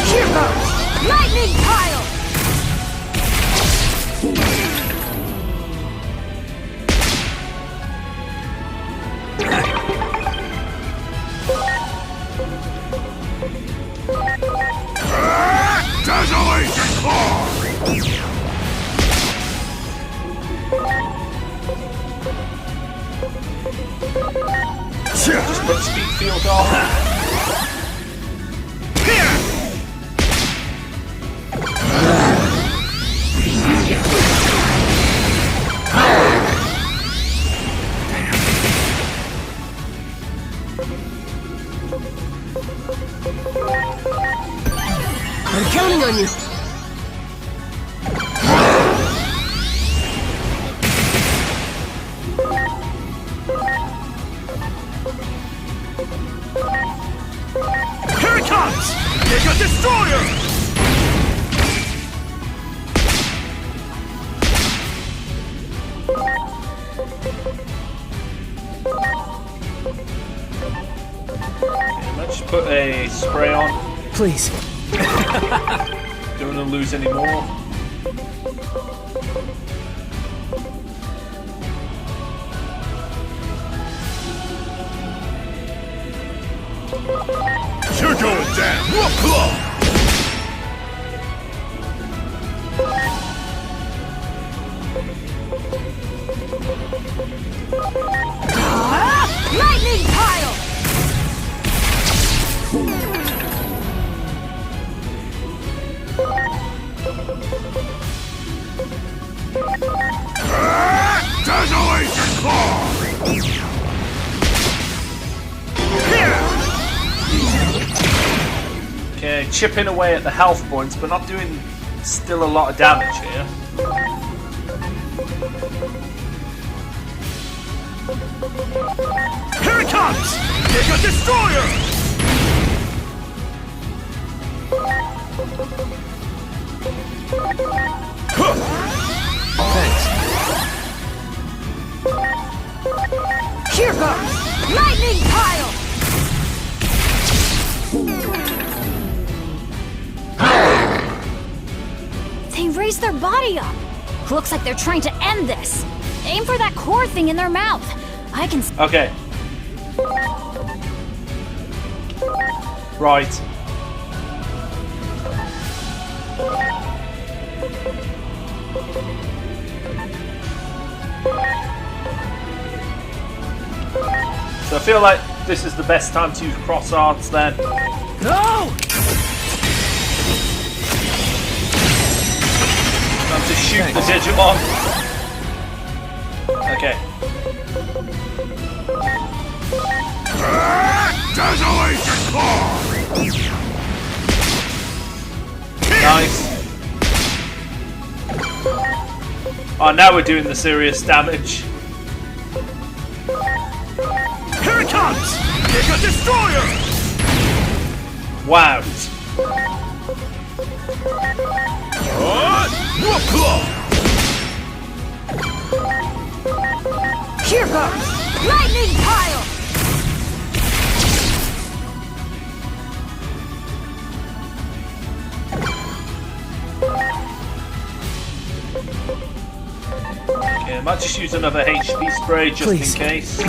Here goes! Lightning Pile! Desolation Claw! Just put speed field on. I'm counting on you. Here it comes! Mega Destroyer! Let's put a spray on. Please. Don't want to lose any more. You're going down! Lightning Pile! Desolation Claw! Okay, chipping away at the health points, but not doing still a lot of damage here. Here it comes! Mega Destroyer! Thanks. Here goes! Lightning Pile! They raised their body up! Looks like they're trying to end this! Aim for that core thing in their mouth! I can... Okay. Right. So I feel like this is the best time to use cross arts then. No! Time to shoot the Digimon. Okay. Desolation Claw! Nice. Oh, now we're doing the serious damage. Here it comes! Mega Destroyer! Wow. Here goes! Lightning Pile! Okay, I might just use another HP spray just in case.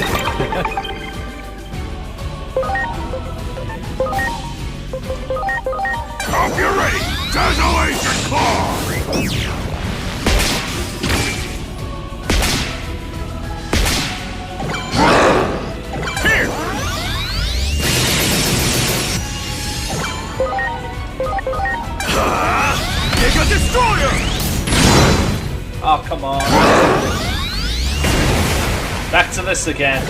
Hope you're ready! Desolation Claw! Here! Mega Destroyer! Oh, come on. Back to this again.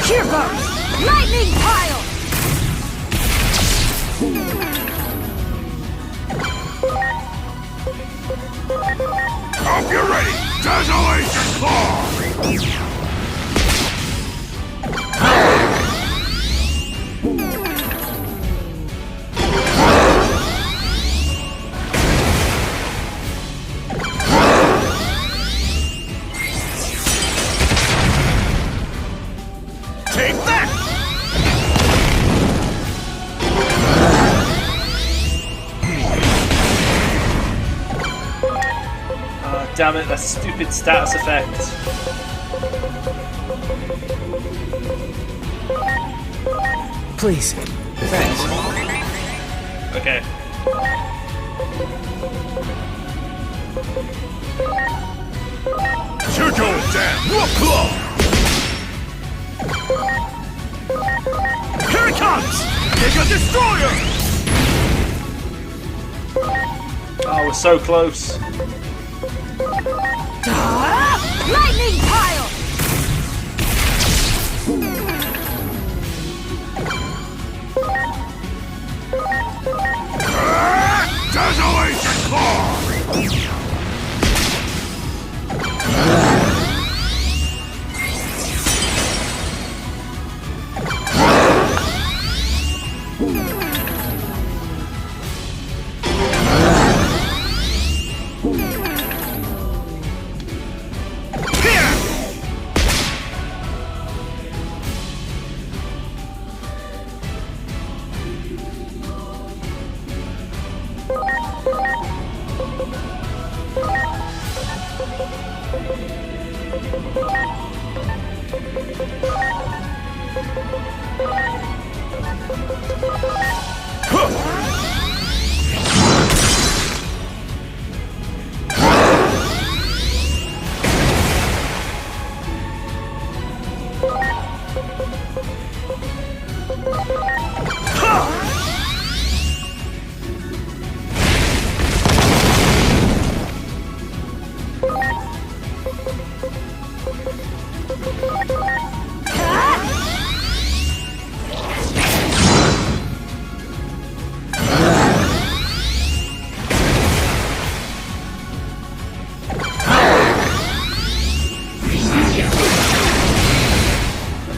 Here goes! Lightning Pile! Hope you're ready! Desolation Claw! Take that! Damn it, that stupid status effect. Please. Thanks. Okay. You're going down! Here it comes! Mega Destroyer! Oh, we're so close. Lightning Pile! Desolation Claw!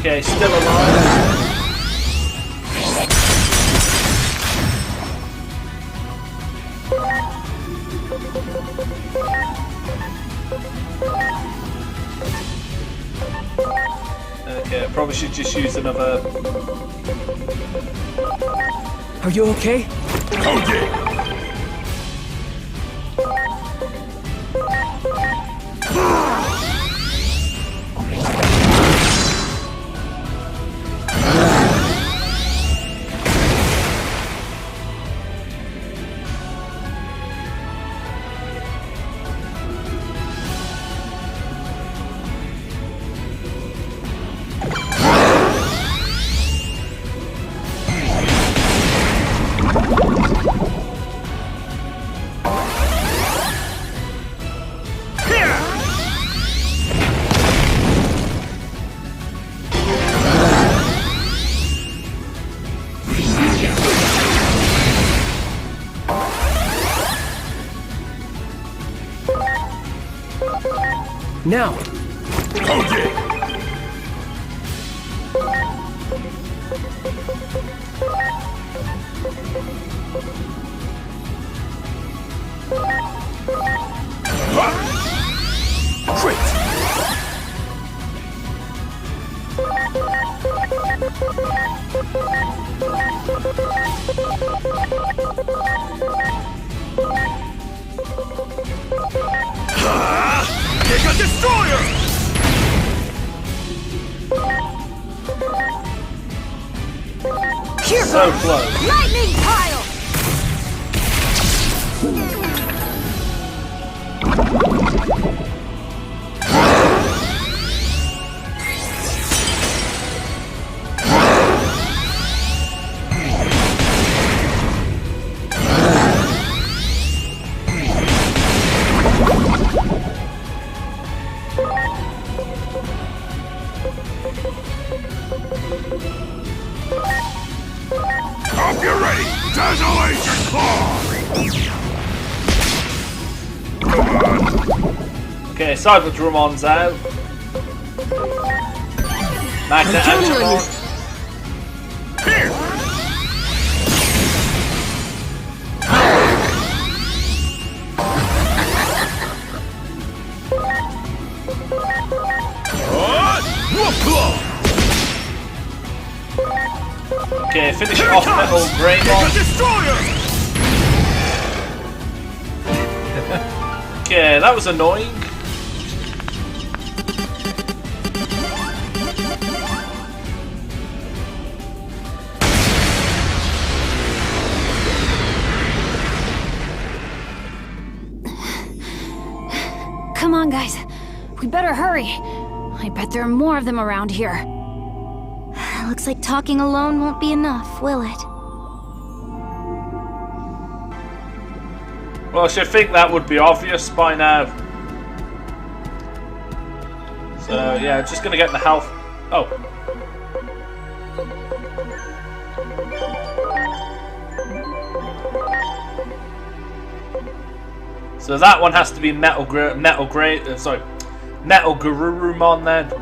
Okay, still alive. Okay, probably should just use another... Are you okay? Okay. Now. Okay. Mega Destroyer! Here so goes close. Lightning Pile! Hope you're ready. Desolate your claw. Come on. Okay, Cyber Drumon's out. Magna Angelon. Here. Okay, finish it off, Metal Greymon. Okay, that was annoying. Come on, guys. We better hurry. I bet there are more of them around here. Looks like talking alone won't be enough, will it? Well, I should think that would be obvious by now. So, yeah, just gonna get the health. Oh. So that one has to be Metal Garurumon then.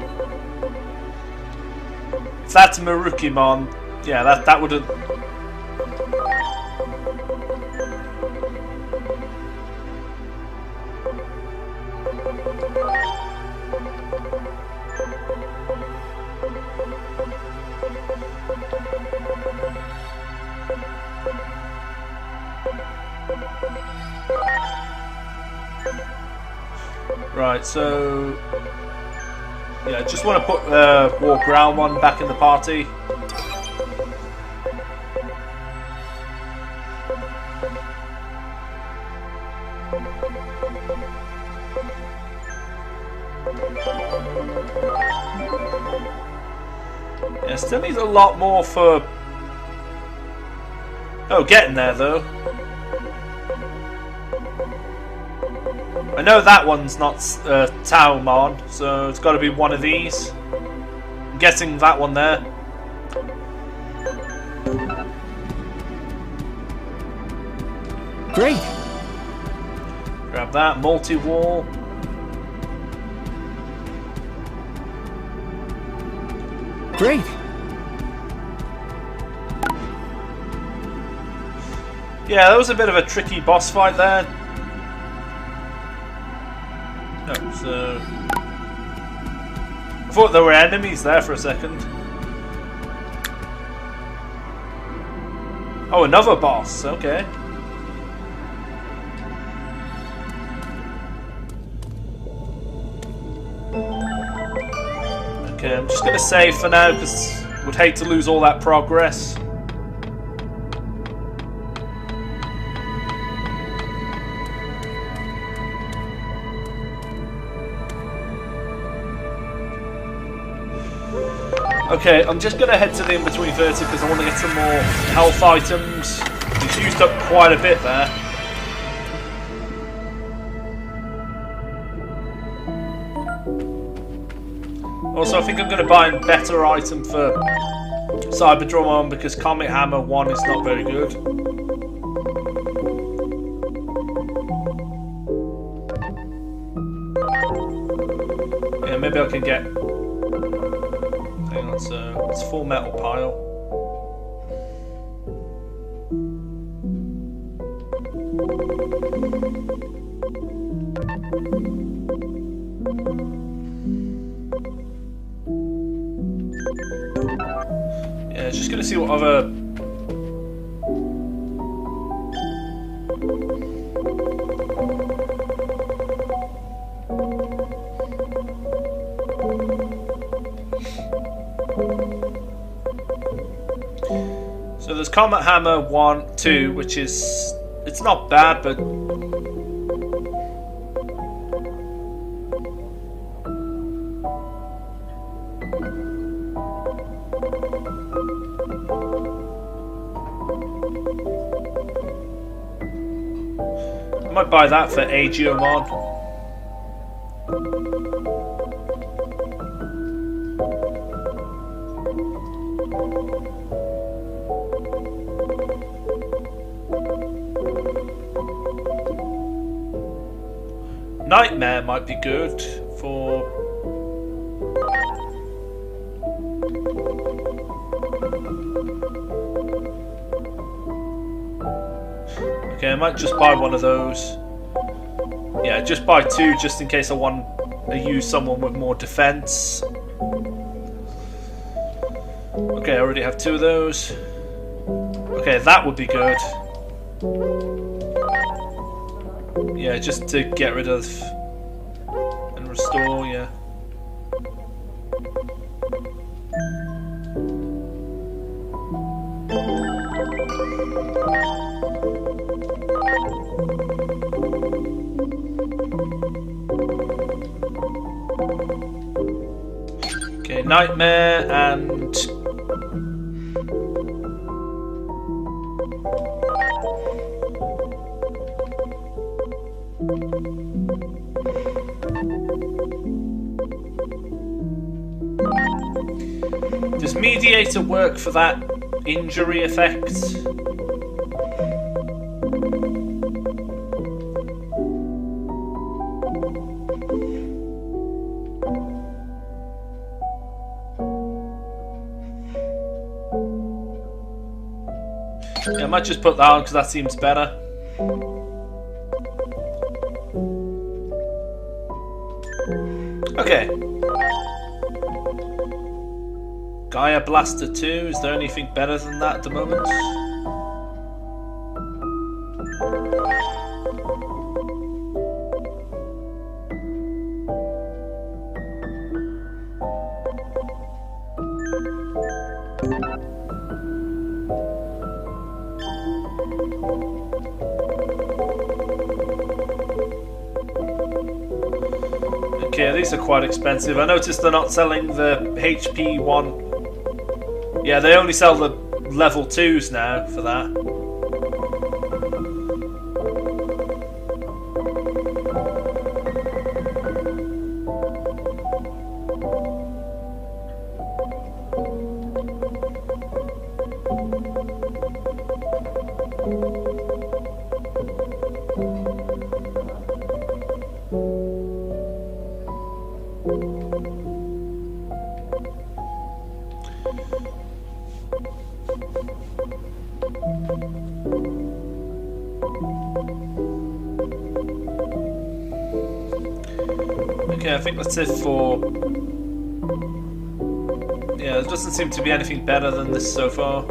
If that's Marukimon, yeah, that would have. Right, so yeah, just want to put War Ground one back in the party. Yeah, still needs a lot more for. Oh, getting there though. I know that one's not Taumon, so it's got to be one of these. I'm guessing that one there. Great. Grab that multi-wall. Great. Yeah, that was a bit of a tricky boss fight there. Oh, so I thought there were enemies there for a second. Oh, another boss. Okay. Okay, I'm just gonna save for now because would hate to lose all that progress. Okay, I'm just going to head to the in-between 30 because I want to get some more health items. He's used up quite a bit there. Also, I think I'm going to buy a better item for Cyberdramon because Comet Hammer 1 is not very good. Yeah, maybe I can get... Hang on, so it's full metal pile. Yeah, just gonna see what other... So there's Comet Hammer 1, 2, which is... it's not bad, but... I might buy that for Aegeomon. Nightmare might be good for... Okay, I might just buy one of those. Yeah, just buy 2 just in case I want to use someone with more defense. Okay, I already have 2 of those. Okay, that would be good. Yeah, just to get rid of and restore, yeah. Okay, Nightmare and... Does Mediator work for that injury effect? Yeah, I might just put that on because that seems better. Okay. Gaia Blaster 2, is there anything better than that at the moment? Okay, these are quite expensive. I noticed they're not selling the HP 1. Yeah, they only sell the level 2s now for that. Okay, I think that's it for Yeah, there doesn't seem to be anything better than this so far.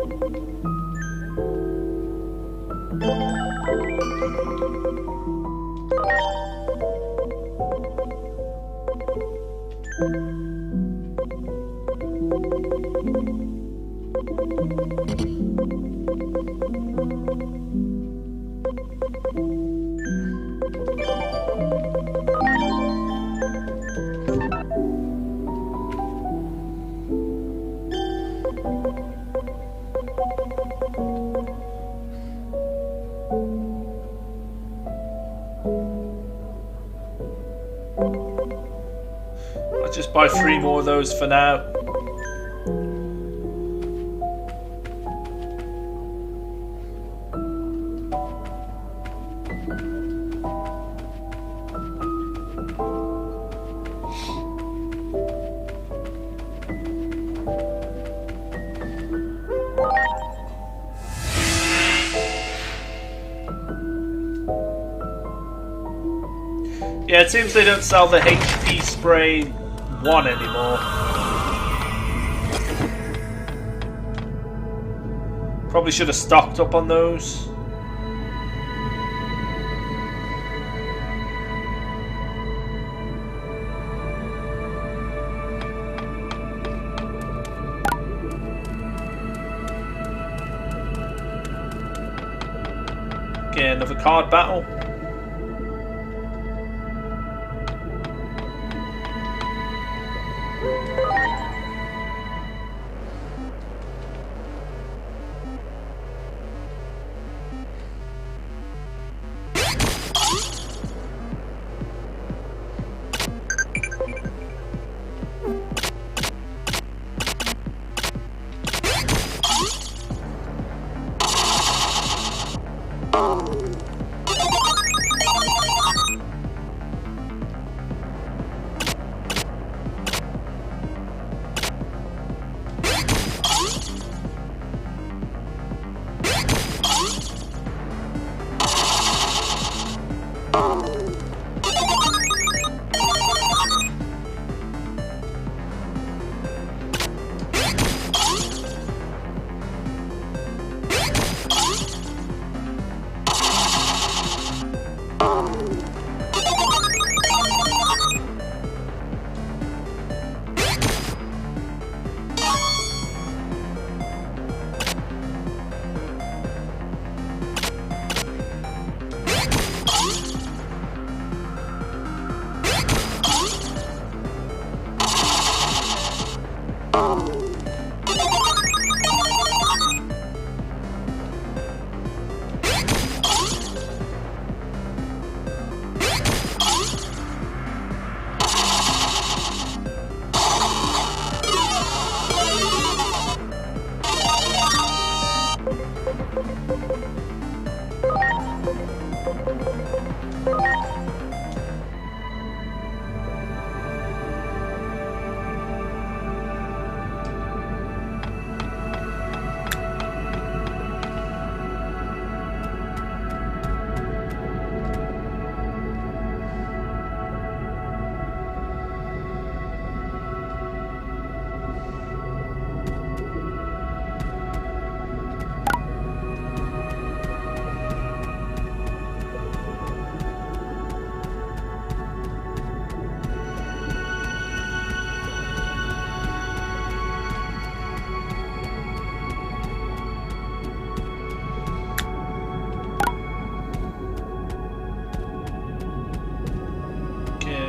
I'll just buy 3 more of those for now. Yeah, it seems they don't sell the HP spray 1 anymore. Probably should have stocked up on those. Okay, another card battle.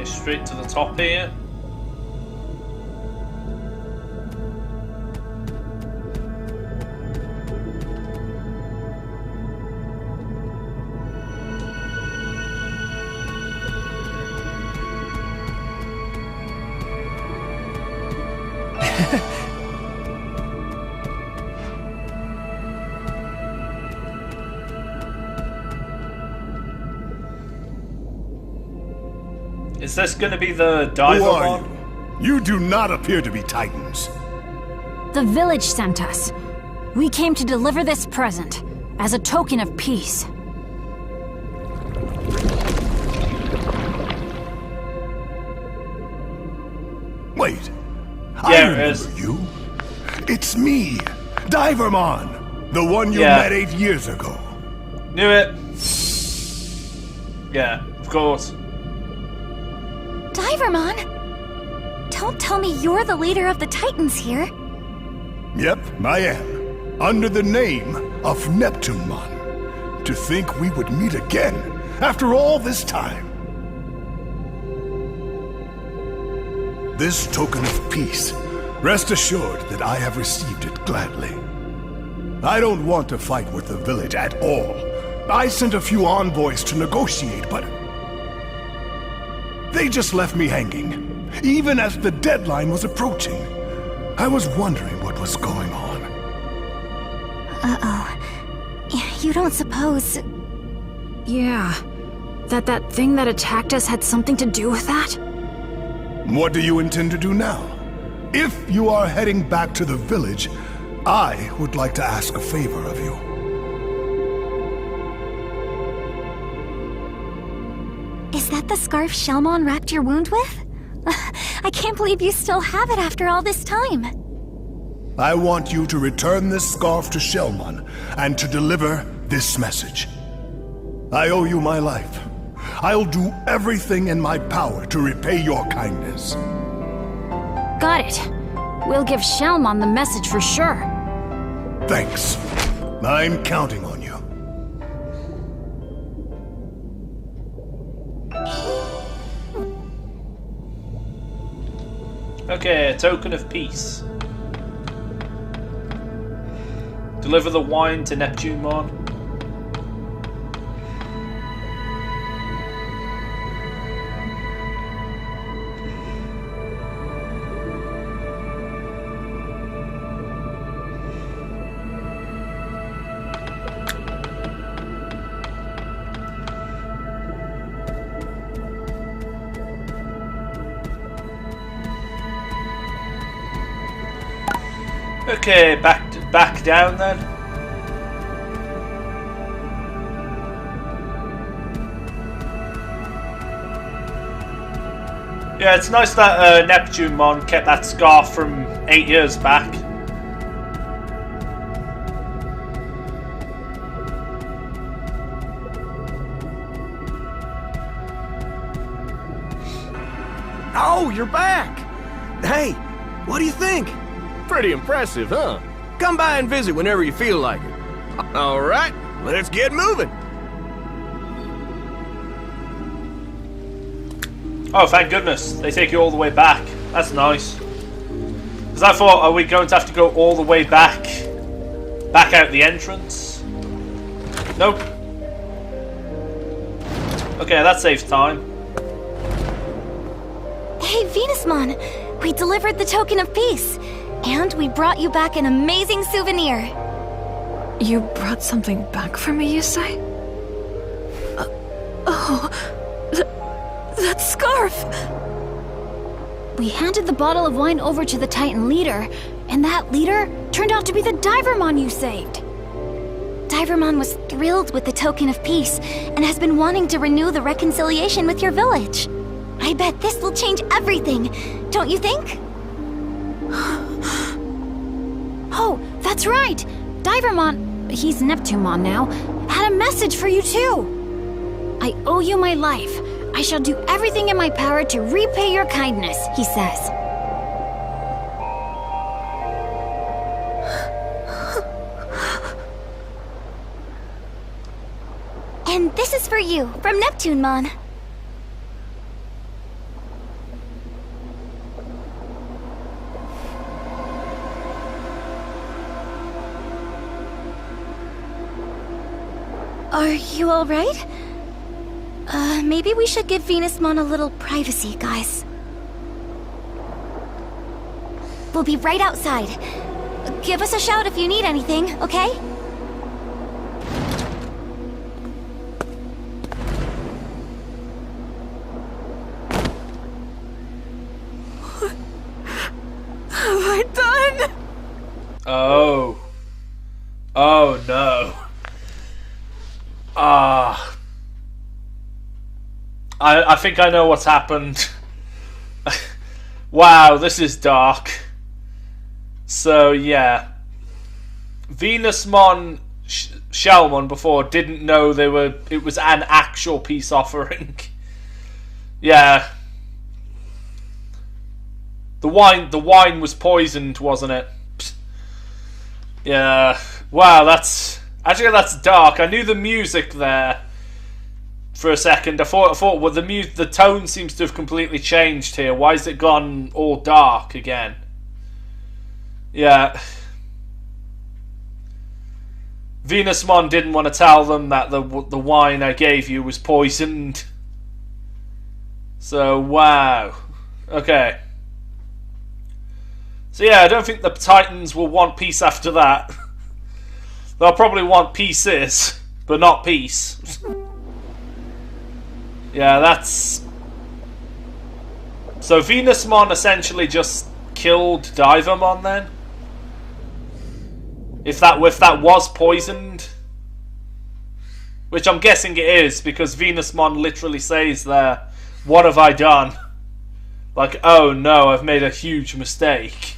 Straight to the top here. Is this going to be the diver Who are one? you? You do not appear to be Titans. The village sent us. We came to deliver this present as a token of peace. Wait, I remember you. It's me, Divermon, the one you met 8 years ago. Knew it. Yeah, of course. Divermon? Don't tell me you're the leader of the Titans here. Yep, I am. Under the name of Neptunemon. To think we would meet again after all this time. This token of peace, rest assured that I have received it gladly. I don't want to fight with the village at all. I sent a few envoys to negotiate, but they just left me hanging, even as the deadline was approaching. I was wondering what was going on. Uh-oh. You don't suppose... Yeah. That thing that attacked us had something to do with that? What do you intend to do now? If you are heading back to the village, I would like to ask a favor of you. Is that the scarf Shellmon wrapped your wound with? I can't believe you still have it after all this time. I want you to return this scarf to Shellmon and to deliver this message. I owe you my life. I'll do everything in my power to repay your kindness. Got it. We'll give Shellmon the message for sure. Thanks. I'm counting on you. Okay, a token of peace. Deliver the wine to Neptunemon. Okay, back down then. Yeah, it's nice that Neptunemon kept that scarf from 8 years back. Oh, you're back! Hey, what do you think? Pretty impressive, huh? Come by and visit whenever you feel like it. All right, let's get moving. Oh, thank goodness. They take you all the way back. That's nice. Because I thought, are we going to have to go all the way back? Back out the entrance? Nope. Okay, that saves time. Hey, Venusmon! We delivered the token of peace. And we brought you back an amazing souvenir. You brought something back for me, you say? That scarf! We handed the bottle of wine over to the Titan leader, and that leader turned out to be the Divermon you saved. Divermon was thrilled with the token of peace and has been wanting to renew the reconciliation with your village. I bet this will change everything, don't you think? Oh, that's right! Divermon, he's Neptunemon now, had a message for you too! I owe you my life. I shall do everything in my power to repay your kindness, he says. And this is for you, from Neptunemon. Are you alright? Maybe we should give Venusmon a little privacy, guys. We'll be right outside. Give us a shout if you need anything, okay? What have I done? Oh. Oh no. I think I know what's happened. Wow, this is dark. So yeah, Venusmon, Shellmon before didn't know it was an actual peace offering. Yeah. The wine was poisoned, wasn't it? Yeah. Wow, that's dark. I knew the music there for a second. I thought well, the tone seems to have completely changed here. Why has it gone all dark again? Yeah. Venusmon didn't want to tell them that the wine I gave you was poisoned. So, wow. Okay. So yeah, I don't think the Titans will want peace after that. They'll probably want pieces, but not peace. Yeah, that's... So Venusmon essentially just killed Divermon then? If that was poisoned? Which I'm guessing it is, because Venusmon literally says there, "What have I done?" Like, oh no, I've made a huge mistake.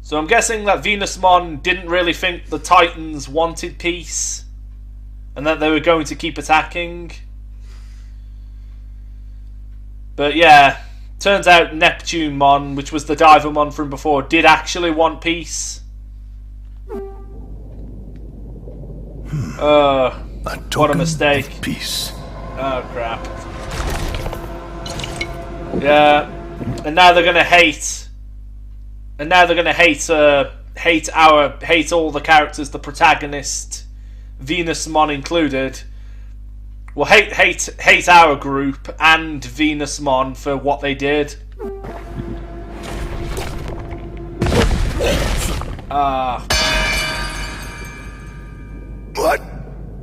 So I'm guessing that Venusmon didn't really think the Titans wanted peace, and that they were going to keep attacking. But yeah, turns out Neptunemon, which was the Divermon from before, did actually want peace. What a mistake. Peace. Oh crap. Yeah, and now they're gonna hate. And now they're gonna hate all the characters, the protagonist, Venusmon included. Well, hate our group and Venusmon for what they did.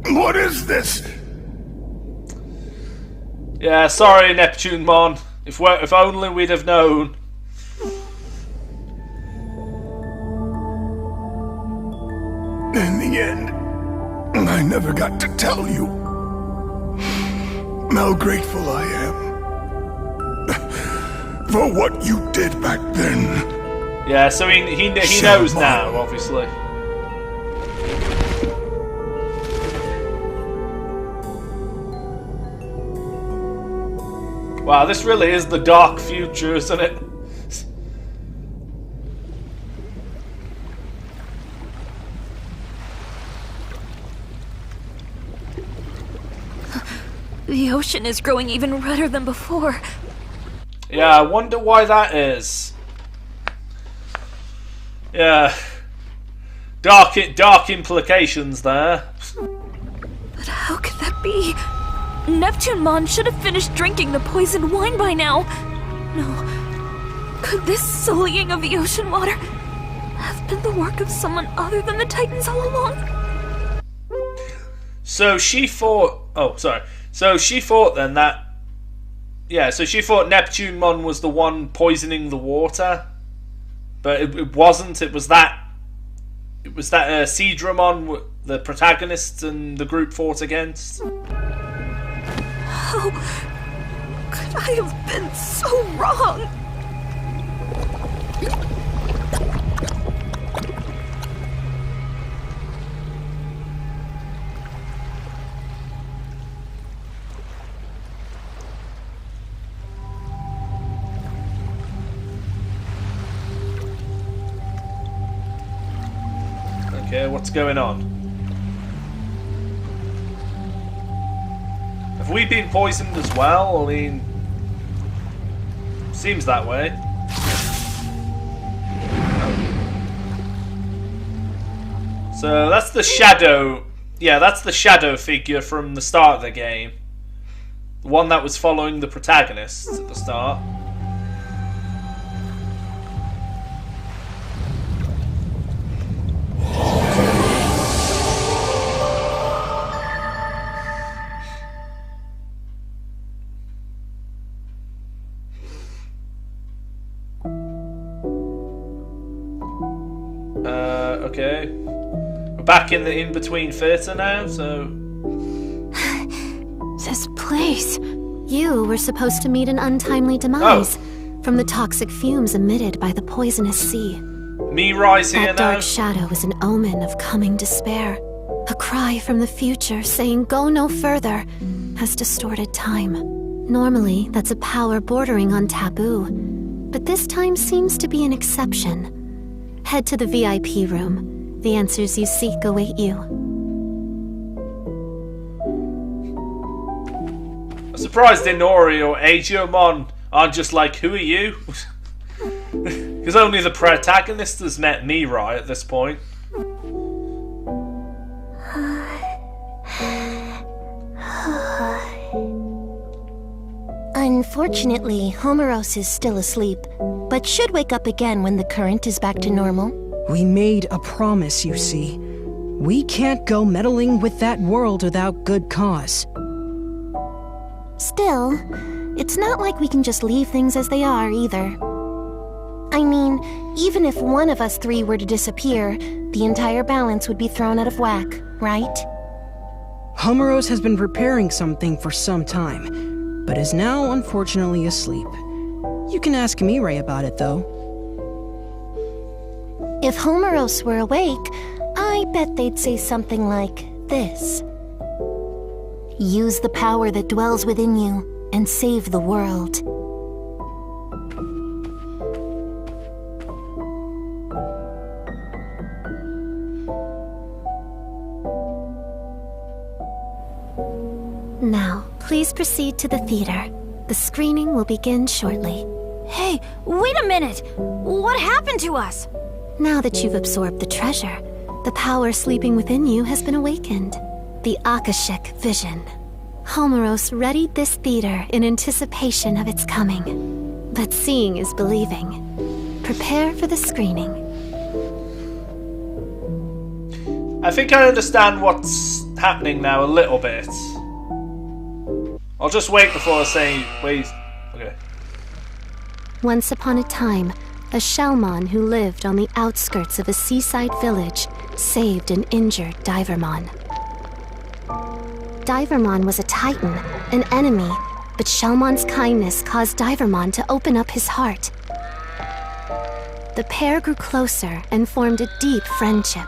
What is this? Yeah, sorry, Neptunemon. If only we'd have known. In the end, I never got to tell you how grateful I am for what you did back then. Yeah, so he knows now, obviously. Wow, this really is the dark future, isn't it? The ocean is growing even redder than before. Yeah, I wonder why that is. Yeah. Dark implications there. But how could that be? Neptunemon should have finished drinking the poisoned wine by now. No. Could this sullying of the ocean water have been the work of someone other than the Titans all along? So she thought... Oh, sorry. So she thought then that... Yeah, so she thought Neptunemon was the one poisoning the water. But it wasn't. It was that Seadramon, the protagonist, and the group fought against. How could I have been so wrong? Okay, what's going on? Have we been poisoned as well? I mean, seems that way. So that's the shadow. Yeah, that's the shadow figure from the start of the game. The one that was following the protagonist at the start. Okay. We're back in the in-between theatre now, so... This place. You were supposed to meet an untimely demise. from the toxic fumes emitted by the poisonous sea. Mirai's here That now. dark shadow was an omen of coming despair. A cry from the future saying go no further has distorted time. Normally, that's a power bordering on taboo, but this time seems to be an exception. Head to the VIP room. The answers you seek await you. I'm surprised Inori or Agiomon aren't just like, who are you? Because only the protagonist has met Mirai at this point. Unfortunately, Homeros is still asleep, but should wake up again when the current is back to normal. We made a promise, you see. We can't go meddling with that world without good cause. Still, it's not like we can just leave things as they are, either. I mean, even if one of us three were to disappear, the entire balance would be thrown out of whack, right? Homeros has been preparing something for some time, but is now unfortunately asleep. You can ask Mirai about it, though. If Homeros were awake, I bet they'd say something like this. Use the power that dwells within you and save the world. Now, please proceed to the theater. The screening will begin shortly. Hey, wait a minute! What happened to us? Now that you've absorbed the treasure, the power sleeping within you has been awakened. The Akashic Vision. Homeros readied this theater in anticipation of its coming. But seeing is believing. Prepare for the screening. I think I understand what's happening now a little bit. I'll just wait before I say, wait. Okay. Once upon a time, a Shellmon who lived on the outskirts of a seaside village saved an injured Divermon. Divermon was a titan, an enemy, but Shellmon's kindness caused Divermon to open up his heart. The pair grew closer and formed a deep friendship.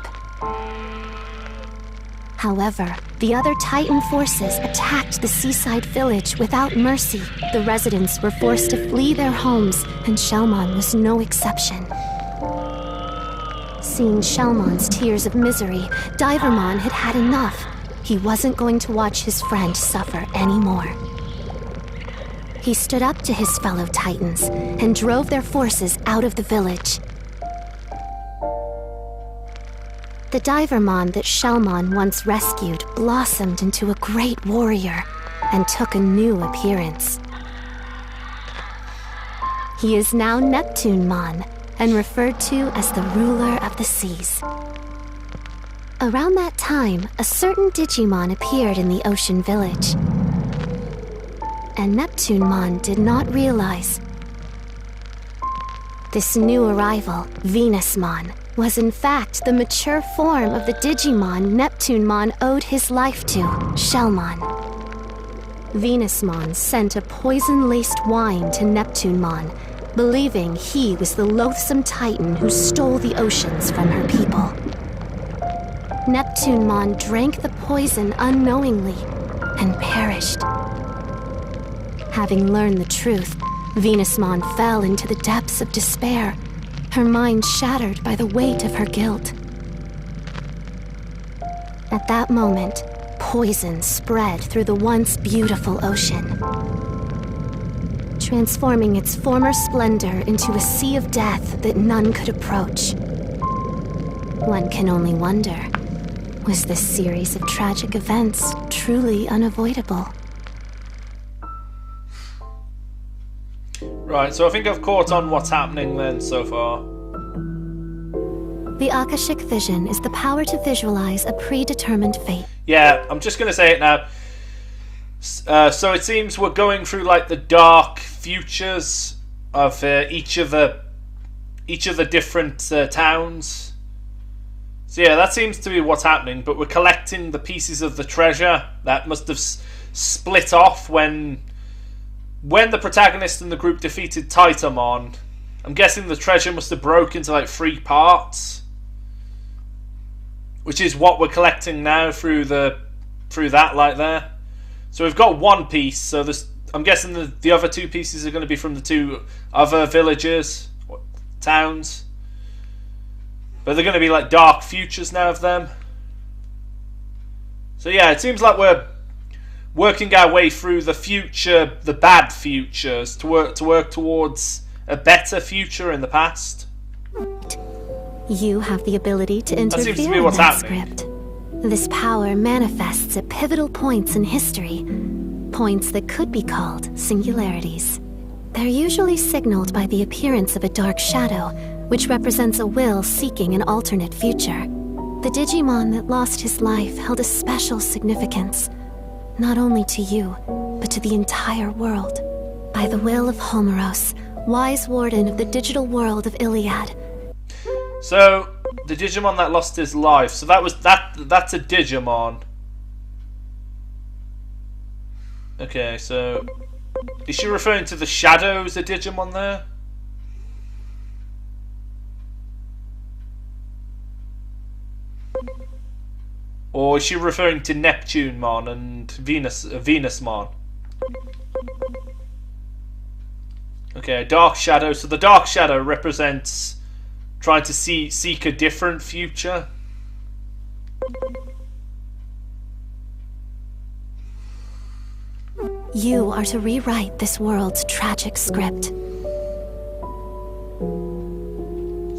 However, the other Titan forces attacked the seaside village without mercy. The residents were forced to flee their homes, and Shellmon was no exception. Seeing Shellmon's tears of misery, Divermon had had enough. He wasn't going to watch his friend suffer anymore. He stood up to his fellow Titans and drove their forces out of the village. The Divermon that Shellmon once rescued blossomed into a great warrior and took a new appearance. He is now Neptunemon and referred to as the ruler of the seas. Around that time, a certain Digimon appeared in the ocean village. And Neptunemon did not realize this new arrival, Venusmon, was in fact the mature form of the Digimon Neptunemon owed his life to, Shellmon. Venusmon sent a poison-laced wine to Neptunemon, believing he was the loathsome Titan who stole the oceans from her people. Neptunemon drank the poison unknowingly and perished. Having learned the truth, Venusmon fell into the depths of despair, her mind shattered by the weight of her guilt. At that moment, poison spread through the once beautiful ocean, transforming its former splendor into a sea of death that none could approach. One can only wonder, was this series of tragic events truly unavoidable? Right, so I think I've caught on what's happening then so far. The Akashic Vision is the power to visualize a predetermined fate. Yeah, I'm just going to say it now. So it seems we're going through like the dark futures of each of the different towns. So yeah, that seems to be what's happening, but we're collecting the pieces of the treasure that must have split off when when the protagonist and the group defeated Titamon, I'm guessing the treasure must have broken into like 3 parts, which is what we're collecting now through that light there. So we've got 1 piece. So I'm guessing the other 2 pieces are going to be from the 2 other villages, towns. But they're going to be like dark futures now of them. So yeah, it seems like we're working our way through the future, the bad futures, to work towards a better future in the past. You have the ability to interfere That seems to be in what's that happening. script. This power manifests at pivotal points in history, points that could be called singularities. They're usually signaled by the appearance of a dark shadow, which represents a will seeking an alternate future. The Digimon that lost his life held a special significance, not only to you, but to the entire world. By the will of Homeros, wise warden of the digital world of Iliad. So, the Digimon that lost his life, so that's a Digimon. Okay, so is she referring to the shadows, the Digimon there? Or is she referring to Neptunemon and Venusmon? Okay, Dark Shadow. So the Dark Shadow represents trying to seek a different future. You are to rewrite this world's tragic script.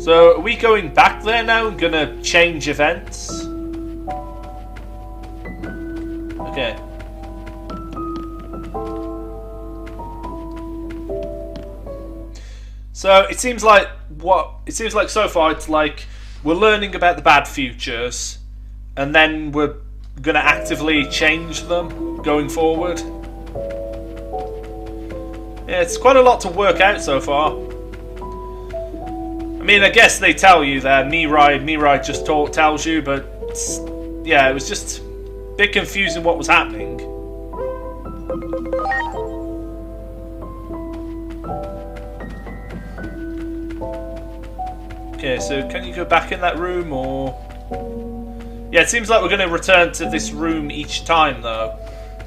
So are we going back there now and gonna change events? Okay. So it seems like so far it's like we're learning about the bad futures and then we're gonna actively change them going forward. Yeah, it's quite a lot to work out so far. I mean, I guess they tell you that Mirai just tells you, but yeah, it was just a bit confusing what was happening. Okay, so can you go back in that room, or... Yeah, it seems like we're going to return to this room each time, though.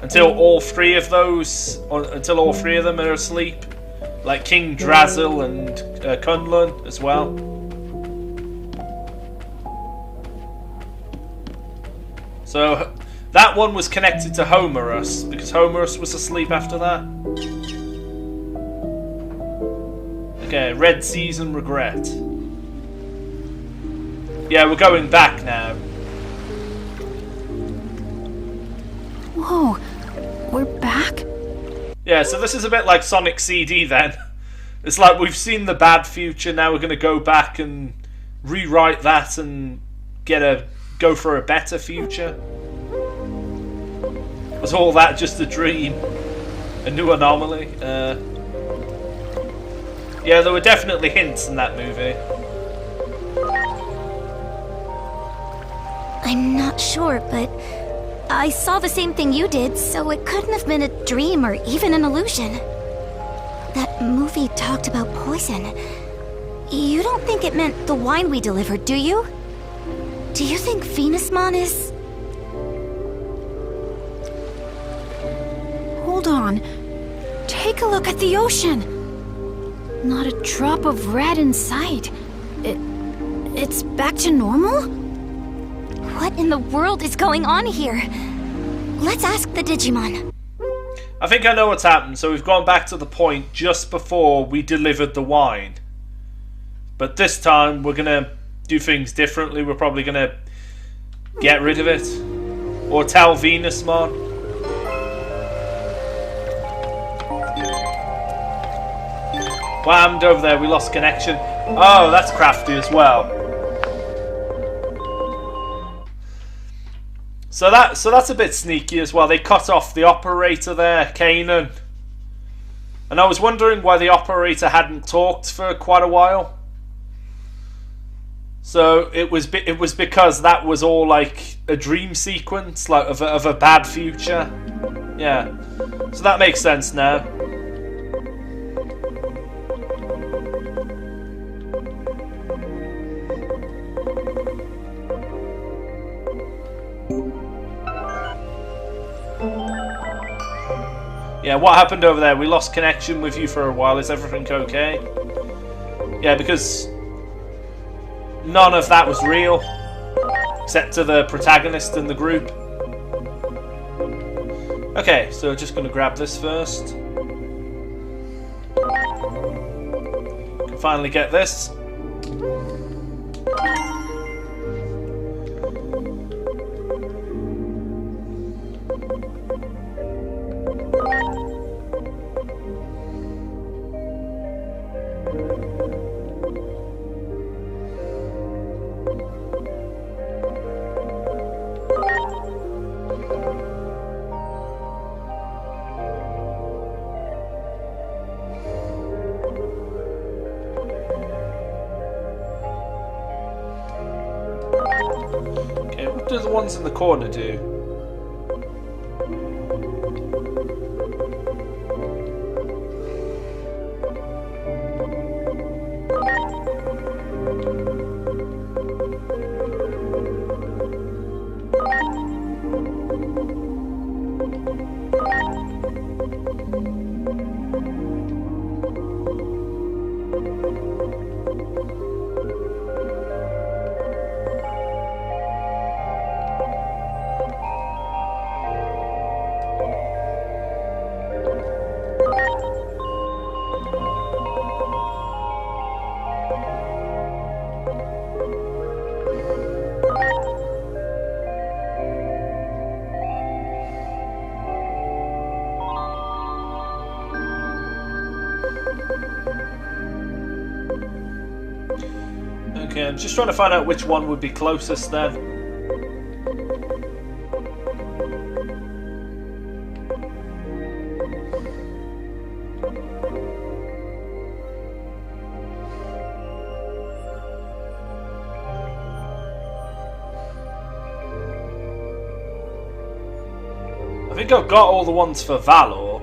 Until all 3 of those... until all 3 of them are asleep. Like King Drazel and Kunlun as well. So, that one was connected to Homerus, because Homerus was asleep after that. Okay, Red Season Regret. Yeah, we're going back now. Whoa, we're back? Yeah, so this is a bit like Sonic CD then. It's like we've seen the bad future, now we're going to go back and rewrite that and go for a better future. Was all that just a dream? A new anomaly? Yeah, there were definitely hints in that movie. I'm not sure, but I saw the same thing you did, so it couldn't have been a dream or even an illusion. That movie talked about poison. You don't think it meant the wine we delivered, do you? Do you think Venusmon is... Hold on. Take a look at the ocean. Not a drop of red in sight. It's back to normal? What in the world is going on here? Let's ask the Digimon. I think I know what's happened. So we've gone back to the point just before we delivered the wine. But this time we're going to do things differently. We're probably going to get rid of it. Or tell Venusmon. What happened over there? We lost connection. Oh, that's crafty as well. So that's a bit sneaky as well. They cut off the operator there, Kanan. And I was wondering why the operator hadn't talked for quite a while. So it was because that was all like a dream sequence, like of a bad future. Yeah. So that makes sense now. Yeah, what happened over there? We lost connection with you for a while. Is everything okay? Yeah, because none of that was real, except to the protagonist in the group. Okay, so just going to grab this first. Can finally get this. Okay, what do the ones in the corner do? Okay, I'm just trying to find out which one would be closest then. I think I've got all the ones for Valor.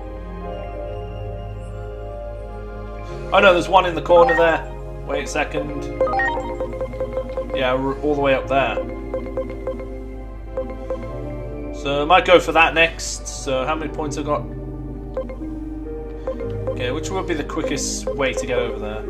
Oh no, there's one in the corner there. Wait a second. Yeah, we're all the way up there. So I might go for that next. So how many points I've got? Okay, which would be the quickest way to get over there?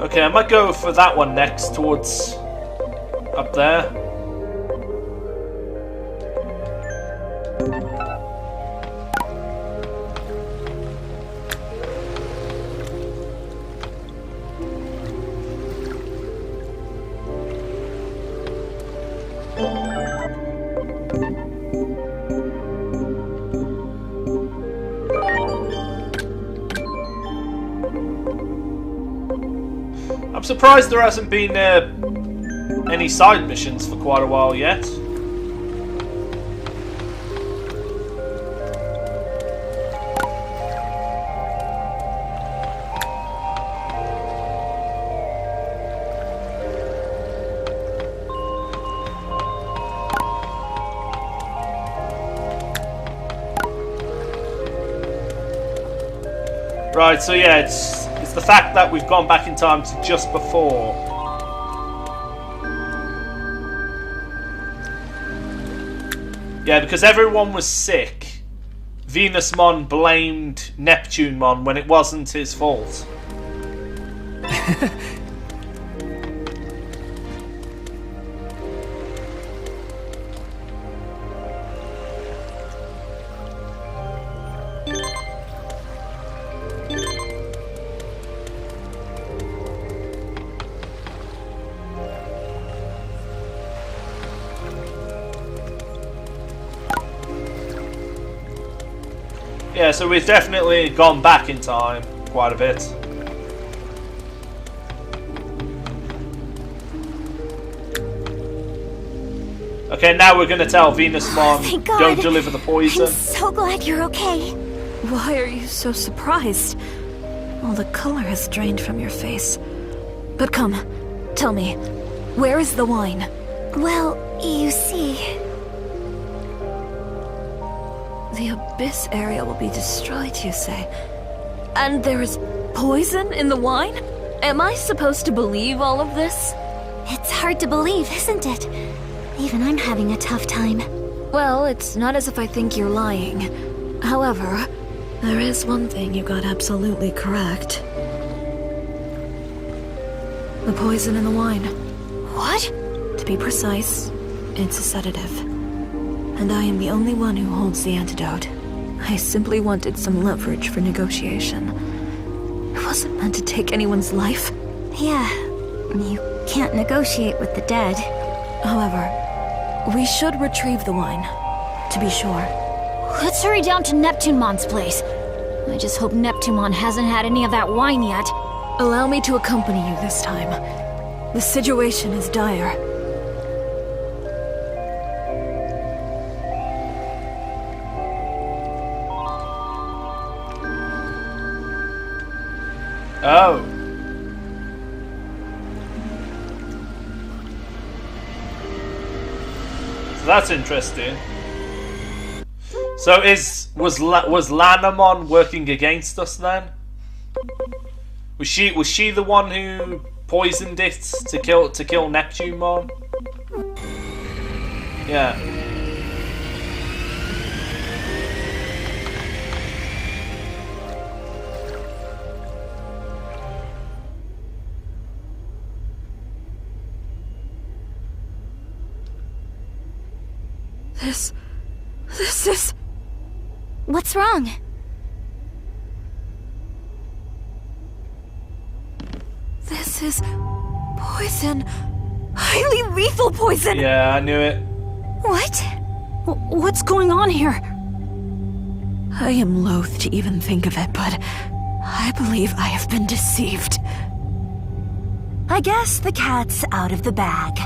Okay, I might go for that one next, towards up there. I'm surprised there hasn't been any side missions for quite a while yet. Right, so yeah, it's the fact that we've gone back in time to just before. Yeah, because everyone was sick. Venusmon blamed Neptunemon when it wasn't his fault. Yeah, so we've definitely gone back in time quite a bit. Okay, now we're going to tell Venusmon, don't deliver the poison. I'm so glad you're okay. Why are you so surprised? All the color has drained from your face. But come, tell me, where is the wine? Well, you see... The Abyss area will be destroyed, you say? And there is poison in the wine? Am I supposed to believe all of this? It's hard to believe, isn't it? Even I'm having a tough time. Well, it's not as if I think you're lying. However, there is one thing you got absolutely correct. The poison in the wine. What? To be precise, it's a sedative. And I am the only one who holds the antidote. I simply wanted some leverage for negotiation. It wasn't meant to take anyone's life. Yeah, you can't negotiate with the dead. However, we should retrieve the wine, to be sure. Let's hurry down to Neptunemon's place. I just hope Neptunemon hasn't had any of that wine yet. Allow me to accompany you this time. The situation is dire. Oh. So that's interesting. So was Lanamon working against us then? Was she the one who poisoned it to kill Neptunemon? Yeah. This is... What's wrong? This is poison. Highly lethal poison! Yeah, I knew it. What? What's going on here? I am loath to even think of it, but I believe I have been deceived. I guess the cat's out of the bag.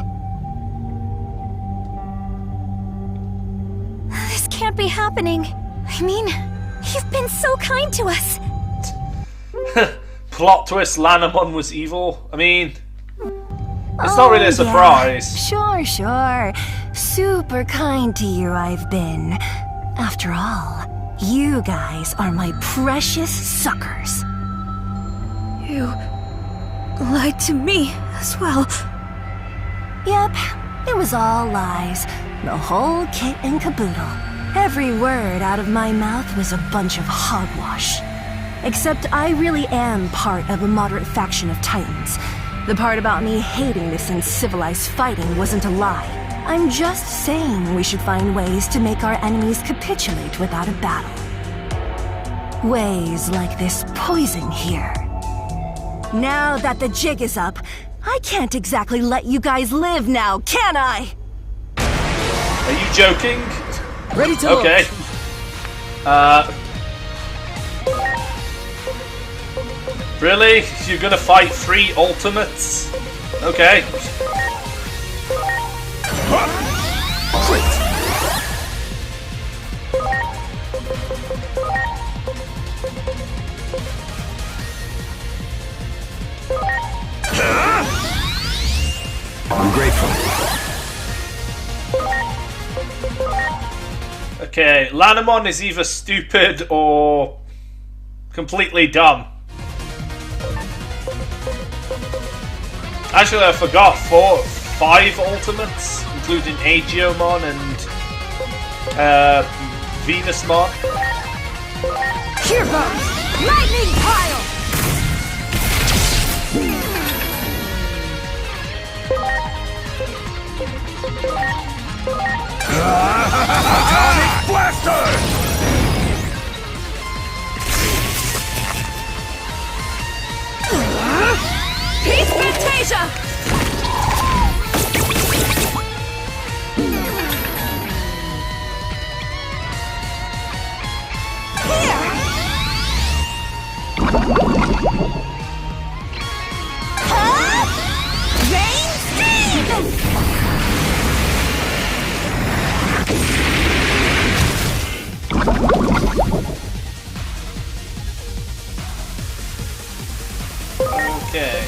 This can't be happening. I mean, you've been so kind to us. Plot twist, Lanamon was evil. I mean, it's not really a surprise. Yeah. Sure. Super kind to you I've been. After all, you guys are my precious suckers. You lied to me as well. Yep, it was all lies. The whole kit and caboodle. Every word out of my mouth was a bunch of hogwash. Except I really am part of a moderate faction of Titans. The part about me hating this uncivilized fighting wasn't a lie. I'm just saying we should find ways to make our enemies capitulate without a battle. Ways like this poison here. Now that the jig is up, I can't exactly let you guys live now, can I? Are you joking? Ready to Okay. Really? You're gonna fight 3 ultimates? Okay. I'm grateful. Okay, Lanamon is either stupid or completely dumb. Actually, I forgot 5 ultimates, including Aegeomon and Venusmon. Here goes! Lightning pile! Atomic Blaster! Peace Fantasia! Here! Huh? Rain Steam! Okay.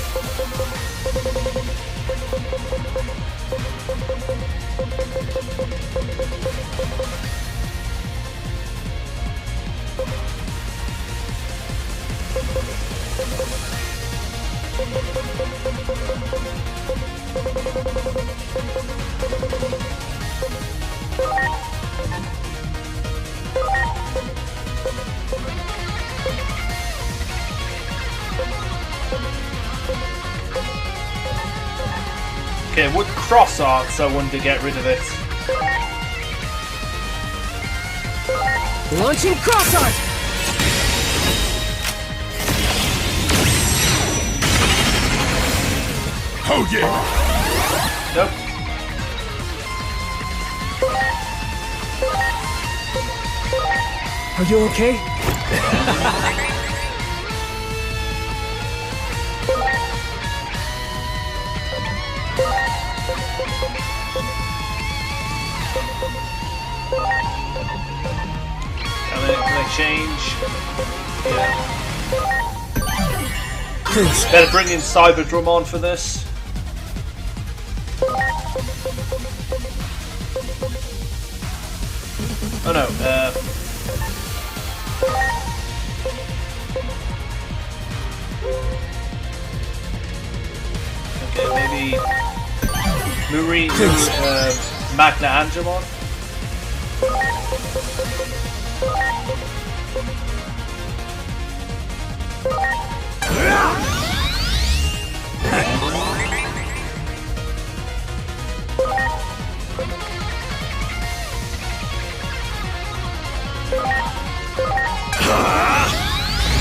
Okay, it would cross art, so I wanted to get rid of it. Launching cross art! Oh yeah! Nope. Are you okay? Can I change? Yeah. Better bring in Cyberdramon for this. Oh no, okay, maybe Magna Angemon?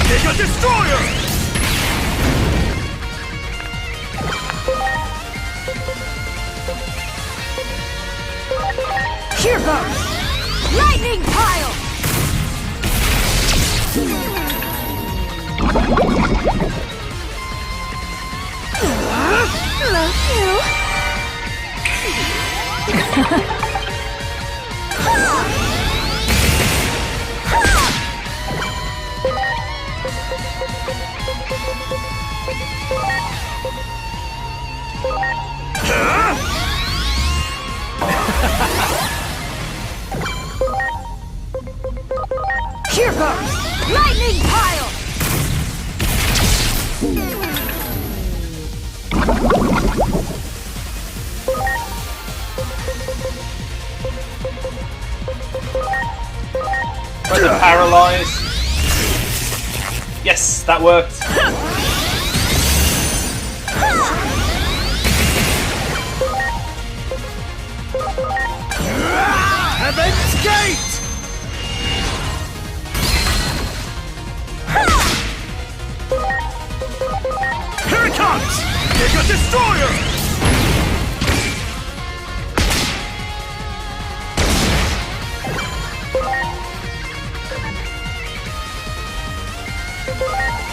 Mega Destroyer! Here goes! Lightning pile! Love you. Here goes! Lightning pile! Try to paralyze. Yes, that worked. Heaven's Gate! Here it comes! Mega Destroyer!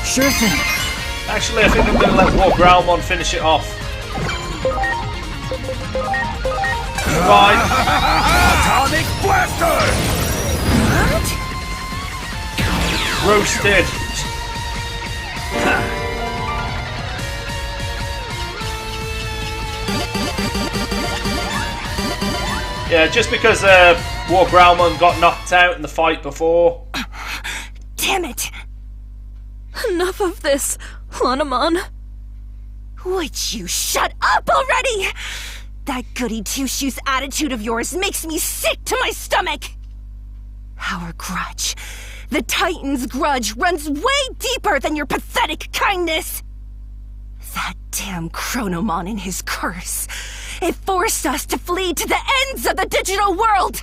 Sure thing. Actually, I think I'm going to let War Growlmon finish it off. Goodbye. Atomic Blaster! What? Roasted. Yeah, just because War Growlmon got knocked out in the fight before. Damn it! Enough of this, Lanamon. Would you shut up already? That goody two-shoes attitude of yours makes me sick to my stomach! Our grudge, the Titan's grudge, runs way deeper than your pathetic kindness! That damn Chronomon and his curse, it forced us to flee to the ends of the digital world!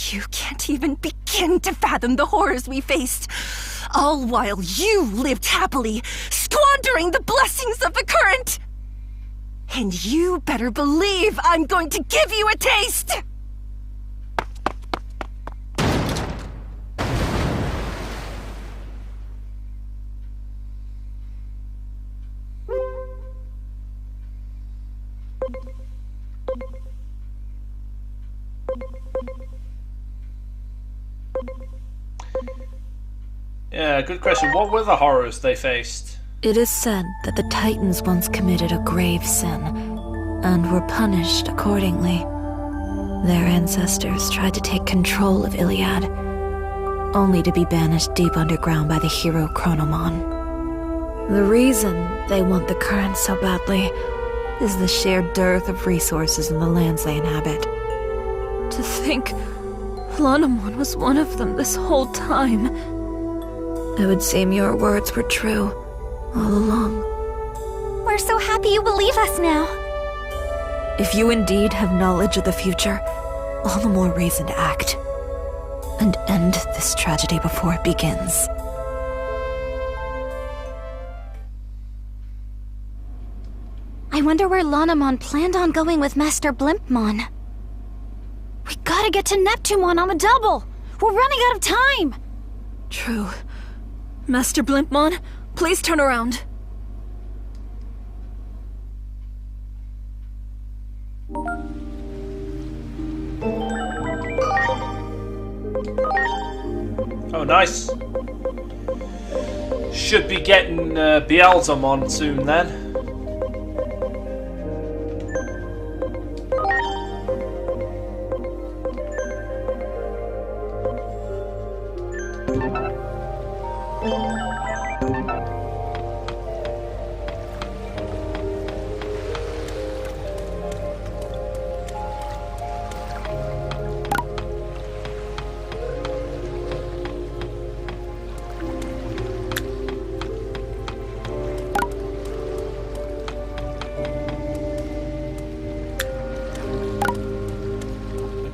You can't even begin to fathom the horrors we faced, all while you lived happily, squandering the blessings of the current! And you better believe I'm going to give you a taste! Yeah, good question. What were the horrors they faced? It is said that the Titans once committed a grave sin, and were punished accordingly. Their ancestors tried to take control of Iliad, only to be banished deep underground by the hero Chronomon. The reason they want the current so badly is the sheer dearth of resources in the lands they inhabit. To think Lanamon was one of them this whole time. It would seem your words were true all along. We're so happy you believe us now. If you indeed have knowledge of the future, all the more reason to act. And end this tragedy before it begins. I wonder where Lanamon planned on going with Master Blimpmon. We gotta get to Neptumon on the double! We're running out of time! True. Master Blimpmon, please turn around. Oh, nice. Should be getting Beelzemon soon then.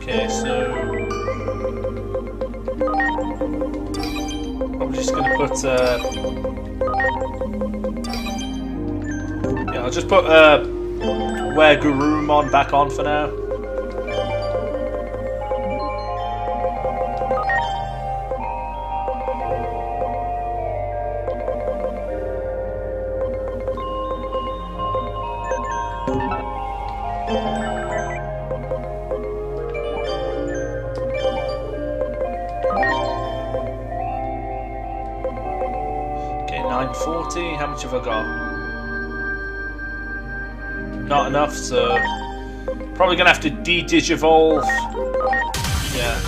Okay, so I'm just gonna put yeah, I'll just put Where Gurumon back on for now. Okay, 940. How much have I got? Not enough, so probably gonna have to de-digivolve. Yeah.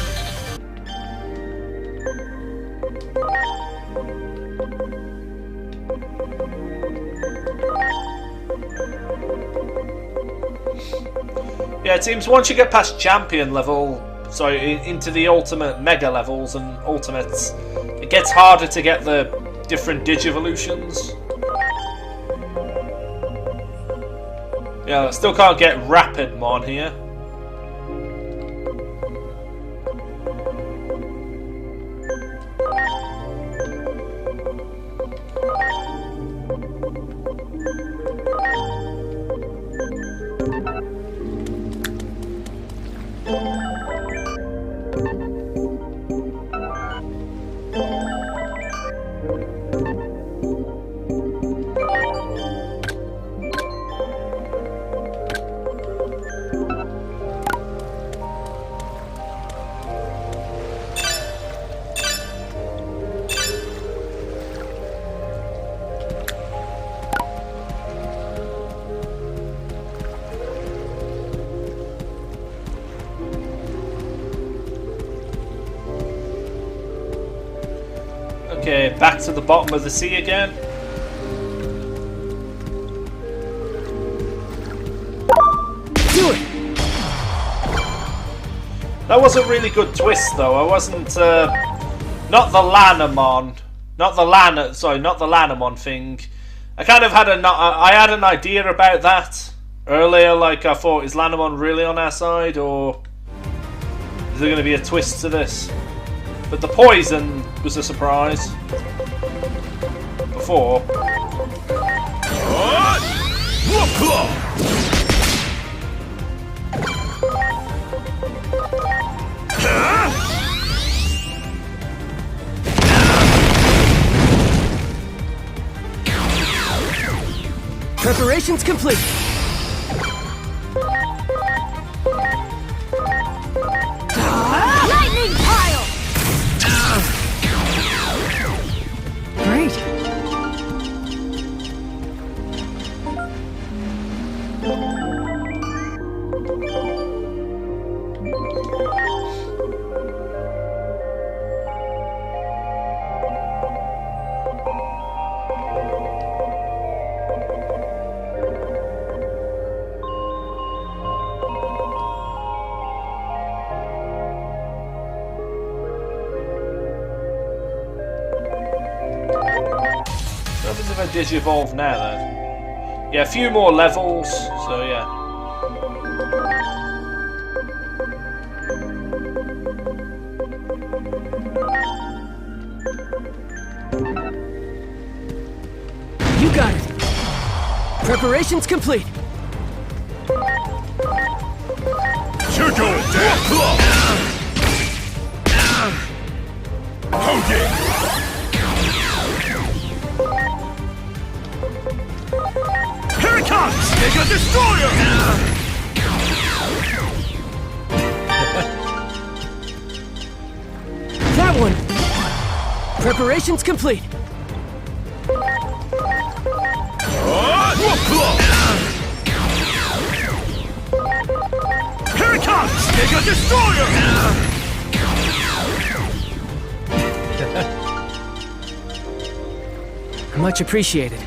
Yeah, it seems once you get past champion level, sorry, into the ultimate mega levels and ultimates, it gets harder to get the different Digivolutions. Yeah, still can't get Rapidmon here. Okay, back to the bottom of the sea again. Do it! That was a really good twist, though. I wasn't not the Lanamon, not the Lanamon thing. I kind of had I had an idea about that earlier. Like I thought, is Lanamon really on our side, or is there going to be a twist to this? But the poison was a surprise. Before. Preparations complete. Lightning pile! Great. What happens if I Digivolve now then? Yeah, a few more levels, so yeah. got it. Preparations complete. You're going down. Hold it. Here it comes! Mega Destroyer! That one. Preparations complete. Here it comes! Mega Destroyer! Much appreciated.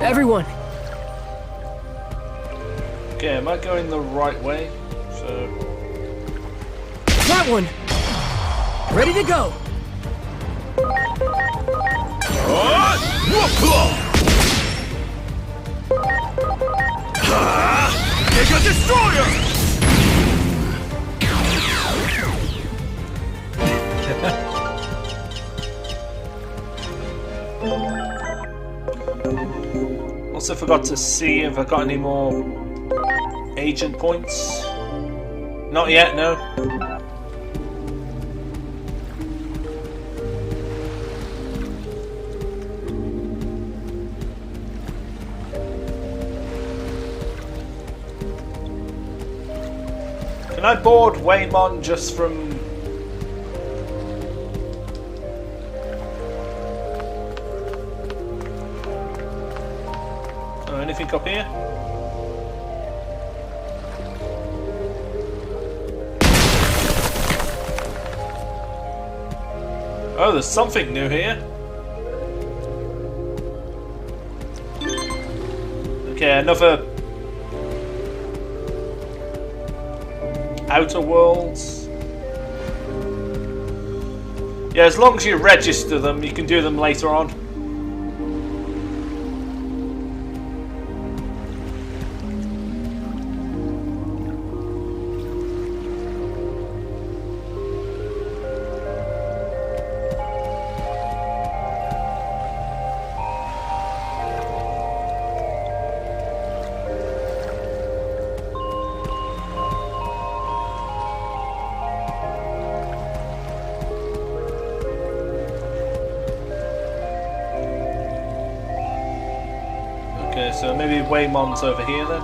Everyone. Okay, am I going the right way? So... That one. Ready to go. Mega Destroyer! Also forgot to see if I got any more agent points. Not yet, no. Can I board Waymon just from... Oh, anything up here? Oh, there's something new here. Okay, another Outer Worlds. Yeah, as long as you register them, you can do them later on. Okay, so maybe Waymon's over here then.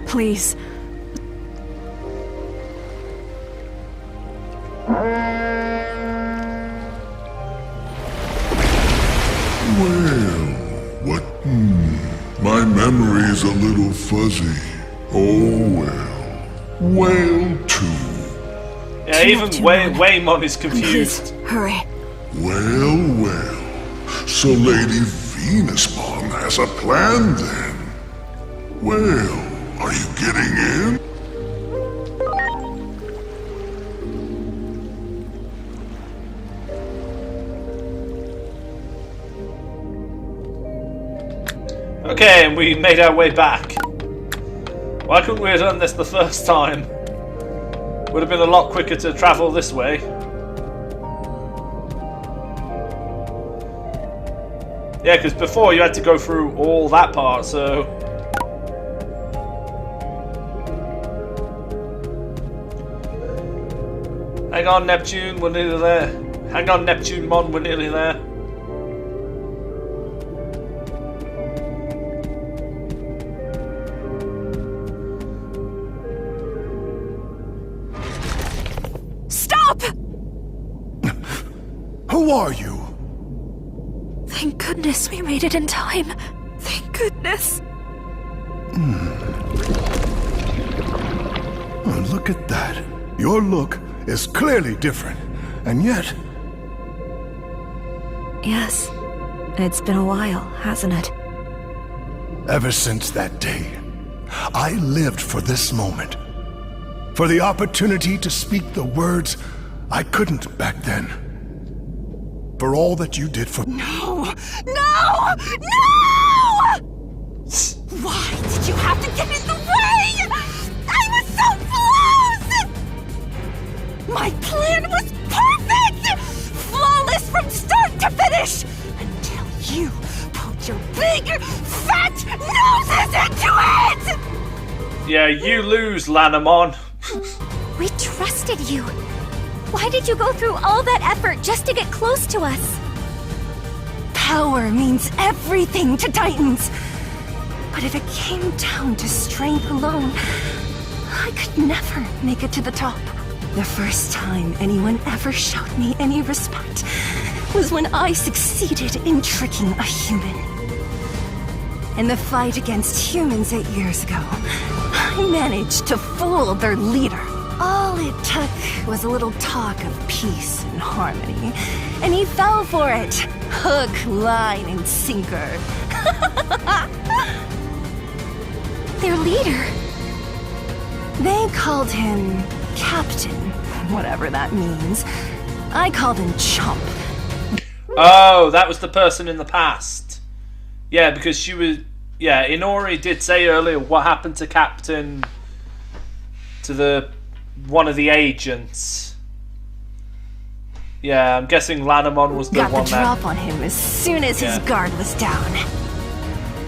Please. Well, what? My memory's a little fuzzy. Oh well. Whale 2. Yeah, even Waymon is confused. Please, hurry. Well. So Lady Venusmon has a plan then. Well, are you getting in? Okay, and we made our way back. Why couldn't we have done this the first time? Would have been a lot quicker to travel this way. Yeah, because before you had to go through all that part, so... Hang on, Neptune, we're nearly there. Hang on, Neptune Mon, we're nearly there. Stop! Who are you? Thank goodness we made it in time. Thank goodness. Oh, look at that. Your look is clearly different, and yet... Yes. It's been a while, hasn't it? Ever since that day, I lived for this moment. For the opportunity to speak the words I couldn't back then. For all that you did for— No! No! No! Why did you have to get in the way? I was so close! My plan was perfect! Flawless from start to finish! Until you poked your big, fat noses into it! Yeah, you lose, Lanamon. We trusted you. Why did you go through all that effort just to get close to us? Power means everything to Titans. But if it came down to strength alone, I could never make it to the top. The first time anyone ever showed me any respect was when I succeeded in tricking a human. In the fight against humans 8 years ago, I managed to fool their leader. All it took was a little talk of peace and harmony, and he fell for it. Hook, line, and sinker. Their leader? They called him Captain, whatever that means. I called him Chump. Oh, that was the person in the past. Yeah, because she was... Yeah, Inori did say earlier what happened to Captain... to the... one of the agents. Yeah, I'm guessing Lanamon was the Got one the that... drop on him as soon as his guard was down.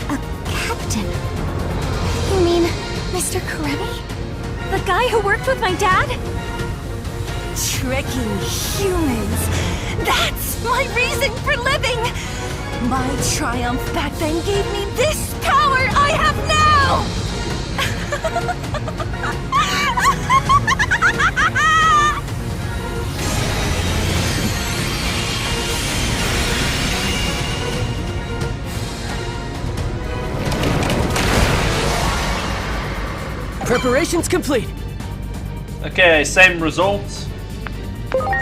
A captain? You mean Mr. Karemi? The guy who worked with my dad? Tricking humans. That's my reason for living. My triumph back then gave me this power I have now. Preparations complete. Okay, same result.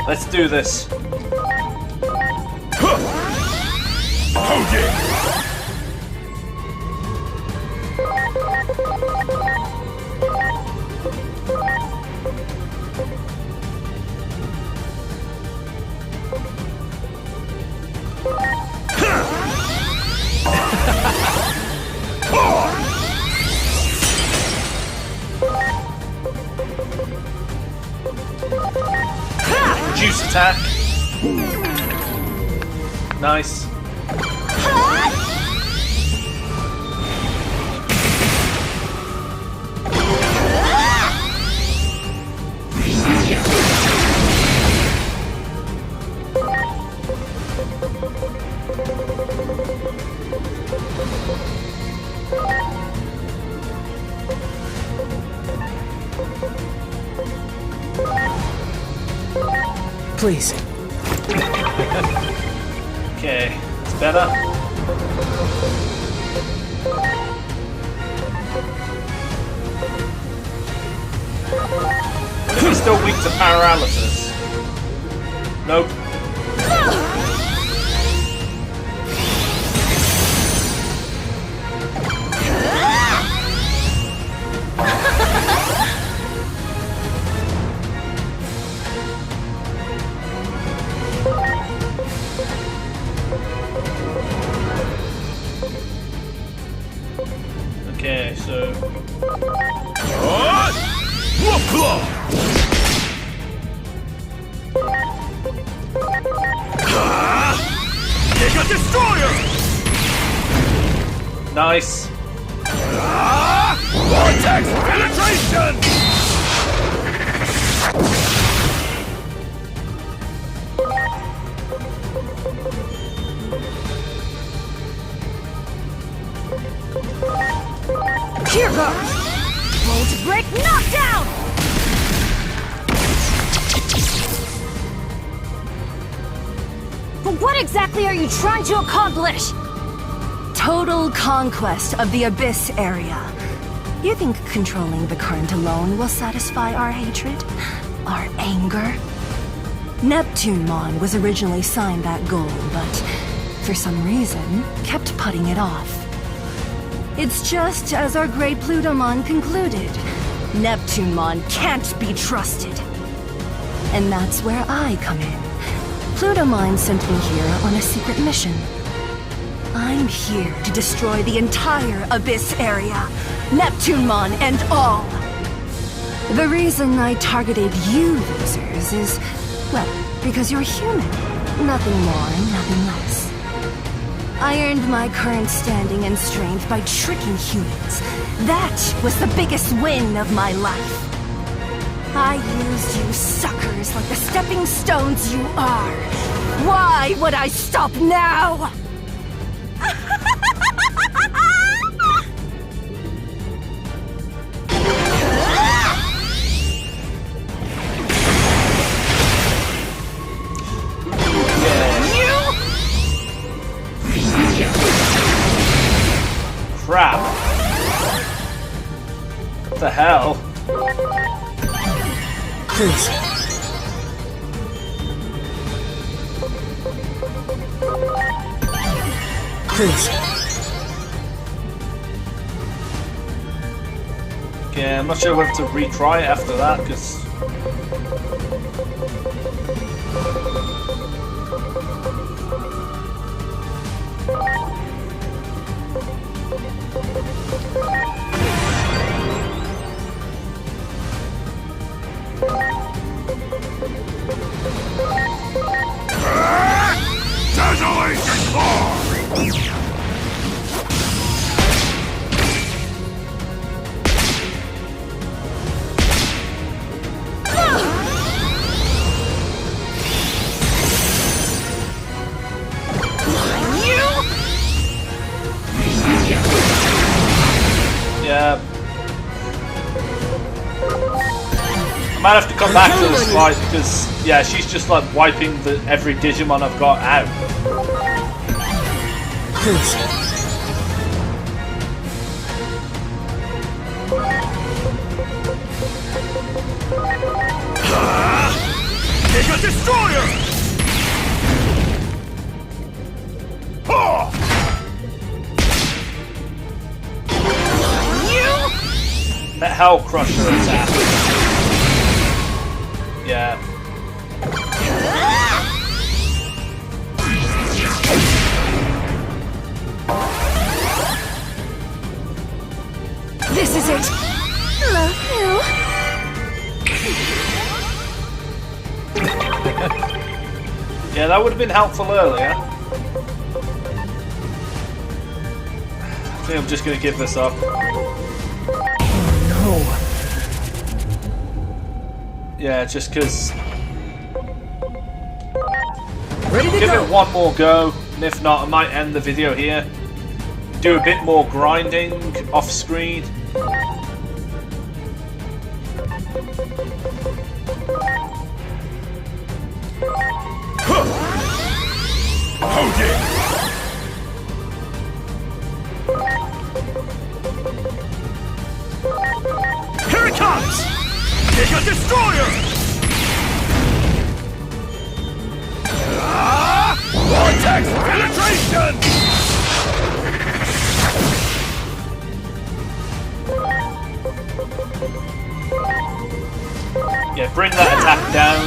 Let's do this. Hold it! Reduce attack. Nice. Please. Okay, it's better. Is he still weak to paralysis? Nope. Okay, so... Mega Destroyer! Nice. Vortex penetration! Here goes! Bolt break knockdown! But what exactly are you trying to accomplish? Total conquest of the Abyss area. You think controlling the current alone will satisfy our hatred? Our anger? Neptunemon was originally signed that goal, but for some reason, kept putting it off. It's just as our great Plutomon concluded. Neptunemon can't be trusted. And that's where I come in. Plutomine sent me here on a secret mission. I'm here to destroy the entire Abyss area, Neptunemon and all. The reason I targeted you losers is, well, because you're human. Nothing more and nothing less. I earned my current standing and strength by tricking humans. That was the biggest win of my life. I used you suckers like the stepping stones you are. Why would I stop now? Crap. What the hell? Please. Please. Okay, I'm not sure whether to retry it after that, because... Desolation Core! Yeah. I might have to come back to this fight because, yeah, she's just like wiping every Digimon I've got out. Please. Mega Destroyer! That Hell Crusher attack. Yeah. This is it. Love you. Yeah, that would have been helpful earlier. I think I'm just gonna give this up. Yeah, just because. Give it one more go, and if not, I might end the video here. Do a bit more grinding off screen. Oh yeah! Here it comes! Mega Destroyer! Vortex penetration! Yeah, bring that attack down.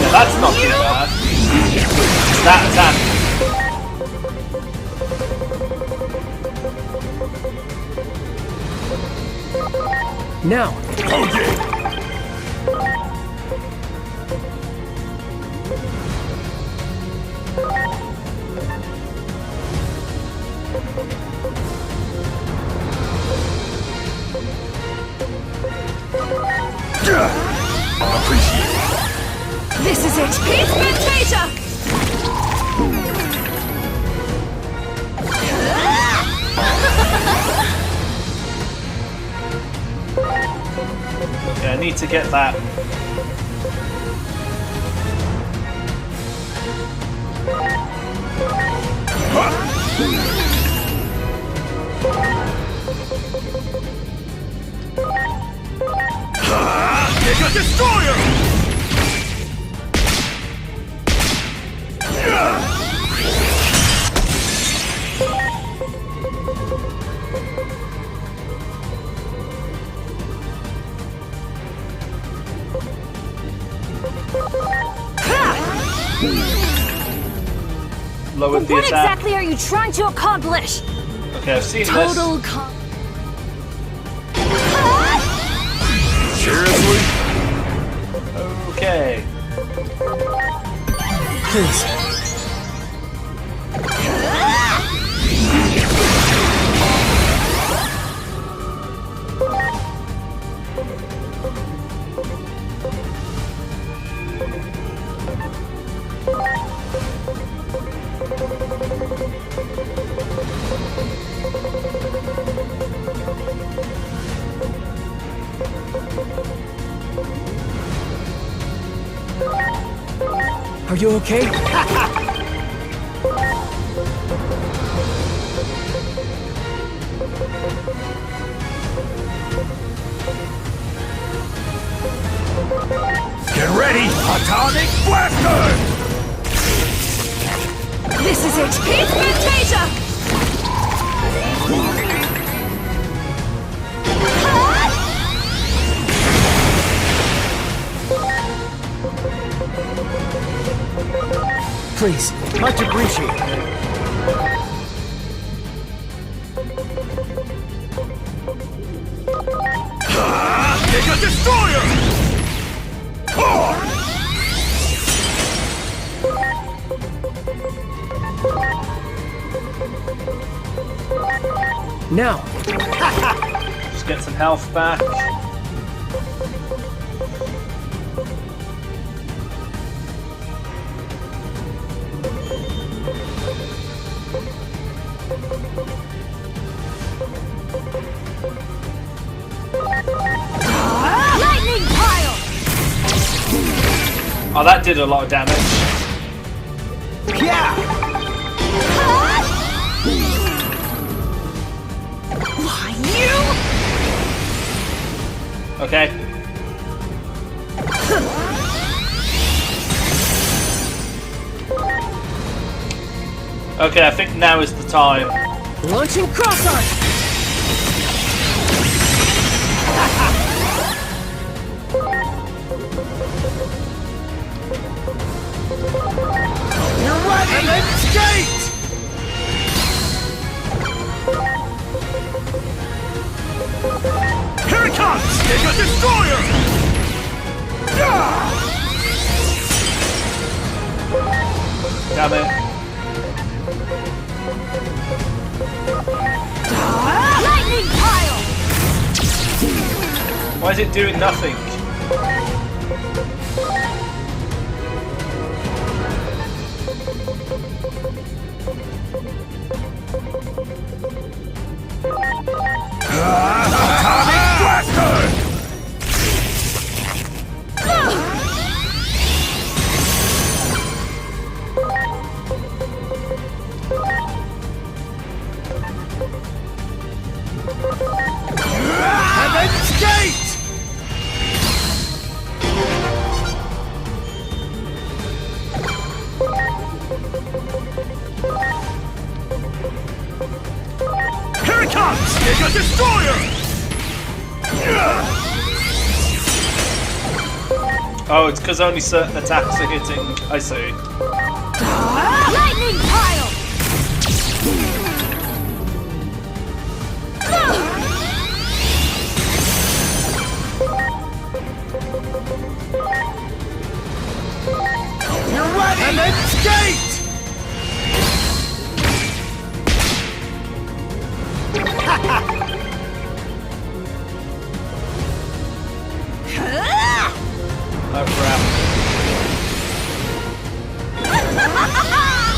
Yeah, that's not too bad. It's that attack. Now. Oh yeah! Appreciate it. This is it. Peace Spectator! Okay, I need to get that. Mega Destroyer! Lowered the What attack. exactly are you trying to accomplish? Okay, I've seen Total this. Seriously? Okay. Please. Are you okay? Get ready! Atomic Blaster! This is it! It's Fantasia! Please. Much appreciated. Mega Destroyer! Now. Just get some health back. Lightning pile! Oh, that did a lot of damage. Yeah! Why, you? Okay. Okay, I think now is the time. Launching cross arc. You're ready! And then skate! Here it comes! Mega Destroyer! Damn it. Lightning pile! Why is it doing nothing? Atomic Blaster! And then skate! Here it comes! Mega Destroyer! Oh, it's because only certain attacks are hitting. I see. Lightning pile! You're ready! And then skate! Oh crap.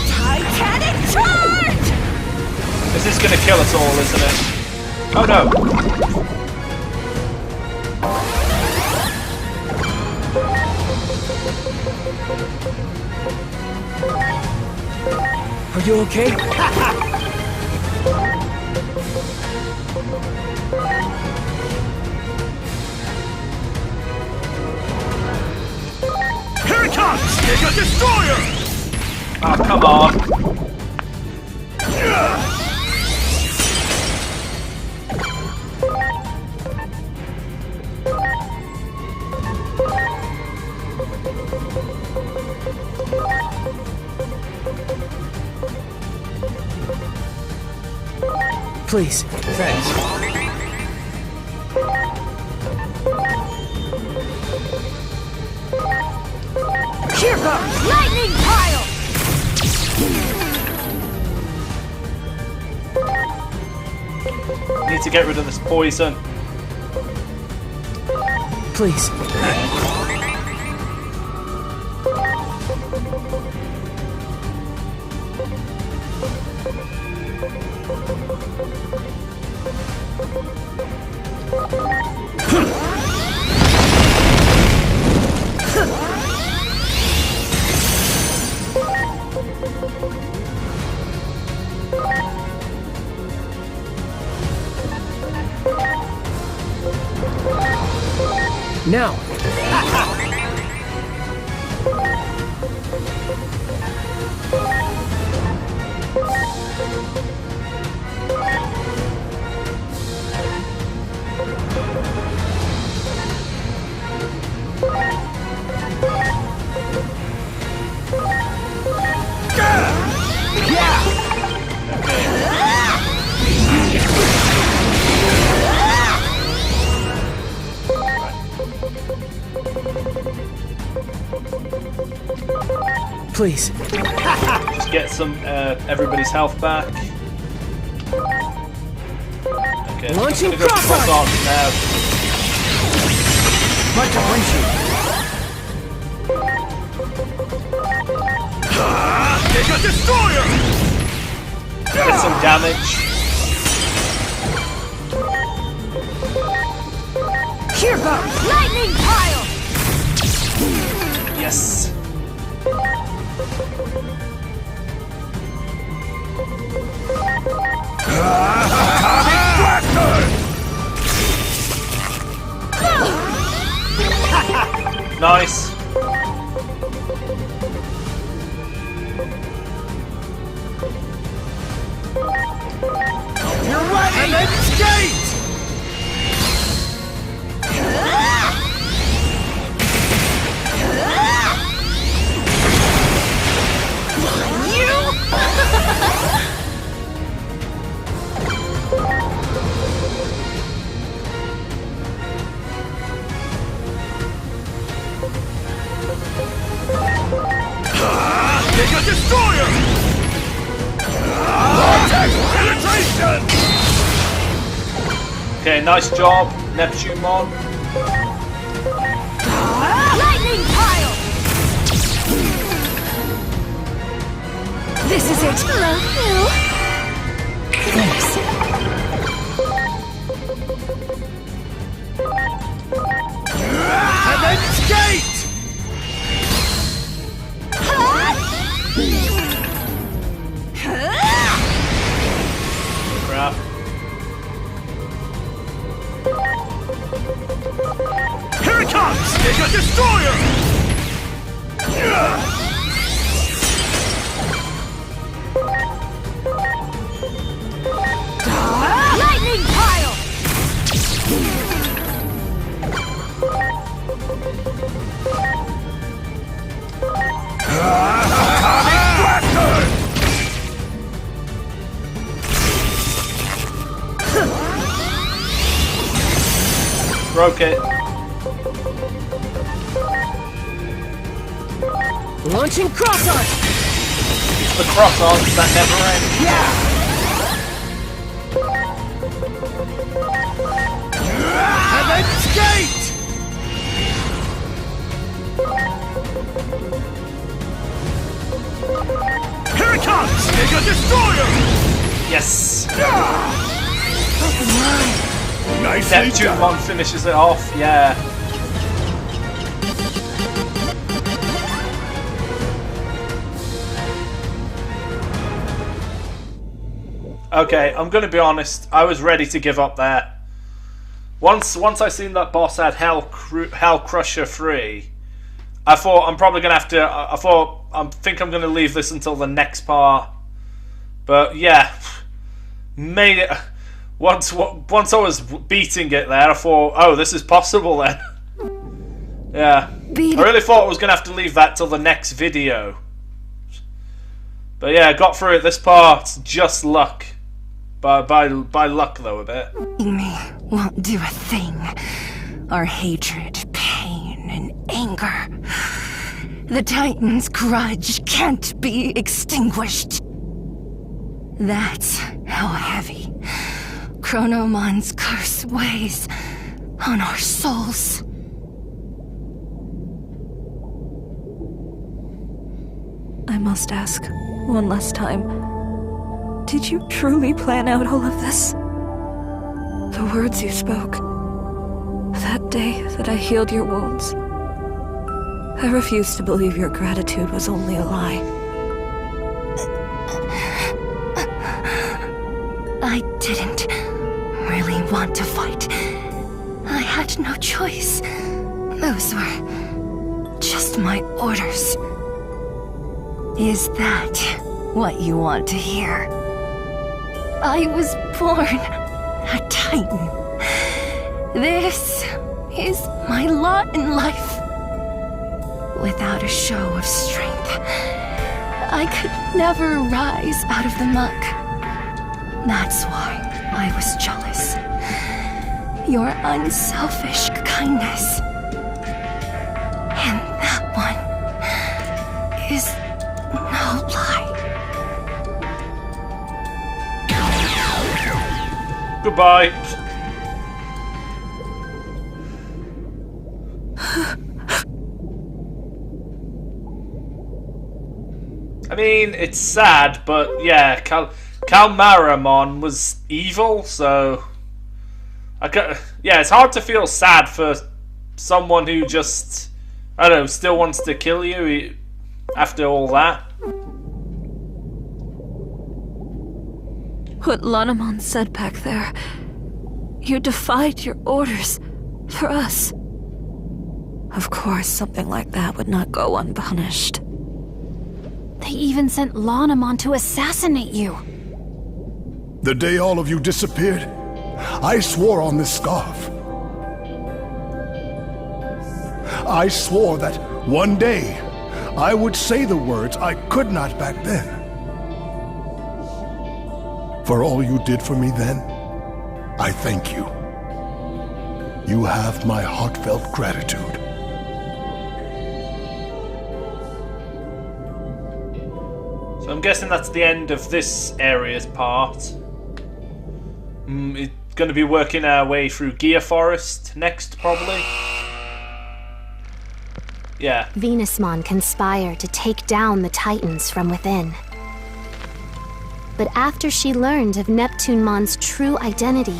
Titanic charge! This is gonna kill us all, isn't it? Oh no! Are you okay? Here it comes! Mega Destroyer! Oh, come on. Please. Thanks. Here comes lightning pile! Need to get rid of this poison. Please. Now. Please. Just get some everybody's health back. Okay, Launching I'm gonna go cross arms now. Much appreciated. Mega Destroyer! Get some damage. Here comes lightning pile! Yes. Nice. You're ready! And then skate! Mega Destroyer! Vortex penetration! Okay, nice job, Neptunemon. Lightning pile! This is it. Love you. Thanks. And then skate! Crap. Here it comes! Mega Destroyer! Lightning pile! Atomic Blaster! Broke it. Launching cross arm. It's the cross arms that never end. Yeah. And then skate! Here it comes! Mega Destroyer! Yes. Nicely Neptunemon finishes it off. Yeah. Okay, I'm gonna be honest. I was ready to give up there. Once I seen that boss had Hell Crusher 3, I thought I'm probably gonna have to. I think I'm gonna leave this until the next part. But yeah, made it. Once I was beating it there, I thought, oh, this is possible then. Yeah, I really thought I was gonna have to leave that till the next video. But yeah, I got through it this part. Just luck. By luck, though, a bit. Me won't do a thing. Our hatred, pain, and anger. The Titan's grudge can't be extinguished. That's how heavy Chronomon's curse weighs on our souls. I must ask, one last time. Did you truly plan out all of this? The words you spoke, that day that I healed your wounds. I refuse to believe your gratitude was only a lie. I didn't really want to fight. I had no choice. Those were just my orders. Is that what you want to hear? I was born a Titan. This is my lot in life. Without a show of strength, I could never rise out of the muck. That's why I was jealous. Your unselfish kindness. And that one is no lie. Goodbye. I mean, it's sad, but yeah, Calmaramon was evil, so yeah, it's hard to feel sad for someone who just, I don't know, still wants to kill you after all that. What Lanamon said back there, you defied your orders for us. Of course, something like that would not go unpunished. They even sent Lanamon to assassinate you. The day all of you disappeared, I swore on this scarf. I swore that one day I would say the words I could not back then. For all you did for me then, I thank you. You have my heartfelt gratitude. So I'm guessing that's the end of this area's part. It's going to be working our way through Gear Forest next, probably. Yeah. Venusmon conspire to take down the Titans from within. But after she learned of Neptunemon's true identity,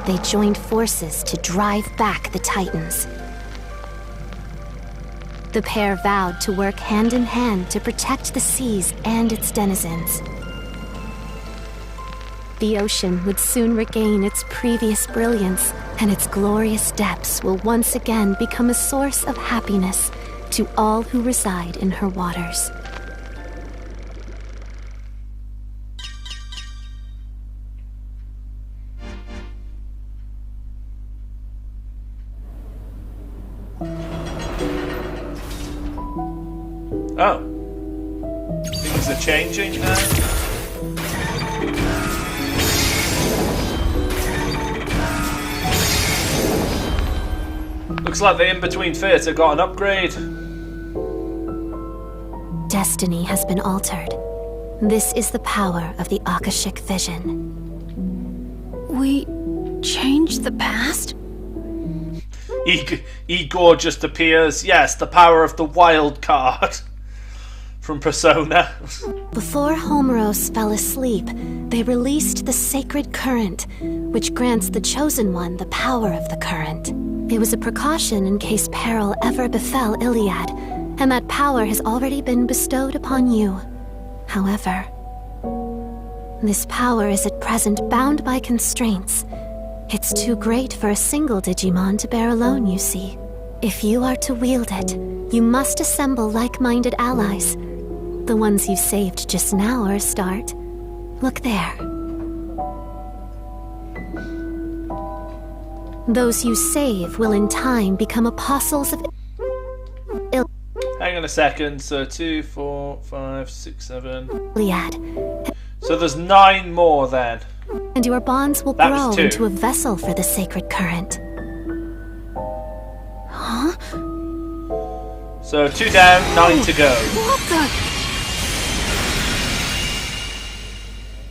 they joined forces to drive back the Titans. The pair vowed to work hand in hand to protect the seas and its denizens. The ocean would soon regain its previous brilliance, and its glorious depths will once again become a source of happiness to all who reside in her waters. Oh. Things are changing now. Looks like the In-Between Theatre got an upgrade. Destiny has been altered. This is the power of the Akashic Vision. We changed the past? Igor just appears. Yes, the power of the wild card from Persona. Before Homeros fell asleep, they released the sacred current, which grants the Chosen One the power of the current. It was a precaution in case peril ever befell Iliad, and that power has already been bestowed upon you. However, this power is at present bound by constraints. It's too great for a single Digimon to bear alone, you see. If you are to wield it, you must assemble like-minded allies. The ones you saved just now are a start. Look there. Those you save will in time become apostles of Hang on a second. So 2, 4, 5, 6, 7. Iliad. So there's 9 more then. And your bonds will That grow was 2. into a vessel for the sacred current. Huh? So 2 down, 9 to go. What the?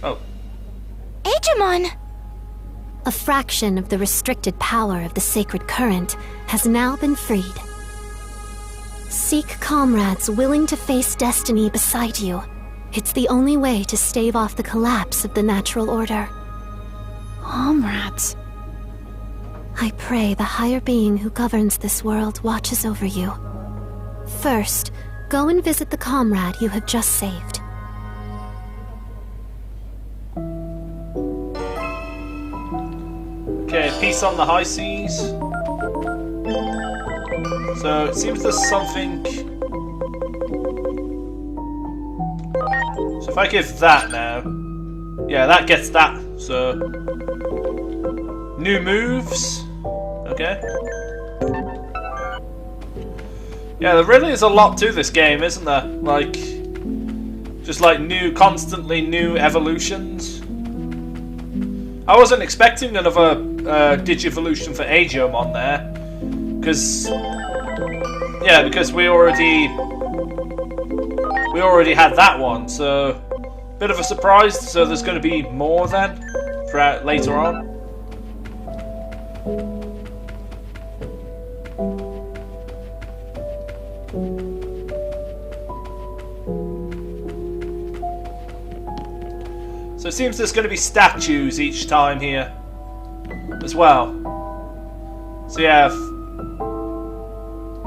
Oh. Digimon! A fraction of the restricted power of the sacred current has now been freed. Seek comrades willing to face destiny beside you. It's the only way to stave off the collapse of the natural order. Comrades? I pray the higher being who governs this world watches over you. First, go and visit the comrade you have just saved. Okay, peace on the high seas. So it seems there's something. So if I give that now, yeah, that gets that. So new moves. Okay. Yeah, there really is a lot to this game, isn't there? Like, just like constantly new evolutions. I wasn't expecting another Digivolution for Agiomon there, because we already had that one, so bit of a surprise. So there's going to be more then throughout later on. So it seems there's going to be statues each time here as well. So yeah,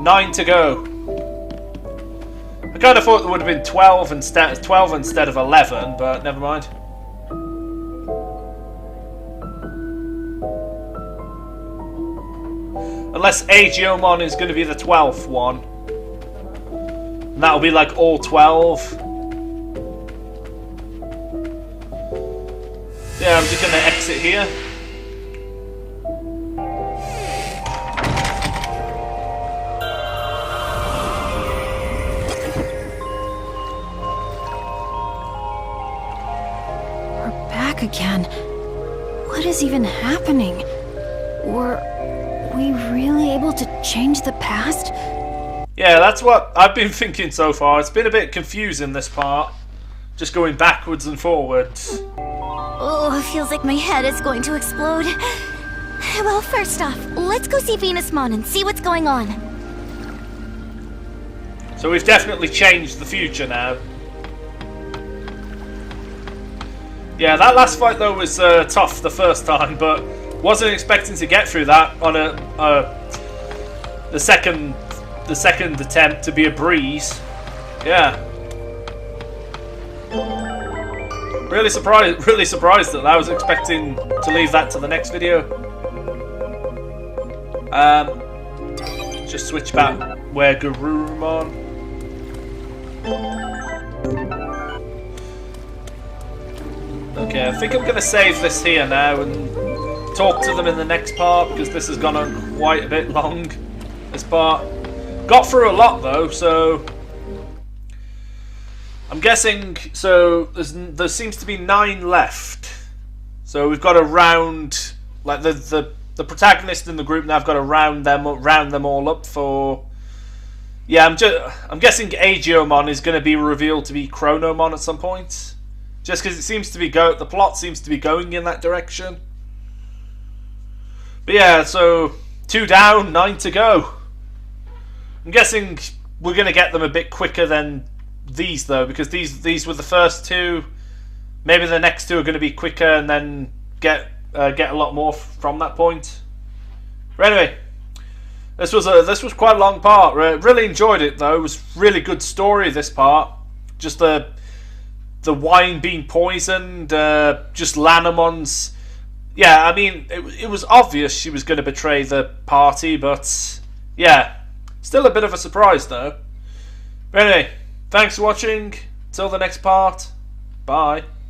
9 to go. I kind of thought there would have been 12 instead of 11, but never mind. Unless Agiomon is going to be the 12th one. And that'll be like all 12. Yeah, I'm just going to exit here. We're back again. What is even happening? Were we really able to change the past? Yeah, that's what I've been thinking so far. It's been a bit confusing, this part. Just going backwards and forwards. Oh, it feels like my head is going to explode. Well, first off, let's go see Venusmon and see what's going on. So we've definitely changed the future now. Yeah, that last fight though was tough the first time, but wasn't expecting to get through that on the second attempt to be a breeze. Yeah. Really surprised that I was expecting to leave that to the next video. Just switch back where Garurumon. Okay, I think I'm gonna save this here now and talk to them in the next part, because this has gone on quite a bit long. This part got through a lot though, so. I'm guessing, so there seems to be 9 left. So we've got to round, like the protagonist in the group now. I've got to round them all up for. Yeah, I'm guessing Agiomon is going to be revealed to be Chronomon at some point, just because it seems to be the plot seems to be going in that direction. But yeah, so 2 down, 9 to go. I'm guessing we're going to get them a bit quicker than these though, because these were the first 2. Maybe the next 2 are going to be quicker, and then get a lot more from that point. But anyway, this was quite a long part. Really enjoyed it though. It was really good story, this part. Just the wine being poisoned, just Lanamon's. Yeah, I mean it was obvious she was going to betray the party, but yeah, still a bit of a surprise though. But anyway. Thanks for watching. Till the next part. Bye.